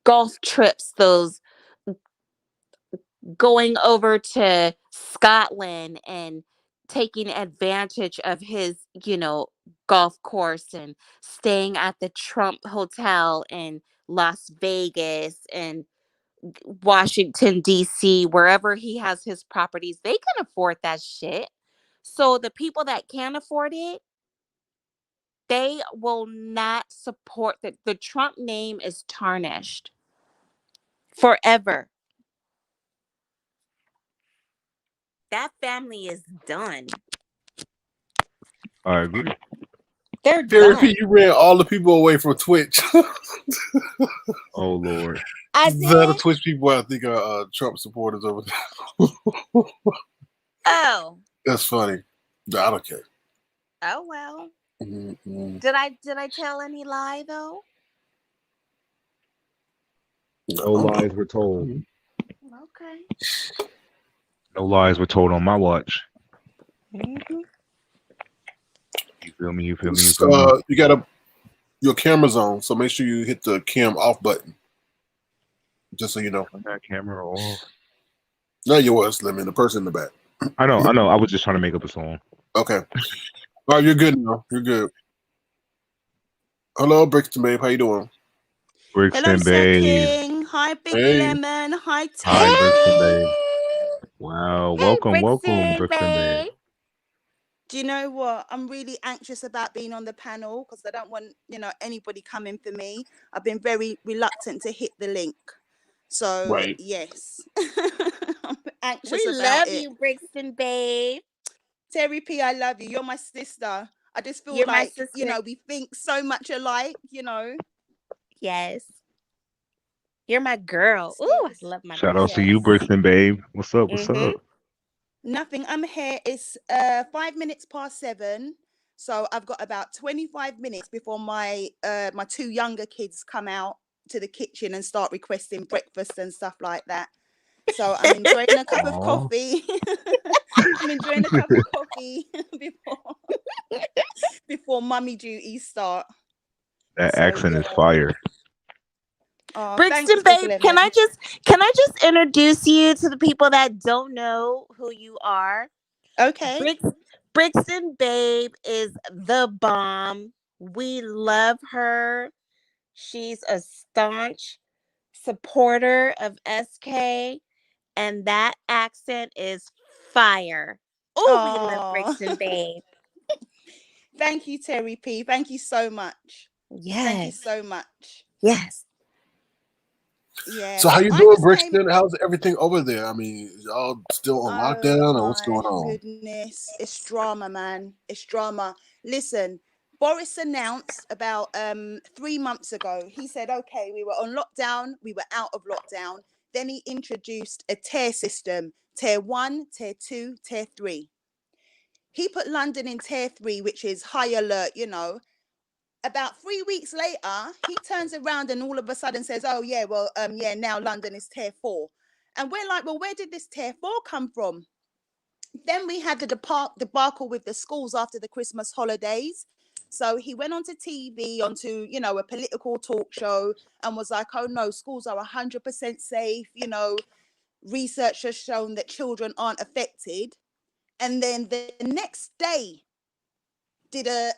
golf trips, those going over to Scotland and taking advantage of his, golf course and staying at the Trump Hotel in Las Vegas and Washington, D.C., wherever he has his properties. They can afford that shit. So the people that can't afford it, they will not support that. The Trump name is tarnished forever. That family is done. I agree. They're Gary P, done. you ran all the people away from Twitch. Oh Lord. I The did. Twitch people, I think, are Trump supporters over there. Oh. That's funny. I don't care. Oh well. Mm-hmm. Did I tell any lie though? No lies were told. Okay. No lies were told on my watch. Mm-hmm. You feel me? You feel me? You feel me? You got your camera's on, so make sure you hit the cam off button. Just so you know. Turn that camera off. No, you was Slim, the person in the back. I know. I was just trying to make up a song. Okay. All right, you're good now. You're good. Hello, Brixton Babe. How you doing? Brixton Hello, Babe. King. Hi, Big Hey. Lemon. Hi, Hi, Brixton Terry. Babe. Wow. Hey, Welcome, Brixton, Brixton Babe. babe. Do you know what? I'm really anxious about being on the panel because I don't want, anybody coming for me. I've been very reluctant to hit the link. So, Right. yes. I'm anxious We about love it. you, Brixton, babe. Terry P, I love you. You're my sister. I just feel You're my like, sister. we think so much alike, Yes. You're my girl. Ooh, I love my Shout girl. out to you, Yes. Brixton Babe. What's up? What's Mm-hmm. up? Nothing. I'm here. It's 5 minutes past 7. So I've got about 25 minutes before my 2 younger kids come out to the kitchen and start requesting breakfast and stuff like that. So I'm enjoying a cup of Aw. coffee. I'm enjoying a cup of coffee before mummy duties start. That So accent is yeah. fire. Oh, Brixton, thanks, Big babe, Lemon. can I just introduce you to the people that don't know who you are? Okay. Brixton, babe, is the bomb. We love her. She's a staunch supporter of SK, and that accent is fire. Oh, we love Oh, Brixton, babe. thank you, Terry P. Thank you so much. Thank you Yes, so much. yes. Yeah. So how you I doing, just came. Brixton? How's everything over there? I mean, is y'all still on Oh lockdown or what's my going on? goodness. It's drama, man. It's drama. Listen, Boris announced about 3 months ago. He said, okay, we were on lockdown, we were out of lockdown. Then he introduced a tier system, tier 1, tier 2, tier 3. He put London in tier 3, which is high alert, you know. About 3 weeks later, he turns around and all of a sudden says, oh yeah, well, yeah, now London is tier 4. And we're like, well, where did this tier 4 come from? Then we had the debacle with the schools after the Christmas holidays. So he went onto TV, onto, you know, a political talk show and was like, oh no, schools are 100% safe. You know, research has shown that children aren't affected. And then the next day did a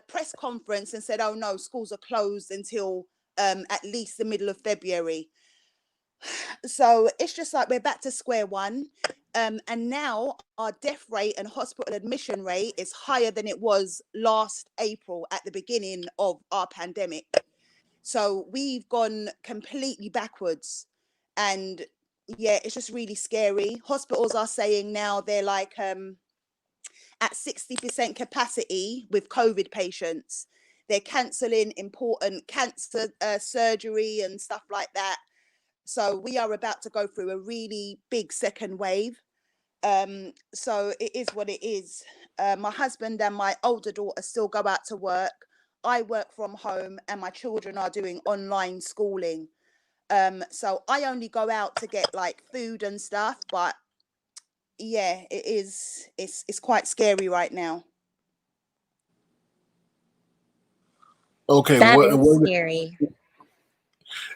press conference and said, oh no, schools are closed until at least the middle of February. So it's just like we're back to square one. And now our death rate and hospital admission rate is higher than it was last April at the beginning of our pandemic. So we've gone completely backwards. And yeah, it's just really scary. Hospitals are saying now they're like at 60% capacity with COVID patients. They're cancelling important cancer surgery and stuff like that. So we are about to go through a really big second wave. So it is what it is. My husband and my older daughter still go out to work. I work from home and my children are doing online schooling. So I only go out to get like food and stuff, but yeah, it's quite scary right now. Okay, That is scary.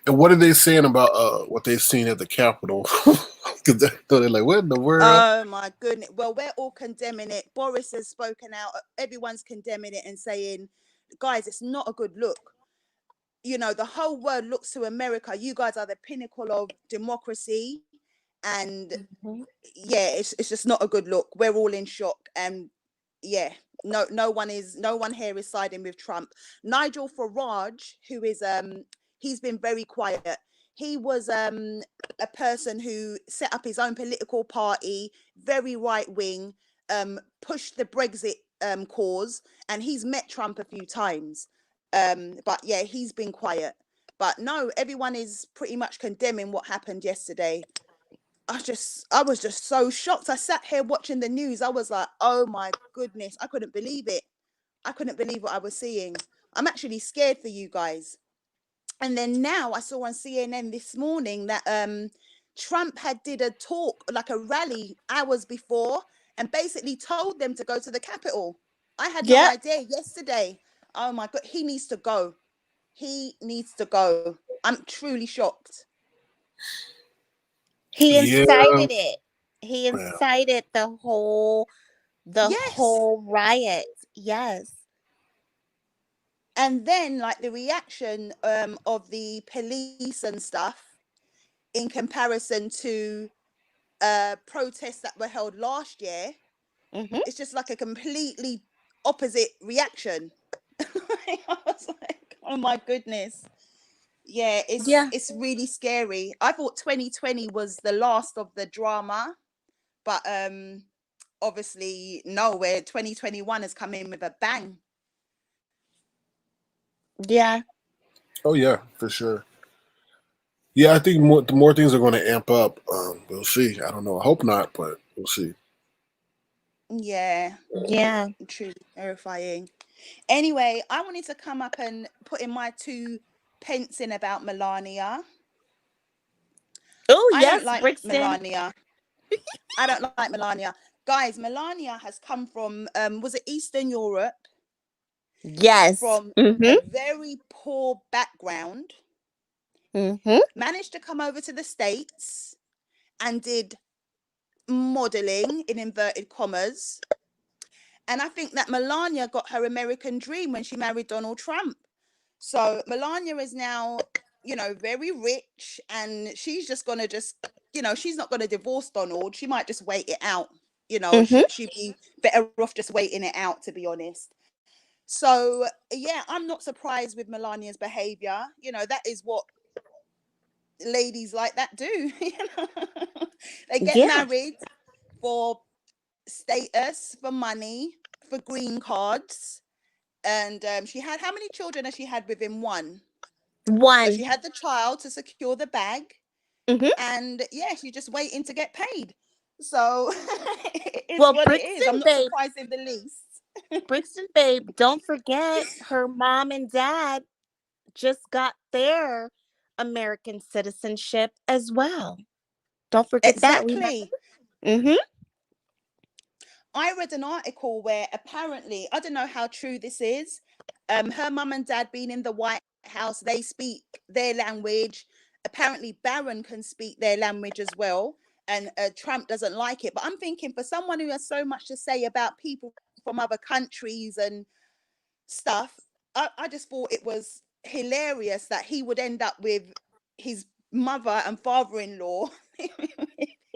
and what are they saying about what they've seen at the Capitol? Because they're like, what in the world? Oh my goodness. Well, we're all condemning it. Boris has spoken out. Everyone's condemning it and saying, guys, it's not a good look. You know, the whole world looks to America. You guys are the pinnacle of democracy. And yeah, it's just not a good look. We're all in shock. And yeah, no one here is siding with Trump. Nigel Farage, who is he's been very quiet. He was a person who set up his own political party, very right wing, pushed the Brexit cause, and he's met Trump a few times. But yeah, he's been quiet. But no, everyone is pretty much condemning what happened yesterday. I was just so shocked. I sat here watching the news. I was like, oh my goodness, I couldn't believe it. I couldn't believe what I was seeing. I'm actually scared for you guys. And then now I saw on CNN this morning that Trump had did a talk, like a rally hours before, and basically told them to go to the Capitol. I had no idea yesterday. Oh my God, he needs to go. He needs to go. I'm truly shocked. He Yeah. incited it. He Yeah. incited the whole Yes. whole riot. Yes. And then like the reaction of the police and stuff in comparison to protests that were held last year, it's just like a completely opposite reaction. I was like, oh my goodness. Yeah, it's really scary. I thought 2020 was the last of the drama, but obviously no, where 2021 has come in with a bang. Yeah. Oh yeah, for sure. Yeah, I think the more things are going to amp up. We'll see. I don't know. I hope not, but we'll see. Yeah. Yeah. Truly terrifying. Anyway, I wanted to come up and put in my 2 pence in about Melania. Oh I don't yes, like Brixton. Melania. I don't like Melania. Guys, Melania has come from was it Eastern Europe? Yes. From Mm-hmm. a very poor background. Mm-hmm. Managed to come over to the States and did modeling in inverted commas. And I think that Melania got her American dream when she married Donald Trump. So Melania is now, you know, very rich, and she's just gonna you know, she's not gonna divorce Donald. She might just wait it out. You know, Mm-hmm. she'd be better off just waiting it out, to be honest. So yeah, I'm not surprised with Melania's behavior. You know, that is what ladies like that do. They get Yeah. married for status, for money, for green cards. And she had, how many children has she had with him? One. So One. she had the child to secure the bag. Mm-hmm. And yeah, she's just waiting to get paid. So it's Well, what it is. I'm Brixton not babe, surprised in the least. Brixton babe, don't forget her mom and dad just got their American citizenship as well. Don't forget that. Exactly. Mm-hmm. I read an article where apparently, I don't know how true this is, her mum and dad being in the White House, they speak their language. Apparently Barron can speak their language as well, and Trump doesn't like it. But I'm thinking, for someone who has so much to say about people from other countries and stuff, I just thought it was hilarious that he would end up with his mother and father-in-law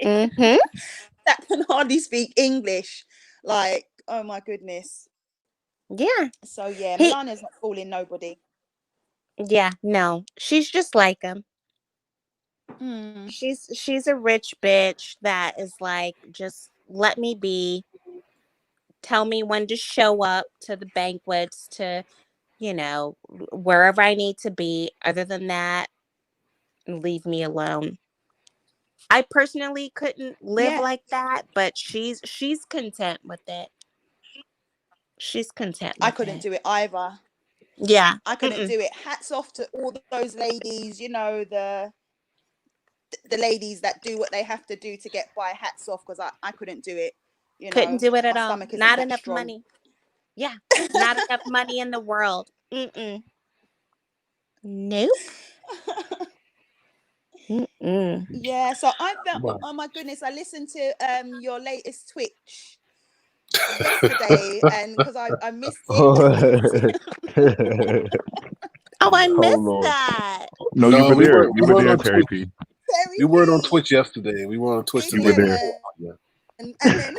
Mm-hmm. that can hardly speak English. Like, oh my goodness. Yeah. So yeah, He Melania's not fooling nobody. yeah, no. She's just like him. Hmm. She's a rich bitch that is like, just let me be. Tell me when to show up to the banquets, to, you know, wherever I need to be. Other than that, leave me alone. I personally couldn't live Yeah, like that, but she's content with it. She's content I with couldn't it. do it either. Yeah. I couldn't Mm-mm. do it. Hats off to all those ladies, you know, the ladies that do what they have to do to get by. Hats off, because I couldn't do it. You Couldn't know, do it at my all. stomach isn't Not that enough strong. money. Yeah. Not enough money in the world. Mm-mm. Nope. Mm-mm. Yeah, so I felt, Wow. oh my goodness, I listened to your latest Twitch yesterday, and because I missed it. Oh, I Oh missed Lord. that. No, you No, were we there. weren't. You We were weren't there, on Terry Twitch. P. Terry We weren't on P. Twitch yesterday. We were on Twitch He You were said, there. Yeah. and then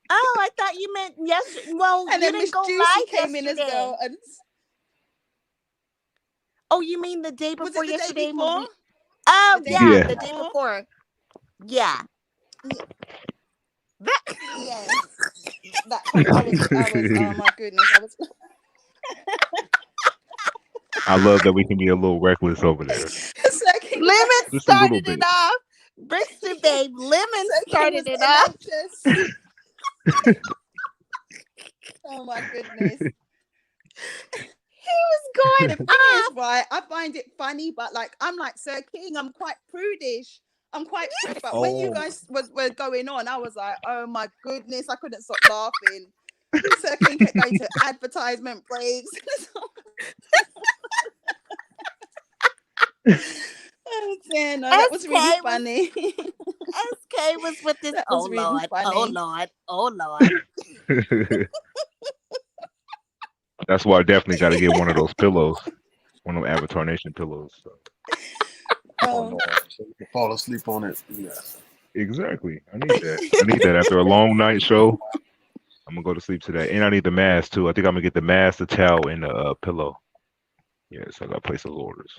Oh, I thought you meant yesterday. Well, and you then didn't Miss go Juicy live came in as yesterday. well. And Oh, you mean the day was before it the day yesterday when before? we? Oh, The day yeah, Yeah. the day before? before. Yeah. That. Yes. That I was, oh my goodness, I was. I love that we can be a little reckless over there. Sir King, Lemon Just a little started it bit. off. Brixton babe, Lemon Sir King was started it off. anxious. Oh my goodness. He was The going thing off. is, right, I find it funny, but like, I'm like, Sir King, I'm quite prudish. But when you Oh, guys were going on, I was like, oh my goodness, I couldn't stop laughing. Sir King kept going to advertisement breaks. Oh, yeah, no, that was really funny. SK was with this. That Oh was really Lord, oh funny. Lord, oh Lord. That's why I definitely got to get one of those pillows, one of them Avatar Nation pillows. So. oh Lord. So you can fall asleep on it. Yeah. Exactly. I need that. I need that after a long night show. I'm gonna go to sleep today, and I need the mask too. I think I'm gonna get the mask, the towel, and the pillow. Yeah, so I gotta place those orders.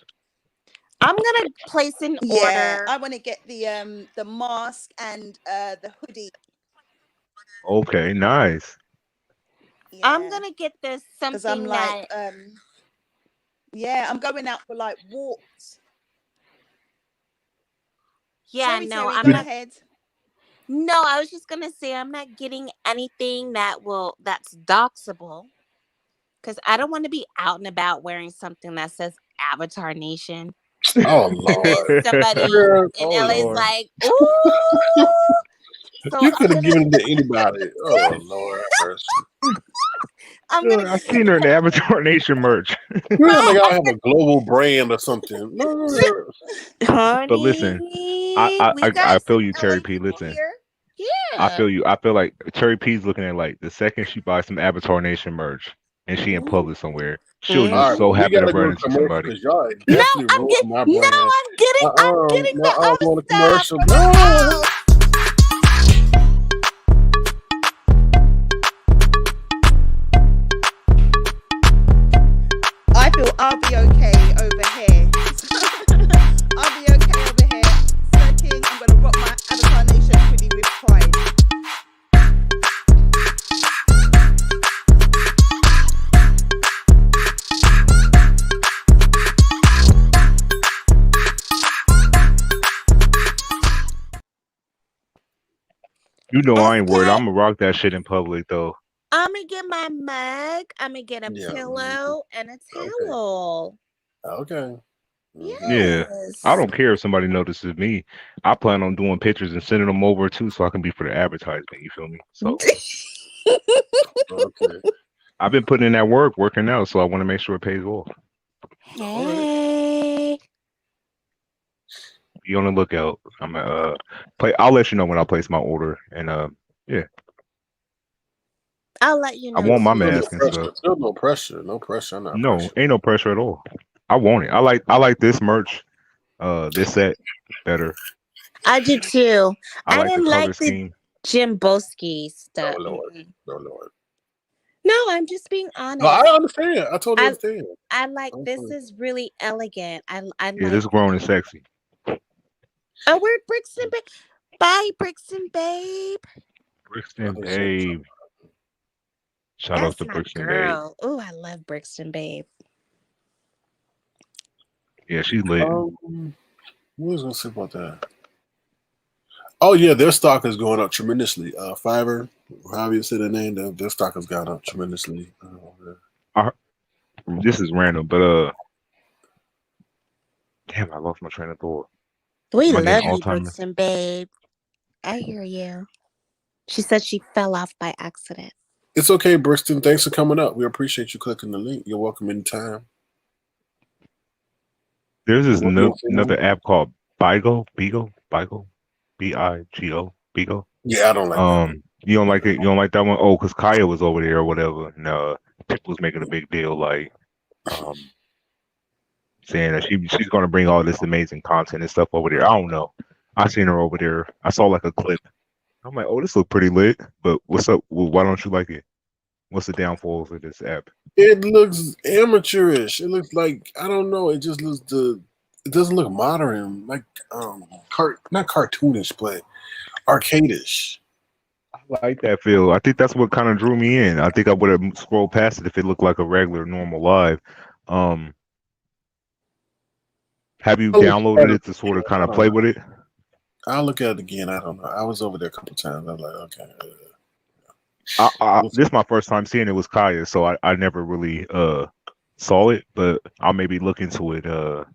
I'm gonna place an Yeah, order. I want to get the mask and the hoodie. Okay, nice. Yeah, I'm gonna get this because I'm something like, that. yeah, I'm going out for like walks. Yeah, Sorry, no, Terry, I'm go not. ahead. No, I was just gonna say I'm not getting anything that's doxable, because I don't want to be out and about wearing something that says Avatar Nation. Oh Lord. Somebody Girl, in oh LA is Lord. like, ooh. So You I'm could have gonna given it to anybody. Oh Lord have mercy. I'm gonna I give seen her in the Avatar Nation merch. You act like I have a global brand or something. No. But listen, I we I got feel some you, LA Cherry P. people Listen, here. I Yeah. feel you. I feel like Cherry P's looking at like the second she buys some Avatar Nation merch and she in public somewhere, she'll All just right, so well, we happen to gotta run go to into commercial somebody. because y'all No, definitely ruined my brand. I'm getting the I'm other going to stuff commercial. for my No. house. I feel I'll be okay over here. I'll be okay over here. Sir King, I'm gonna rock my Avatar Nation hoodie with pride. You know I ain't worried. Okay. I'm gonna rock that shit in public though. I'm gonna get my mug. I'm gonna get a Yeah. pillow and a Okay. towel. Okay. Yeah. Yes. I don't care if somebody notices me. I plan on doing pictures and sending them over too so I can be for the advertisement, you feel me? So Okay. I've been putting in that work, working out, so I want to make sure it pays off. Hey. Be on the lookout. I'm play. I'll let you know when I place my order, and yeah, I'll let you I know want my Feel no mask and pressure. stuff. Feel no pressure. No pressure. I'm not No, pressure. ain't no pressure at all. I want it. I like this merch, this set better. I do too. I I like the didn't color like the scheme. Jim Boski No stuff. Lord. No Lord. No, I'm just being No, I honest. understand. I totally understand. I like I'm this sorry. is really elegant. I Yeah, like this grown and sexy. Oh, where'd Brixton Babe? Bye, Brixton Babe. Brixton Okay, so- Babe. Shout out That's to my Brixton Babe. girl. Oh, I love Brixton Babe. Yeah, she's lit. What was I gonna say about that? Oh yeah, their stock is going up tremendously. Fiverr, however you say the name, their stock has gone up tremendously. This is random, but damn, I lost my train of thought. We Am I getting love you, Alzheimer's? Brixton Babe. I hear you. She said she fell off by accident. It's okay, Brixton. Thanks for coming up. We appreciate you clicking the link. You're welcome anytime. There's this What you saying? another app called Bigo, Bigo, Bigo. Yeah, I don't like that. You don't like it? You don't like that one? Oh, because Kaya was over there or whatever. And people was making a big deal, like, saying that she's gonna bring all this amazing content and stuff over there. I don't know. I seen her over there. I saw like a clip. I'm like, oh, this look pretty lit. But what's up? Well, why don't you like it? What's the downfalls of this app? It looks amateurish. It looks like, I don't know. It just looks it doesn't look modern, like not cartoonish, but arcadish. I like that feel. I think that's what kind of drew me in. I think I would have scrolled past it if it looked like a regular, normal live. Have you downloaded it to sort of kind of play with it? I'll look at it again. I don't know. I was over there a couple times. I was like, okay. This is my first time seeing it was Kaya, so I never really saw it, but I'll maybe look into it.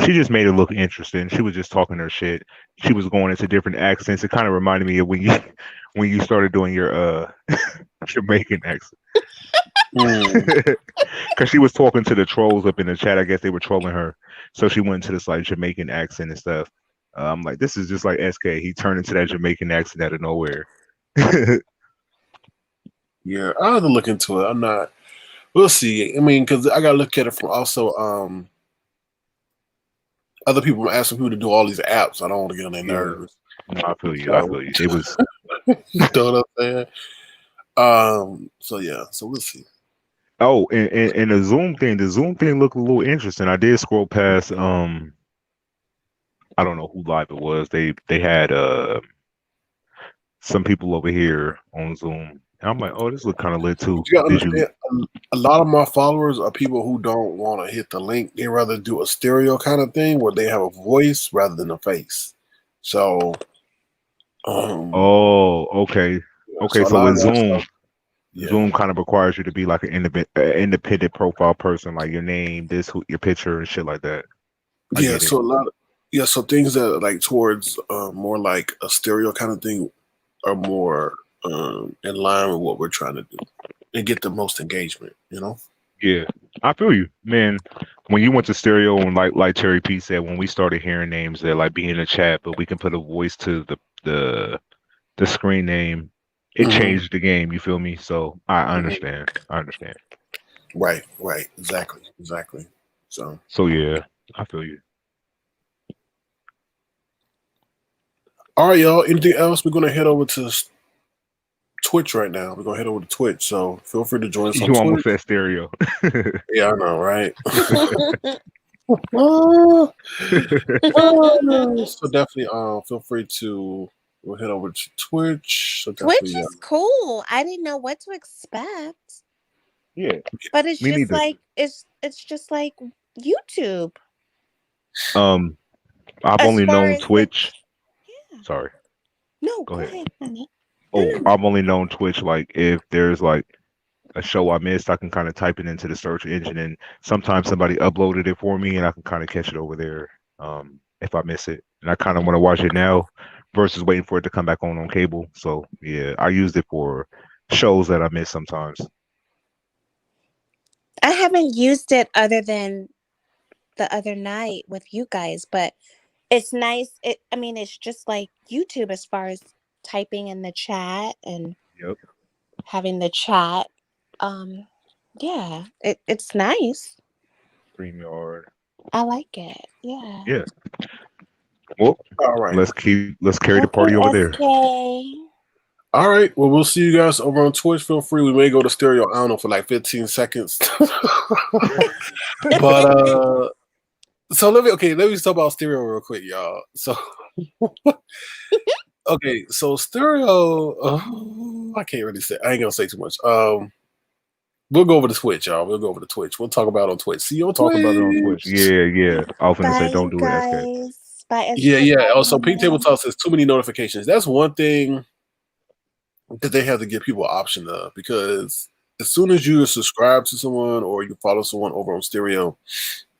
She just made it look interesting. She was just talking her shit. She was going into different accents. It kind of reminded me of when you started doing your Jamaican accent. Because she was talking to the trolls up in the chat. I guess they were trolling her, so she went into this like Jamaican accent and stuff. I'm like, this is just like SK. He turned into that Jamaican accent out of nowhere. Yeah, I'll have to look into it. I'm not. We'll see. I mean, because I gotta look at it from also other people asking people to do all these apps. I don't want to get on their nerves. No, I feel you. I feel you. It was. You know what I'm saying? So yeah. So we'll see. Oh, and the Zoom thing looked a little interesting. I did scroll past. I don't know who live it was. They had some people over here on Zoom. And I'm like, oh, this look kind of lit too. You gotta understand, a lot of my followers are people who don't want to hit the link. They rather do a stereo kind of thing where they have a voice rather than a face. So, oh, okay, okay. So with Zoom, Zoom kind of requires you to be like an independent profile person, like your name, your picture, and shit like that. I Yeah, get it. so a lot of so things that are like towards more like a stereo kind of thing are more in line with what we're trying to do and get the most engagement, you know? Yeah, I feel you, man. When you went to stereo and like Terry P said, when we started hearing names that like be in the chat, but we can put a voice to the screen name, it Hmm. changed the game. You feel me? So I Hmm. understand. I understand. Right, exactly. So yeah, I feel you. All right, y'all. Anything else? We're gonna head over to Twitch right now. We're gonna head over to Twitch, so feel free to join us on You almost Twitch. said stereo. Yeah, I know, right? So definitely, feel free to we'll head over to Twitch. So Twitch definitely, is cool. I didn't know what to expect, Yeah, but it's me just neither. like it's just like YouTube I've as only far known as the Twitch. yeah. Sorry, No, go go ahead. ahead, honey. Oh, No. I've only known Twitch like if there's like a show I missed, I can kind of type it into the search engine, and sometimes somebody uploaded it for me, and I can kind of catch it over there if I miss it. And I kind of want to watch it now versus waiting for it to come back on cable. So yeah, I used it for shows that I miss sometimes. I haven't used it other than the other night with you guys, but it's nice. I mean, it's just like YouTube as far as typing in the chat and Yep. having the chat. Um, yeah, it's nice. Streamyard. I like it. Yeah. Yeah. Well, all right, let's carry the Okay, party over there. SK. all right. Well, we'll see you guys over on Twitch. Feel free. We may go to stereo. I don't know for like 15 seconds, but so let me talk about stereo real quick, y'all. So okay, so stereo. I can't really say. I ain't gonna say too much. We'll go over to Twitch, y'all. We'll go over to Twitch. We'll talk about it on Twitch. See you on Talk about it on Twitch. Twitch. Yeah. I was gonna say, Bye, don't you do it, SK. guys. Bye, SK. Yeah. Also, Bye, Pink Table Talk says too many notifications. That's one thing that they have to give people an option of, because as soon as you subscribe to someone or you follow someone over on stereo,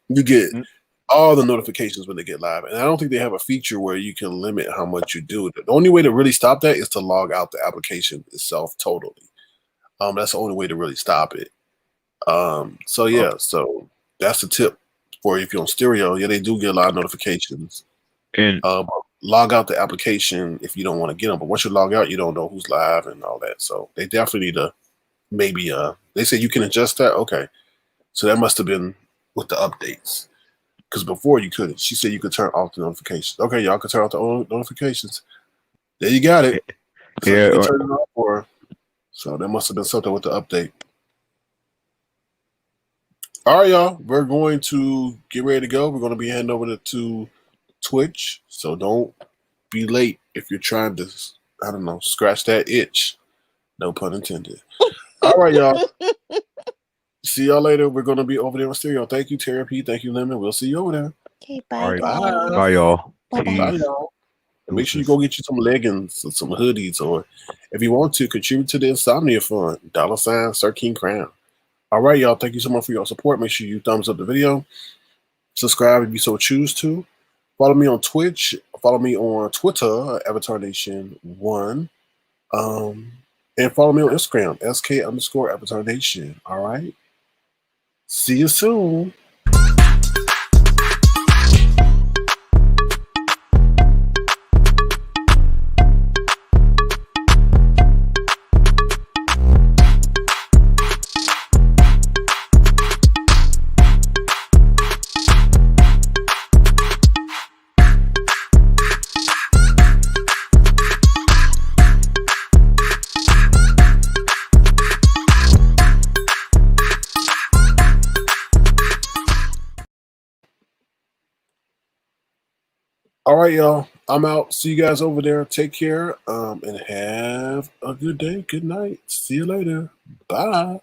you get Mm. all the notifications when they get live. And I don't think they have a feature where you can limit how much you do. The only way to really stop that is to log out the application itself totally. That's the only way to really stop it. So yeah, so that's the tip for if you're on stereo. Yeah, they do get a lot of notifications. And Log out the application if you don't want to get them. But once you log out, you don't know who's live and all that. So they definitely need to maybe they say you can adjust that. Okay, so that must have been with the updates, because before you couldn't. She said you could turn off the notifications. Okay, y'all can turn off the notifications. There you got it. So you can yeah, turn it off, or so there must have been something with the update. All right, y'all. We're going to get ready to go. We're going to be heading over to Twitch. So don't be late if you're trying to, I don't know, scratch that itch. No pun intended. All right, y'all. See y'all later. We're going to be over there on stereo. Thank you, Terry P. Thank you, Lemon. We'll see you over there. Okay, all bye, right. guys. Bye, y'all. Bye-bye. Bye, Peace. y'all. And make sure you Deuces. go get you some leggings or some hoodies, or if you want to, contribute to the Insomnia Fund. $ sirkingcrown. All right, y'all. Thank you so much for your support. Make sure you thumbs up the video. Subscribe if you so choose to. Follow me on Twitch. Follow me on Twitter, Avatar Nation 1. And follow me on Instagram, SK_Avatar Nation. All right. See you soon. All right, y'all. I'm out. See you guys over there. Take care, and have a good day. Good night. See you later. Bye.